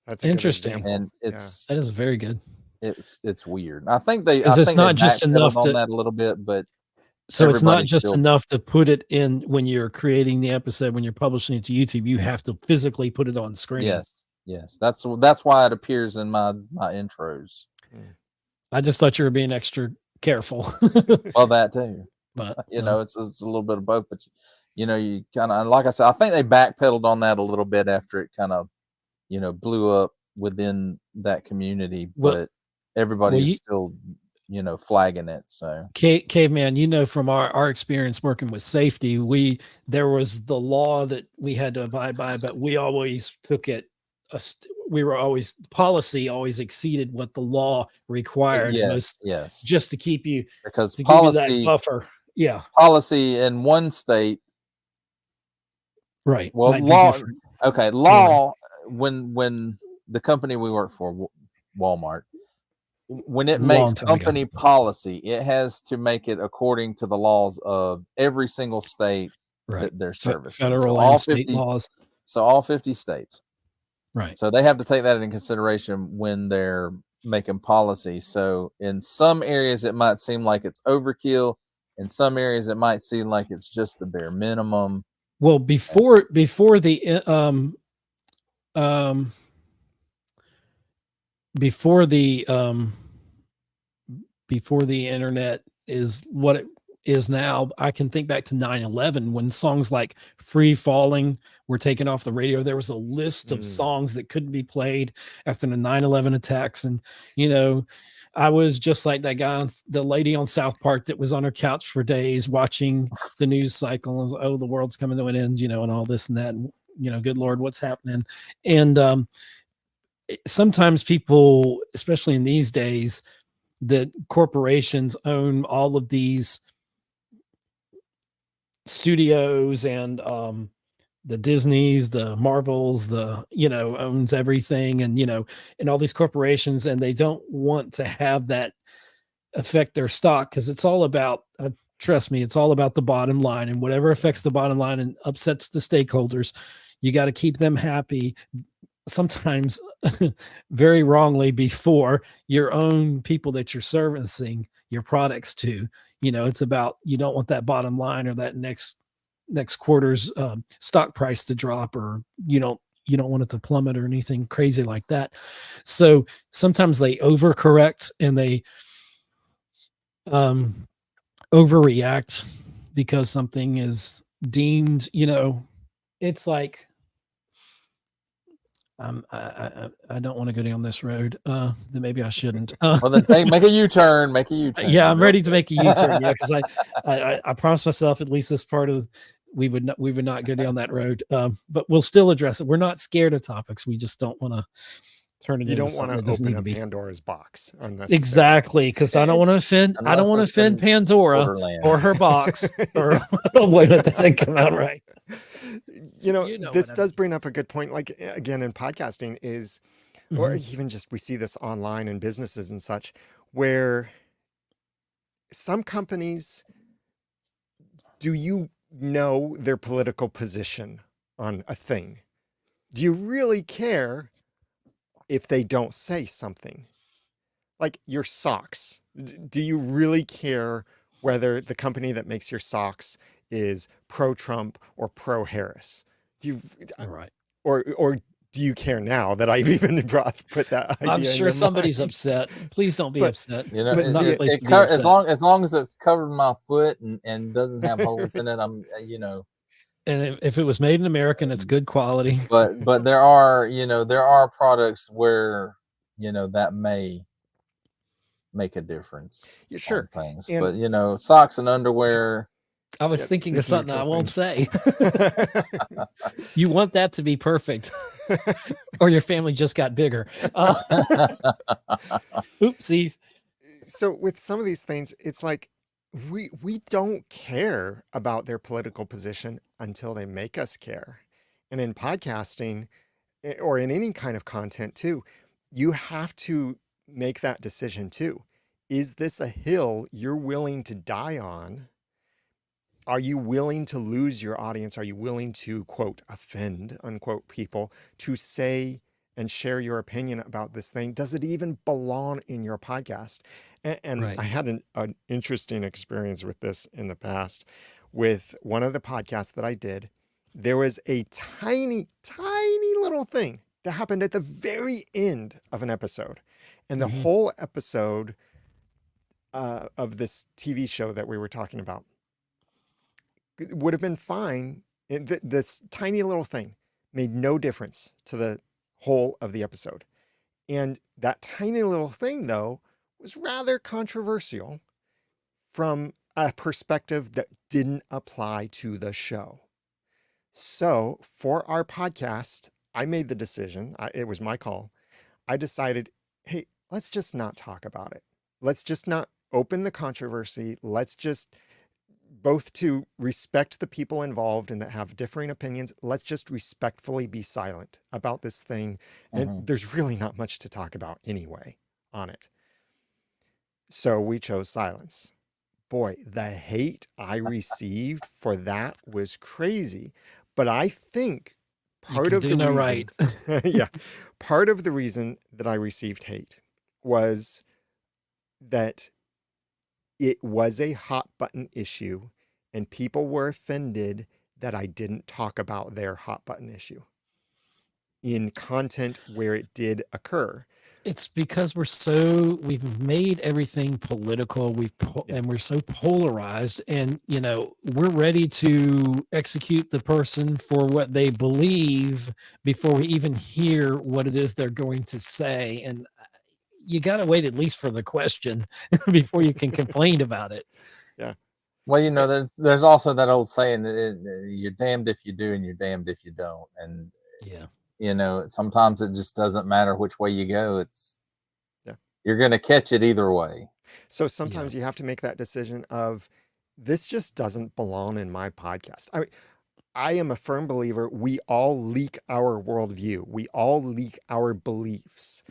That's a interesting. Good example. And that is very good. It's weird. I think they not just enough on to, that a little bit, but so it's not just enough to put it in when you're creating the episode, when you're publishing it to YouTube, you have to physically put it on screen. Yes. That's why it appears in my intros. I just thought you were being extra careful. Well, that too. But you know, it's a little bit of both, but you know, you kind of, like I said, I think they backpedaled on that a little bit after it kind of, you know, blew up within that community, but everybody's still, you know, flagging it. So Caveman, you know, from our experience working with safety, there was the law that we had to abide by, but we always took it. Policy always exceeded what the law required. Yes. Just to keep you, because to policy, give you that buffer. Yeah. Policy in one state. Right. Well, law. Okay. Law. When the company we work for, Walmart, when it makes company policy, it has to make it according to the laws of every single state that they're servicing. Federal and state laws. So all 50 states. Right. So they have to take that into consideration when they're making policy. So in some areas, it might seem like it's overkill. In some areas, it might seem like it's just the bare minimum. Well, before the internet is what it is now, I can think back to 9/11 when songs like Free Falling were taken off the radio. There was a list of songs that couldn't be played after the 9/11 attacks. And, you know, I was just like that guy, the lady on South Park that was on her couch for days watching the news cycle and was, oh, the world's coming to an end, you know, and all this and that. And, you know, good Lord, what's happening? And sometimes people, especially in these days, that corporations own all of these studios and the Disneys, the Marvels, owns everything, and and all these corporations, and they don't want to have that affect their stock, because it's all about trust me, it's all about the bottom line, and whatever affects the bottom line and upsets the stakeholders, you got to keep them happy, sometimes very wrongly, before your own people that you're servicing your products to. It's about, you don't want that bottom line or that next quarter's stock price to drop, or you don't want it to plummet or anything crazy like that. So sometimes they overcorrect and they overreact because something is deemed, it's like, I don't want to go down this road. Then maybe I shouldn't. Well, then make a U-turn. Yeah, I'm ready to make a U-turn. Yeah, because I promised myself at least this part of we would not go down that road. But we'll still address it. We're not scared of topics. We just don't want to turn it. You don't want to open up Pandora's box unnecessarily. Exactly, because I don't want to offend. I don't want to offend Pandora or her box. Or wait, that didn't come out right. This does bring up a good point. Like, again, in podcasting is, or even just we see this online in businesses and such, where some companies, do you know their political position on a thing? Do you really care if they don't say something? Like your socks. Do you really care whether the company that makes your socks is pro-Trump or pro-Harris? Do you, right? Or do you care now that I've even put that idea? I'm sure somebody's upset. Please don't be upset. It's not a place to be upset. As long as it's covered my foot and doesn't have holes in it, I'm And if it was made in America and it's good quality, but there are products where that may make a difference. Yeah, sure. Things. But socks and underwear. I was thinking of something I won't say. You want that to be perfect, or your family just got bigger. Oopsies. So with some of these things, it's like we don't care about their political position until they make us care. And in podcasting, or in any kind of content too, you have to make that decision too. Is this a hill you're willing to die on are you willing to lose your audience? Are you willing to, quote, offend, unquote, people to say and share your opinion about this thing? Does it even belong in your podcast? And Right. I had an interesting experience with this in the past with one of the podcasts that I did. There was a tiny, tiny little thing that happened at the very end of an episode. And the whole episode of this TV show that we were talking about would have been fine. This tiny little thing made no difference to the whole of the episode. And that tiny little thing, though, was rather controversial from a perspective that didn't apply to the show. So for our podcast, I made the decision, it was my call. I decided, hey, let's just not talk about it. Let's just not open the controversy. Let's just, both to respect the people involved and that have differing opinions, let's just respectfully be silent about this thing. And there's really not much to talk about anyway on it. So we chose silence. Boy, the hate I received for that was crazy. But I think part of the reason, yeah, part of the reason that I received hate was that it was a hot button issue and people were offended that I didn't talk about their hot button issue in content where it did occur. It's because we've made everything political. And we're so polarized, and we're ready to execute the person for what they believe before we even hear what it is they're going to say. And you got to wait at least for the question before you can complain about it. Yeah. Well, there's also that old saying that you're damned if you do and you're damned if you don't. And yeah. Sometimes it just doesn't matter which way you go. You're going to catch it either way. So sometimes you have to make that decision of, this just doesn't belong in my podcast. I am a firm believer we all leak our worldview. We all leak our beliefs.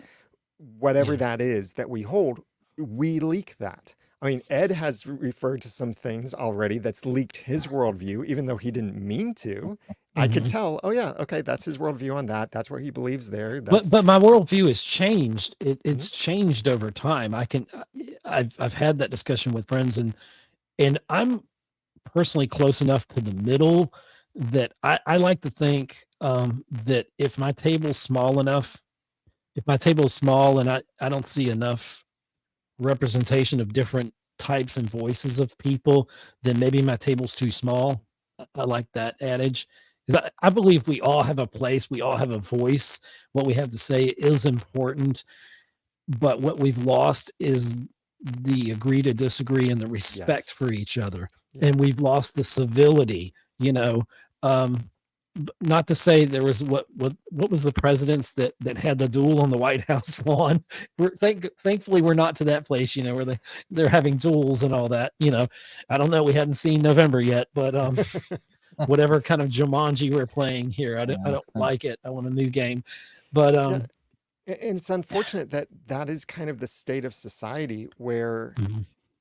Whatever that is that we hold, we leak that. I mean, Ed has referred to some things already that's leaked his worldview, even though he didn't mean to. I could tell, oh yeah, okay, that's his worldview on that. That's where he believes there. But my worldview has changed. It's changed over time. I've had that discussion with friends, and I'm personally close enough to the middle that I like to think that if my table's small enough, if my table is small and I don't see enough representation of different types and voices of people, then maybe my table's too small. I like that adage, because I believe we all have a place, we all have a voice. What we have to say is important, but what we've lost is the agree to disagree and the respect for each other. And we've lost the civility, not to say there was what was the presidents that had the duel on the White House lawn. Thankfully we're not to that place, where they're having duels and all that. I don't know. We hadn't seen November yet, but whatever kind of Jumanji we're playing here, I don't like it. I want a new game, but and it's unfortunate that is kind of the state of society where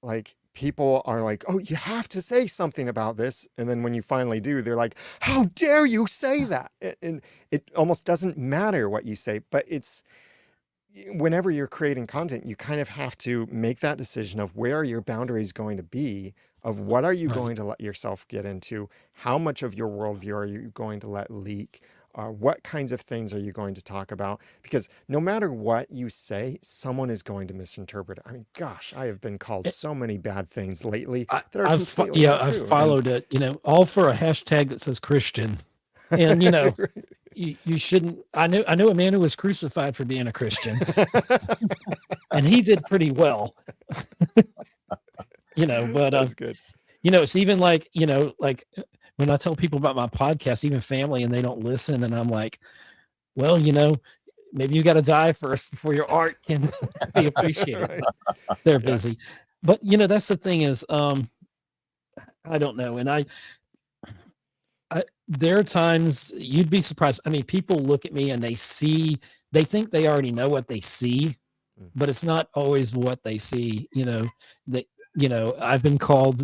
like people are like, oh, you have to say something about this. And then when you finally do, they're like, how dare you say that? And it almost doesn't matter what you say, but whenever you're creating content, you kind of have to make that decision of where are your boundaries going to be, of what are you going to let yourself get into? How much of your worldview are you going to let leak? What kinds of things are you going to talk about? Because no matter what you say, someone is going to misinterpret it. I mean, gosh, I have been called so many bad things lately that are completely untrue. I've followed it, all for a hashtag that says Christian. And, you shouldn't. I knew a man who was crucified for being a Christian, and he did pretty well. But that's good. It's even like when I tell people about my podcast, even family, and they don't listen, and I'm like, well, maybe you got to die first before your art can be appreciated. They're busy, but that's the thing is, I don't know, and I there are times you'd be surprised. I mean, people look at me and they think they already know what they see, but it's not always what they see. I've been called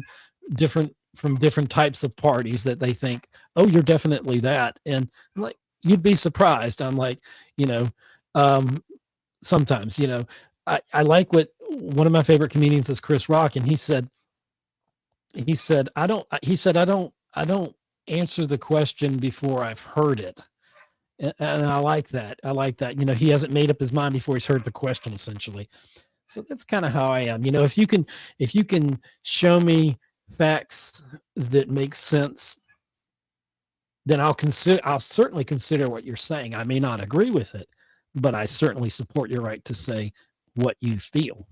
different from different types of parties that they think, oh, you're definitely that. And I'm like, you'd be surprised. I'm like, sometimes, I like what one of my favorite comedians is Chris Rock. And he said, I don't answer the question before I've heard it. And I like that. He hasn't made up his mind before he's heard the question, essentially. So that's kind of how I am. If you can show me facts that make sense, then I'll certainly consider what you're saying. I may not agree with it, but I certainly support your right to say what you feel.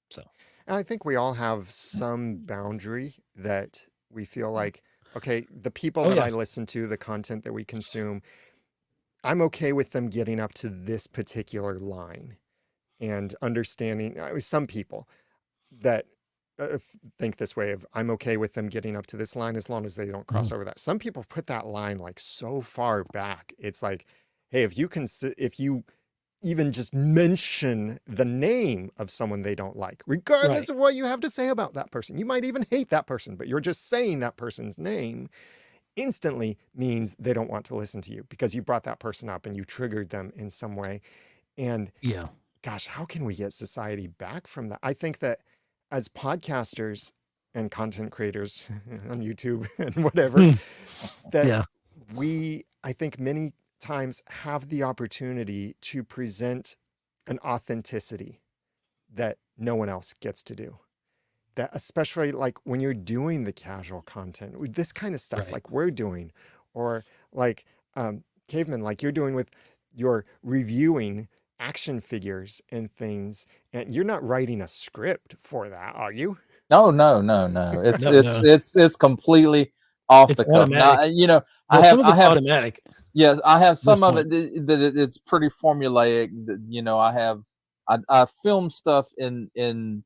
So, and I think we all have some boundary that we feel like, okay, the people that I listen to, the content that we consume, I'm okay with them getting up to this particular line, and understanding some people that think this way of, I'm okay with them getting up to this line as long as they don't cross over that. Some people put that line like so far back. It's like, hey, if you even just mention the name of someone they don't like, regardless of what you have to say about that person, you might even hate that person, but you're just saying that person's name, instantly means they don't want to listen to you because you brought that person up and you triggered them in some way. And gosh, how can we get society back from that? I think that as podcasters and content creators on YouTube and whatever, that I think many times have the opportunity to present an authenticity that no one else gets to do. That especially like when you're doing the casual content, this kind of stuff like we're doing, or like Caveman, like you're doing with your reviewing action figures and things, and you're not writing a script for that, are you? No. It's completely off the cuff. Now, I have automatic. Yes, I have some of it that it's pretty formulaic. I film stuff in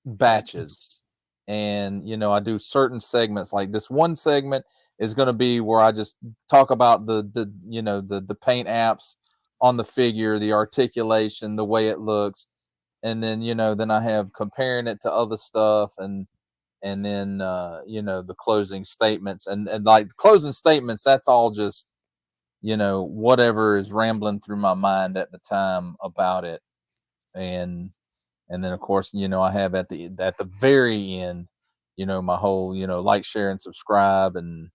batches, and I do certain segments. Like this one segment is going to be where I just talk about the paint apps on the figure, the articulation, the way it looks, and then then I have comparing it to other stuff, and then the closing statements, and like the closing statements, that's all just whatever is rambling through my mind at the time about it. And then of course I have at the very end my whole like, share, and subscribe, and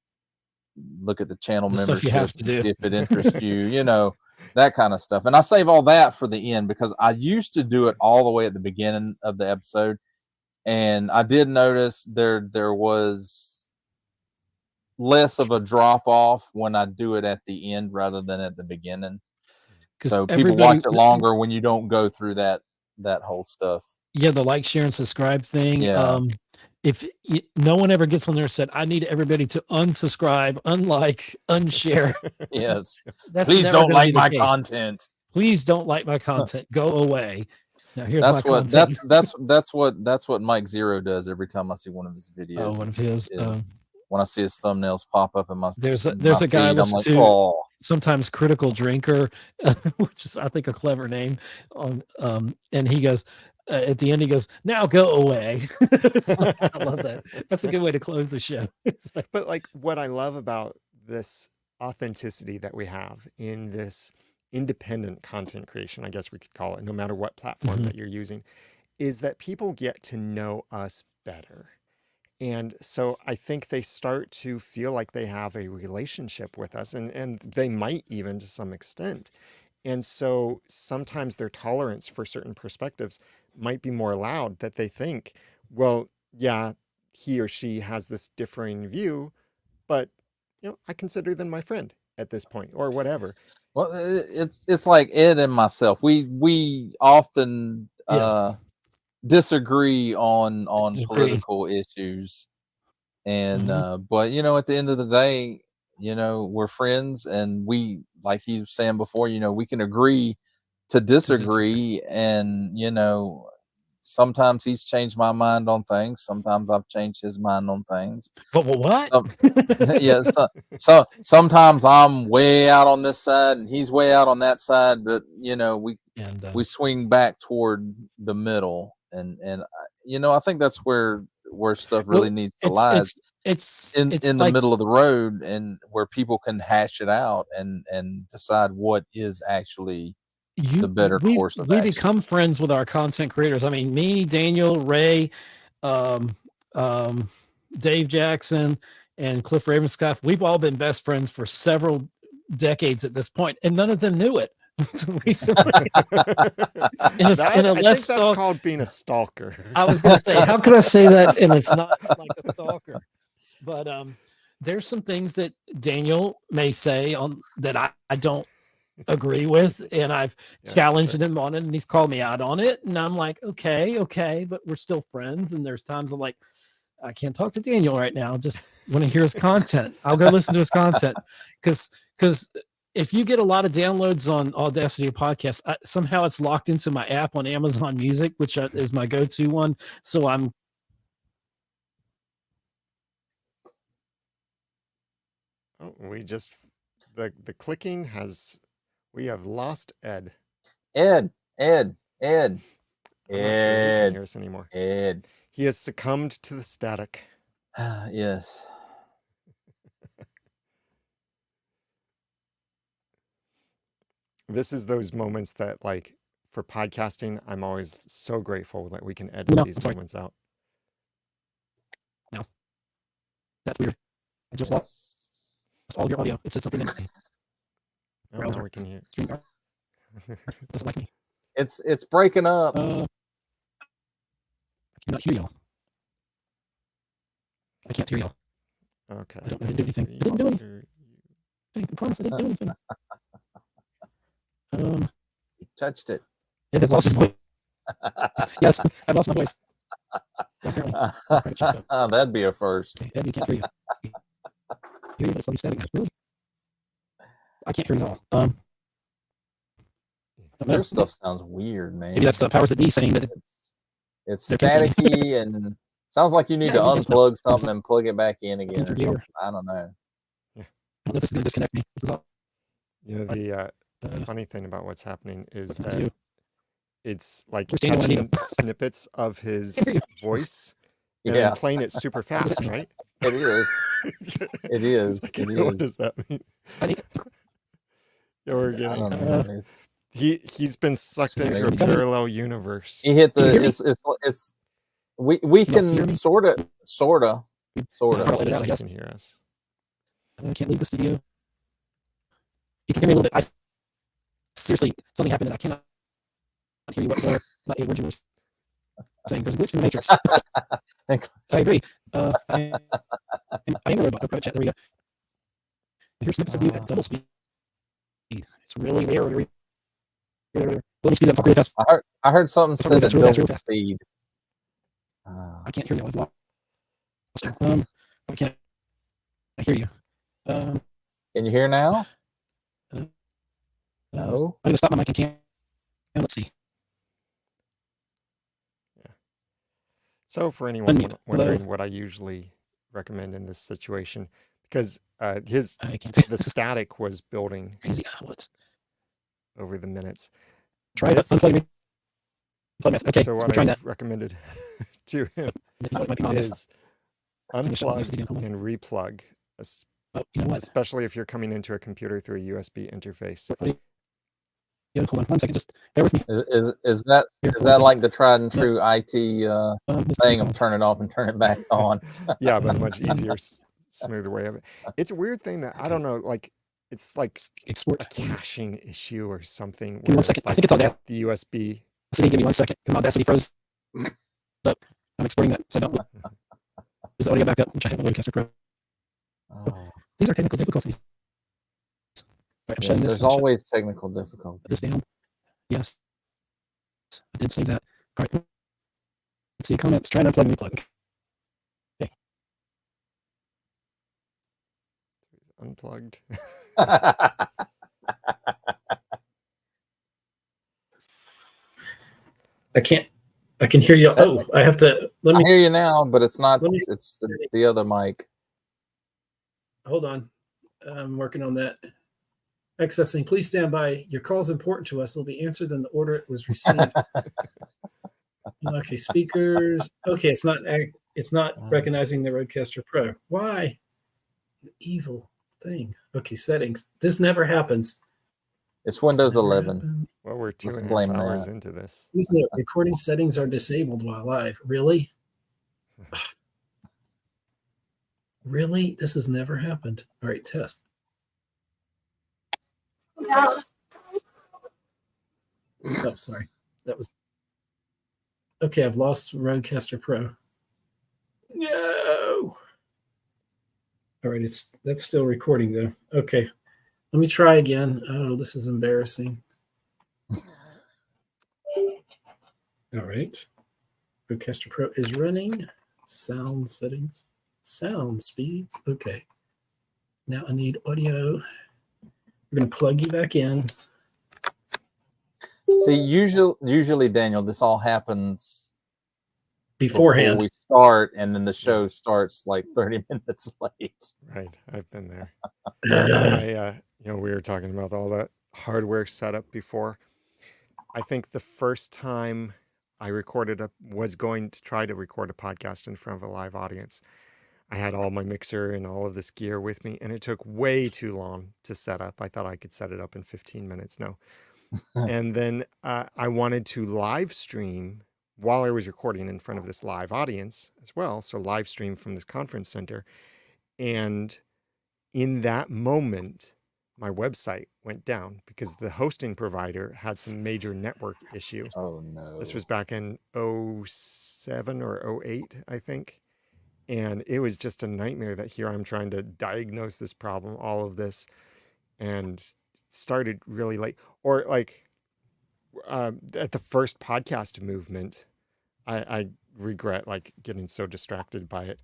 look at the channel membership you have to do. if it interests you, that kind of stuff. And I save all that for the end because I used to do it all the way at the beginning of the episode, and I did notice there was less of a drop off when I do it at the end rather than at the beginning. So people watch it longer when you don't go through that whole stuff. Yeah, the like, share, and subscribe thing. Yeah. If no one ever gets on there and said, I need everybody to unsubscribe, unlike, unshare. Yes. Please don't like my content. Please don't like my content. Go away. Now here's that's my what content. That's what Mike Zero does every time I see one of his videos. Oh, one of his. When I see his thumbnambs pop up in my there's a guy I listen to, sometimes Critical Drinker, which is I think a clever name on and he goes at the end, he goes, now go away. So, I love that. That's a good way to close the show. But like what I love about this authenticity that we have in this independent content creation, I guess we could call it, no matter what platform that you're using, is that people get to know us better. And so I think they start to feel like they have a relationship with us, and they might even to some extent. And so sometimes their tolerance for certain perspectives might be more loud, that they think, well, yeah, he or she has this differing view, but I consider them my friend at this point or whatever. Well, it's like Ed and myself. We often disagree on political issues, and but at the end of the day, we're friends, and we, like he was saying before, we can agree to disagree, and sometimes he's changed my mind on things, sometimes I've changed his mind on things. But what? So sometimes I'm way out on this side and he's way out on that side, but we swing back toward the middle, and I think that's where where stuff really needs to lie. It's in the middle of the road, and where people can hash it out and decide what is actually the better course of action. We become friends with our content creators. I mean, me, Daniel, Ray, Dave Jackson, and Cliff Ravenscroft, we've all been best friends for several decades at this point, and none of them knew it. Recently. I think that's called being a stalker. I was going to say, how could I say that and it's not like a stalker? But there's some things that Daniel may say on that I don't agree with, and I've challenged him on it, and he's called me out on it, and I'm like, okay, but we're still friends. And there's times I'm like, I can't talk to Daniel right now. Just want to hear his content. I'll go listen to his content because if you get a lot of downloads on Audacity podcast, somehow it's locked into my app on Amazon Music, which is my go-to one. So I'm. Oh, the clicking we have lost Ed. Ed. I'm not sure he can hear us anymore. Ed. He has succumbed to the static. Yes. This is those moments that, like, for podcasting, I'm always so grateful that we can edit these moments out. No, that's weird. I just lost all your audio. It said something in the now we can hear. Doesn't like me. It's breaking up. I cannot hear y'all. I can't hear y'all. Okay. I didn't do anything. I didn't do anything. I promise I didn't do anything. You touched it. It has lost its voice. Yes, I've lost my voice. That'd be a first. Ed, you can't hear you. Hear you, but it's like static. Really? I can't hear you at all. Their stuff sounds weird, man. Maybe that's the powers that be saying that it's staticky and sounds like you need to unplug something and plug it back in again or something. I don't know. Yeah. I don't know if this is going to disconnect me. This is all. The funny thing about what's happening is that it's like catching snippets of his voice and then playing it super fast, right? It is. It is. Like, what does that mean? We're getting. He's been sucked into a parallel universe. He hit the. It's. We can sort of. You can hear us. I can't leave the studio. You can hear me a little bit. Seriously, something happened and I cannot hear you whatsoever. Not a word you were saying. There's a glitch in the matrix. I agree. I am a robot. Chat. There we go. I hear snippets of you at double speed. It's really rare. Let me speed up really fast. I heard something said at double speed. I can't hear you. I've lost. I can't. I hear you. Can you hear now? No. I'm gonna stop my mic. I can't. Let's see. Yeah. So for anyone wondering what I usually recommend in this situation, because the static was building over the minutes. Try that. Unplug me. Okay. So what I recommended to him is unplug and replug, especially if you're coming into a computer through a USB interface. Yeah, hold on 1 second. Just bear with me. Is that like the tried and true IT thing of turn it off and turn it back on? Yeah, but a much easier, smoother way of it. It's a weird thing that I don't know. Like it's like a caching issue or something. Give me 1 second. I think it's Audacity. The USB. Give me 1 second. Audacity froze. So I'm exporting that. So I don't. Is the audio back up? Which I have a Loadcaster Pro. These are technical difficulties. Right, yes, there's always technical difficulties. This down. Yes. I did save that. All right. Let's see comments. Try to unplug and replug. Okay. Unplugged. I can hear you. Oh, I have to. I hear you now, but it's not. It's the other mic. Hold on. I'm working on that. Accessing. Please stand by. Your call is important to us. It will be answered in the order it was received. Okay, speakers. Okay, it's not. It's not recognizing the Rodecaster Pro. Why? You evil thing. Okay, settings. This never happens. It's Windows 11. Well, we're 2.5 hours into this. Recording settings are disabled while live. Really? Really? This has never happened. All right, test. Oh, sorry. That was... Okay, I've lost Rodecaster Pro. No. All right, that's still recording though. Okay, let me try again. Oh, this is embarrassing. All right, Rodecaster Pro is running. Sound settings, sound speeds. Okay, now I need audio. We're gonna plug you back in. See, usually, Daniel, this all happens beforehand. Before we start, and then the show starts like 30 minutes late. Right, I've been there. We were talking about all that hardware setup before. I think the first time I was going to try to record a podcast in front of a live audience, I had all my mixer and all of this gear with me, and it took way too long to set up. I thought I could set it up in 15 minutes. No. And then I wanted to live stream while I was recording in front of this live audience as well. So live stream from this conference center. And in that moment, my website went down because the hosting provider had some major network issue. Oh no. This was back in 07 or 08, I think. And it was just a nightmare that here I'm trying to diagnose this problem, all of this, and started really late. Or like at the first podcast movement, I regret like getting so distracted by it.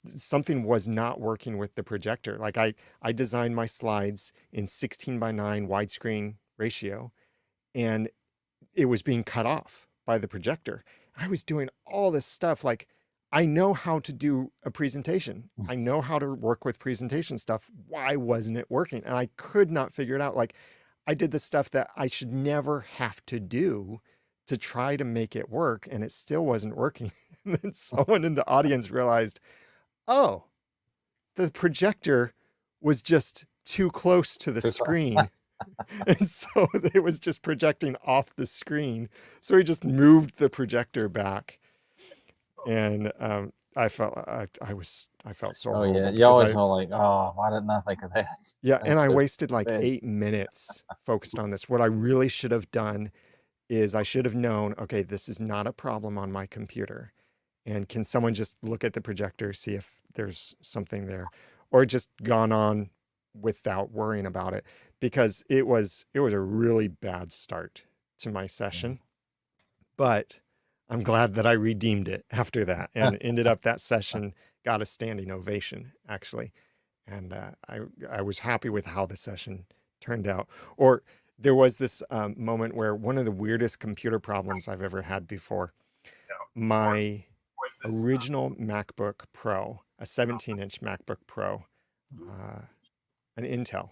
Something was not working with the projector. Like I designed my slides in 16:9 widescreen ratio, and it was being cut off by the projector. I was doing all this stuff. Like, I know how to do a presentation. I know how to work with presentation stuff. Why wasn't it working? And I could not figure it out. Like, I did the stuff that I should never have to do to try to make it work, and it still wasn't working. And then someone in the audience realized, oh, the projector was just too close to the screen. And so it was just projecting off the screen. So he just moved the projector back. And I felt so horrible. Yeah, you always are like, oh, why didn't I think of that? Yeah, and I wasted like 8 minutes focused on this. What I really should have done is I should have known, okay, this is not a problem on my computer. And can someone just look at the projector, see if there's something there, or just gone on without worrying about it, because it was a really bad start to my session. But I'm glad that I redeemed it after that, and ended up that session got a standing ovation, actually. And I was happy with how the session turned out. Or there was this moment where one of the weirdest computer problems I've ever had before, my original MacBook Pro, a 17-inch MacBook Pro, an Intel,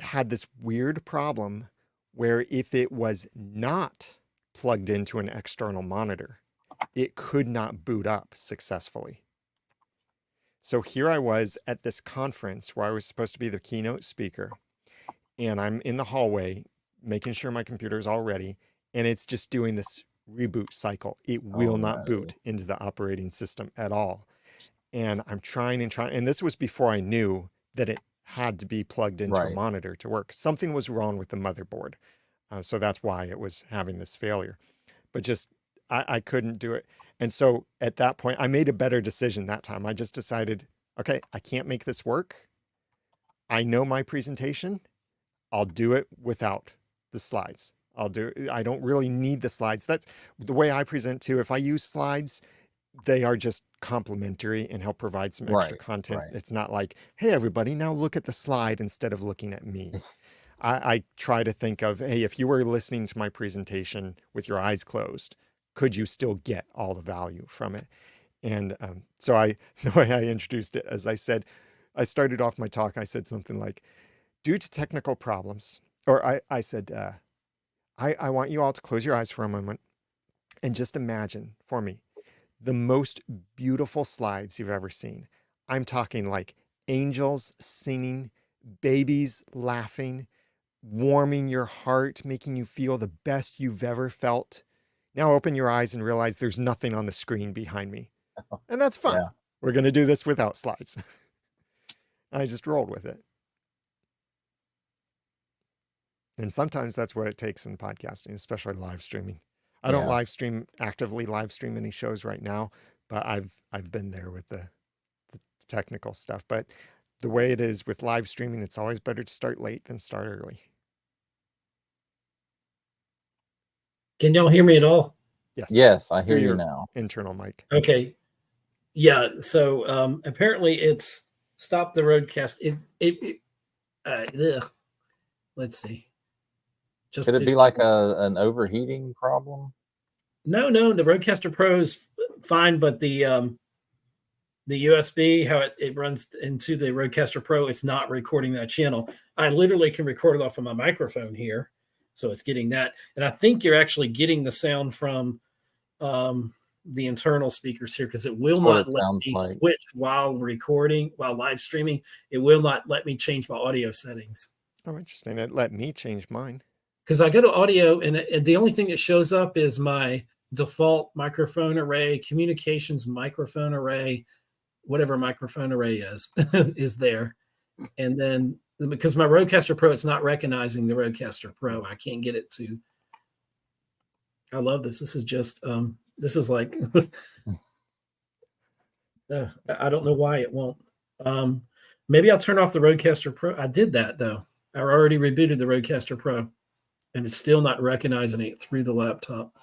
had this weird problem where if it was not plugged into an external monitor, it could not boot up successfully. So here I was at this conference where I was supposed to be the keynote speaker, and I'm in the hallway making sure my computer is all ready, and it's just doing this reboot cycle. It will not boot into the operating system at all. And I'm trying, and this was before I knew that it had to be plugged into a monitor to work. Something was wrong with the motherboard. So that's why it was having this failure. But just, I couldn't do it. And so at that point, I made a better decision that time. I just decided, okay, I can't make this work. I know my presentation. I'll do it without the slides. I don't really need the slides. That's the way I present too. If I use slides, they are just complimentary and help provide some extra content. It's not like, hey, everybody, now look at the slide instead of looking at me. I try to think of, hey, if you were listening to my presentation with your eyes closed, could you still get all the value from it? And so the way I introduced it, as I said, I started off my talk, I said something like, due to technical problems, or I said, I want you all to close your eyes for a moment And just imagine for me the most beautiful slides you've ever seen. I'm talking like angels singing, babies laughing, warming your heart, making you feel the best you've ever felt. Now open your eyes and realize there's nothing on the screen behind me. And that's fun. Yeah. We're going to do this without slides. I just rolled with it. And sometimes that's what it takes in podcasting, especially live streaming. I don't actively live stream any shows right now, but I've been there with the technical stuff. But the way it is with live streaming, it's always better to start late than start early. Can y'all hear me at all? Yes. Yes, I hear you now. Internal mic. Okay. Yeah. So apparently it's stopped the roadcast. Let's see. Could it be like an overheating problem? No, the Rodecaster Pro is fine, but the USB, how it runs into the Rodecaster Pro, it's not recording that channel. I literally can record it off of my microphone here, so it's getting that. And I think you're actually getting the sound from the internal speakers here, because it will not let me switch while recording, while live streaming. It will not let me change my audio settings. Oh, interesting. It let me change mine. Because I go to audio, and the only thing that shows up is my default microphone array, communications microphone array, whatever microphone array is, is there. And then because my Rodecaster Pro, it's not recognizing the Rodecaster Pro. I can't get it to. I love this. This is just, this is like, I don't know why it won't. Maybe I'll turn off the Rodecaster Pro. I did that though. I already rebooted the Rodecaster Pro, and it's still not recognizing it through the laptop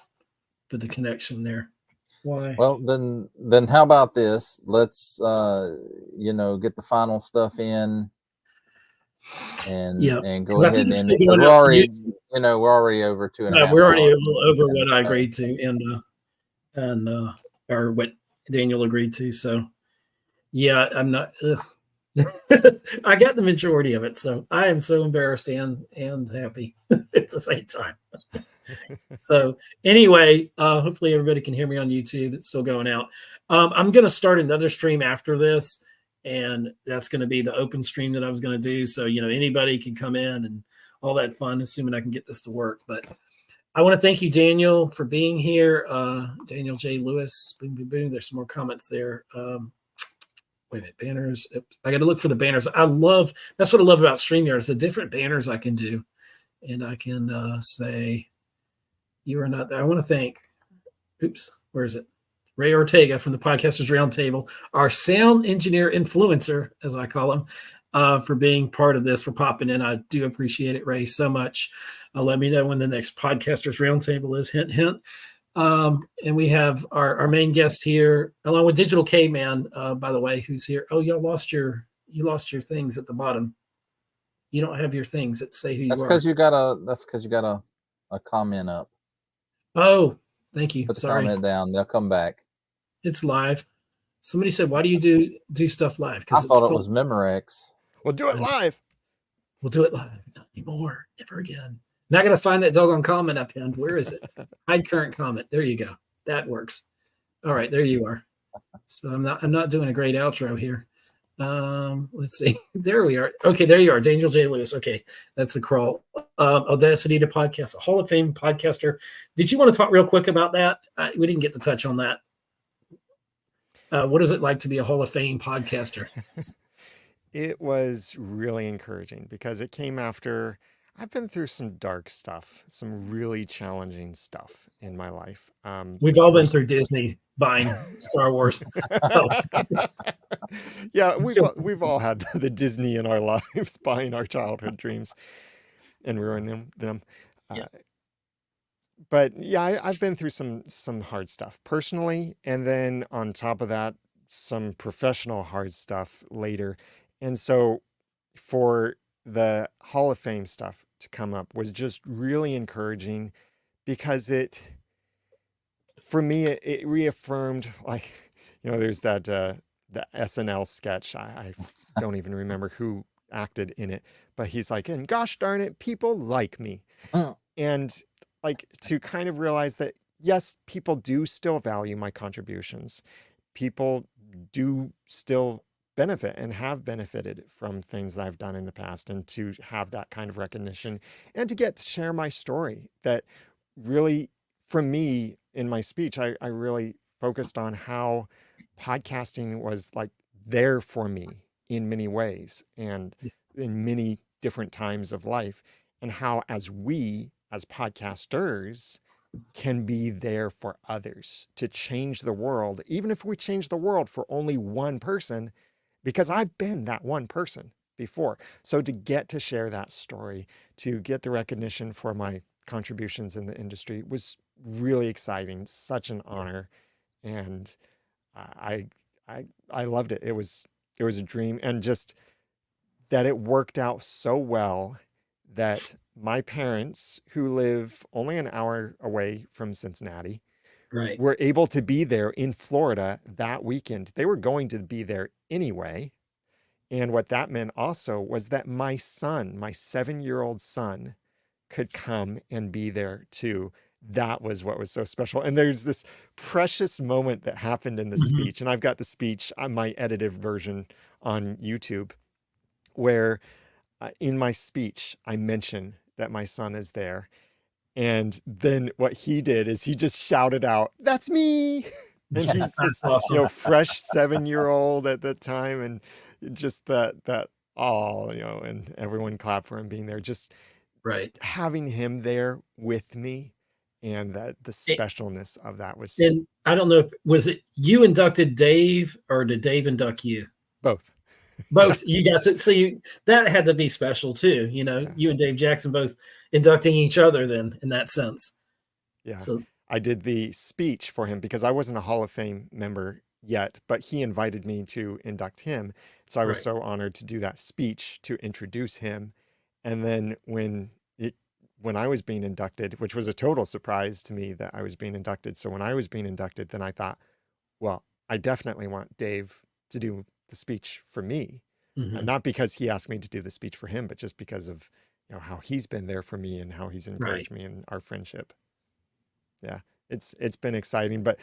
for the connection there. Why? Well, then how about this? Let's get the final stuff in and go ahead and we're already over 2.5. We're already a little over what I agreed to and or what Daniel agreed to. So yeah, I'm not I got the majority of it, so I am so embarrassed and happy at the same time. So anyway, hopefully everybody can hear me on YouTube. It's still going out. I'm going to start another stream after this, and that's going to be the open stream that I was going to do. So, anybody can come in and all that fun, assuming I can get this to work. But I want to thank you, Daniel, for being here. Daniel J. Lewis, boom, boom, boom. There's some more comments there. Wait a minute, banners. I got to look for the banners. That's what I love about StreamYard is the different banners I can do. And I can say, you are not there. I want to thank, where is it? Ray Ortega from the Podcasters Roundtable, our sound engineer influencer, as I call him, for being part of this, for popping in. I do appreciate it, Ray, so much. Let me know when the next Podcasters Roundtable is, hint, hint. And we have our main guest here, along with Digital Caveman, by the way, who's here. Oh, you lost your things at the bottom. You don't have your things that say who you are. That's because you got a comment up. Oh, thank you. Put the Sorry. comment down. They'll come back. It's live. Somebody said, "Why do you do stuff live?" I thought it was Memorex. We'll do it live. We'll do it live. Not anymore. Never again. Not gonna find that doggone comment I pinned. Where is it? Hide current comment. There you go. That works. All right, there you are. So I'm not doing a great outro here. Let's see. There we are. Okay, there you are. Daniel J. Lewis. Okay, that's the crawl. Audacity to podcast, a Hall of Fame podcaster. Did you want to talk real quick about that? We didn't get to touch on that. What is it like to be a Hall of Fame podcaster? It was really encouraging because it came after I've been through some dark stuff, some really challenging stuff in my life. We've all been through Disney buying Star Wars. Yeah, we've all had the Disney in our lives, buying our childhood dreams and ruining them. Yeah. But yeah, I've been through some hard stuff personally, and then on top of that, some professional hard stuff later. And so for the Hall of Fame stuff to come up was just really encouraging because for me, it reaffirmed, like, there's that, the SNL sketch. I don't even remember who acted in it, but he's like, and gosh darn it, people like me. Oh. And like to kind of realize that, yes, people do still value my contributions. People do still benefit and have benefited from things that I've done in the past, and to have that kind of recognition and to get to share my story. That really, for me, in my speech, I really focused on how podcasting was like there for me in many ways and in many different times of life, and how as podcasters can be there for others to change the world, even if we change the world for only one person, because I've been that one person before. So to get to share that story, to get the recognition for my contributions in the industry was really exciting, such an honor. And I loved it. It was a dream, and just that it worked out so well that my parents, who live only an hour away from Cincinnati, were able to be there in Florida that weekend. They were going to be there anyway. And what that meant also was that my son, my 7-year-old son, could come and be there too. That was what was so special. And there's this precious moment that happened in the speech. And I've got the speech on my edited version on YouTube, where in my speech, I mention that my son is there. And then what he did is he just shouted out, "That's me." And he's this, awesome. Fresh 7-year-old at the time. And just that, and everyone clapped for him being there. Just having him there with me, and that the specialness of that was. And I don't know if, was it you inducted Dave, or did Dave induct you? Both. Both. You got to see, that had to be special too. You and Dave Jackson both inducting each other then, in that sense. Yeah. So I did the speech for him because I wasn't a Hall of Fame member yet, but he invited me to induct him. So I was so honored to do that speech to introduce him. And then when I was being inducted, which was a total surprise to me that I was being inducted. So when I was being inducted, then I thought, well, I definitely want Dave to do the speech for me. Not because he asked me to do the speech for him, but just because of how he's been there for me and how he's encouraged me in our friendship. Yeah, it's been exciting. But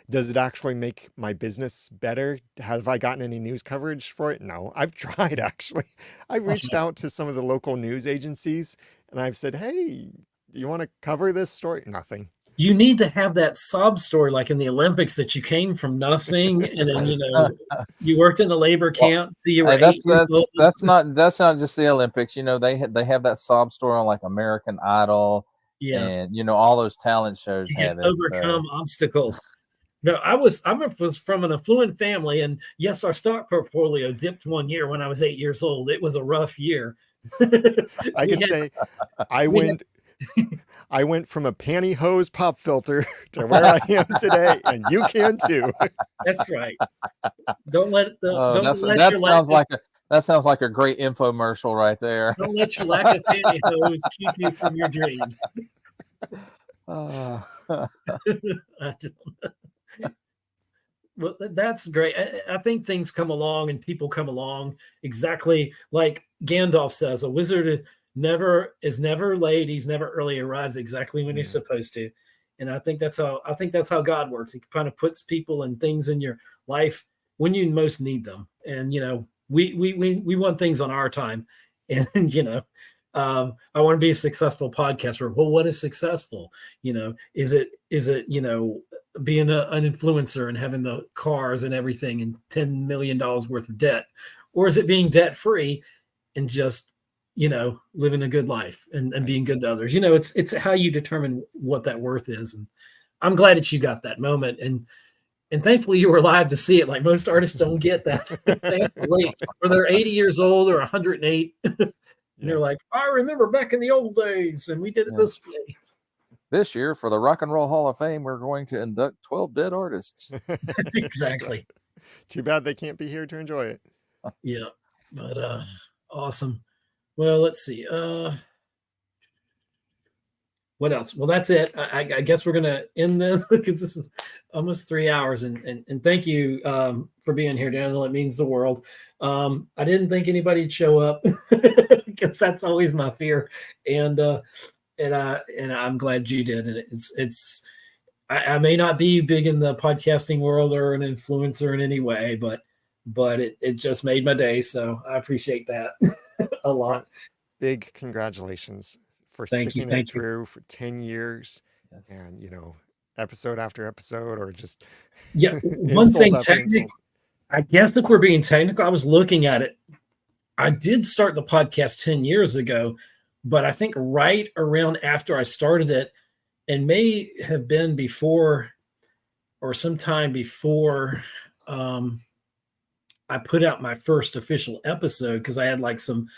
does it actually make my business better? Have I gotten any news coverage for it? No, I've tried, actually. I've reached out to some of the local news agencies and I've said, "Hey, you want to cover this story?" Nothing. You need to have that sob story, like in the Olympics, that you came from nothing, and then you worked in the labor camp till you were 8 years old. That's not just the Olympics. They have that sob story on American Idol, and all those talent shows have it. Overcome obstacles. No, I was from an affluent family, and yes, our stock portfolio dipped one year when I was 8 years old. It was a rough year. I can say I went from a pantyhose pop filter to where I am today, and you can too. That's right. That sounds like a great infomercial right there. Don't let your lack of pantyhose keep you from your dreams. I don't know. Well, that's great. I think things come along and people come along exactly like Gandalf says, a wizard is never late. He's never early. Arrives exactly when he's supposed to. And I think that's how God works. He kind of puts people and things in your life when you most need them. And, we want things on our time. And, I want to be a successful podcaster. Well, what is successful? Is it, being an influencer and having the cars and everything and $10 million worth of debt? Or is it being debt free and just, living a good life and being good to others? It's how you determine what that worth is. And I'm glad that you got that moment. And thankfully you were alive to see it. Like most artists don't get that. Thankfully, or they're 80 years old or 108. And they're like, I remember back in the old days and we did it this way. This year for the Rock and Roll Hall of Fame, we're going to induct 12 dead artists. Exactly. Too bad they can't be here to enjoy it. Yeah. But awesome. Well, let's see. What else? Well, that's it. I guess we're going to end this because this is almost 3 hours. And thank you for being here, Daniel. It means the world. I didn't think anybody'd show up because that's always my fear. And I'm glad you did. And I may not be big in the podcasting world or an influencer in any way, but it just made my day. So I appreciate that a lot. Big congratulations for Thank sticking you. it through for 10 years. Yes. And, episode after episode, or just one thing technically, I guess if we're being technical, I was looking at it. I did start the podcast 10 years ago, but I think right around after I started it, and may have been before or sometime before I put out my first official episode, because I had like some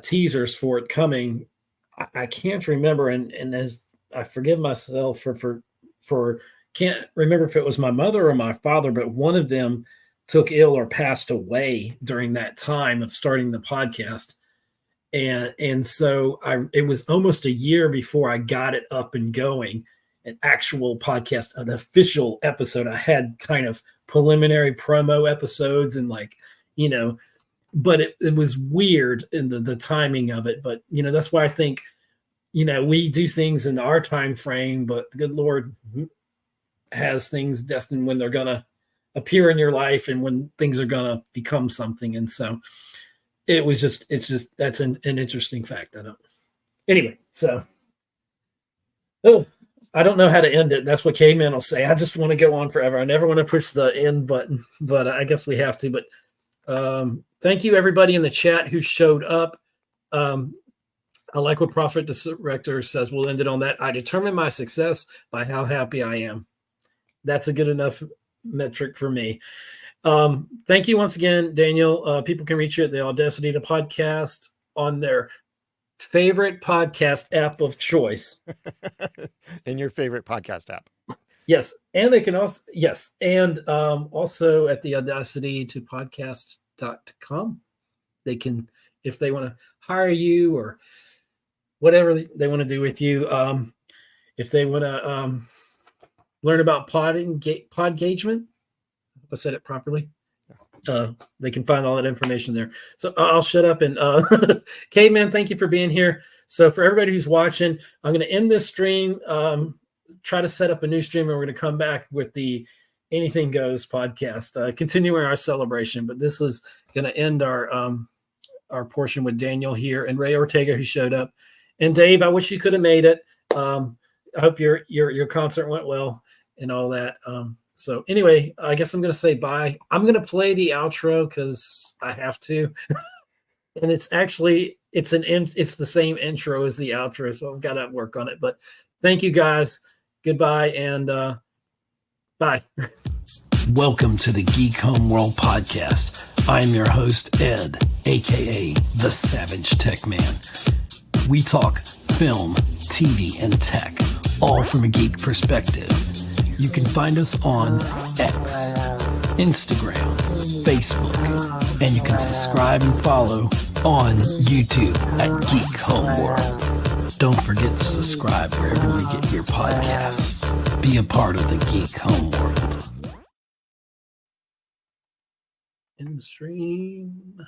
teasers for it coming. I can't remember, and as I forgive myself for can't remember if it was my mother or my father, but one of them took ill or passed away during that time of starting the podcast. And so it was almost a year before I got it up and going, an actual podcast, an official episode. I had kind of preliminary promo episodes and but it was weird in the timing of it. But, that's why I think, we do things in our time frame, but the good Lord has things destined when they're going to appear in your life and when things are going to become something. And so it's just that's an interesting fact. Anyway, so I don't know how to end it. That's what Caveman will say. I just want to go on forever. I never want to push the end button, but I guess we have to. But thank you everybody in the chat who showed up. I like what Prophet Director says. We'll end it on that. I determine my success by how happy I am. That's a good enough metric for me. Thank you once again, Daniel. People can reach you at the Audacity to podcast on their favorite podcast app of choice. In your favorite podcast app. Yes. And they can also, also at the Audacity to podcast.com. They can, if they want to hire you or whatever they want to do with you. If they want to learn about Podgagement, I said it properly. They can find all that information there. So I'll shut up and Caveman, thank you for being here. So for everybody who's watching, I'm going to end this stream, try to set up a new stream, and we're going to come back with the Anything Goes podcast, continuing our celebration. But this is going to end our portion with Daniel here and Ray Ortega, who showed up. And Dave, I wish you could have made it. I hope your concert went well and all that. So anyway, I guess I'm going to say bye. I'm going to play the outro because I have to. And it's the same intro as the outro, so I've got to work on it. But thank you guys. Goodbye and bye. Welcome to the Geek Homeworld podcast. I'm your host, Ed, aka the Savage Tech Man. We talk film, TV, and tech, all from a geek perspective. You can find us on X, Instagram, Facebook, and you can subscribe and follow on YouTube at Geek Homeworld. Don't forget to subscribe wherever you get your podcasts. Be a part of the Geek Homeworld. End stream.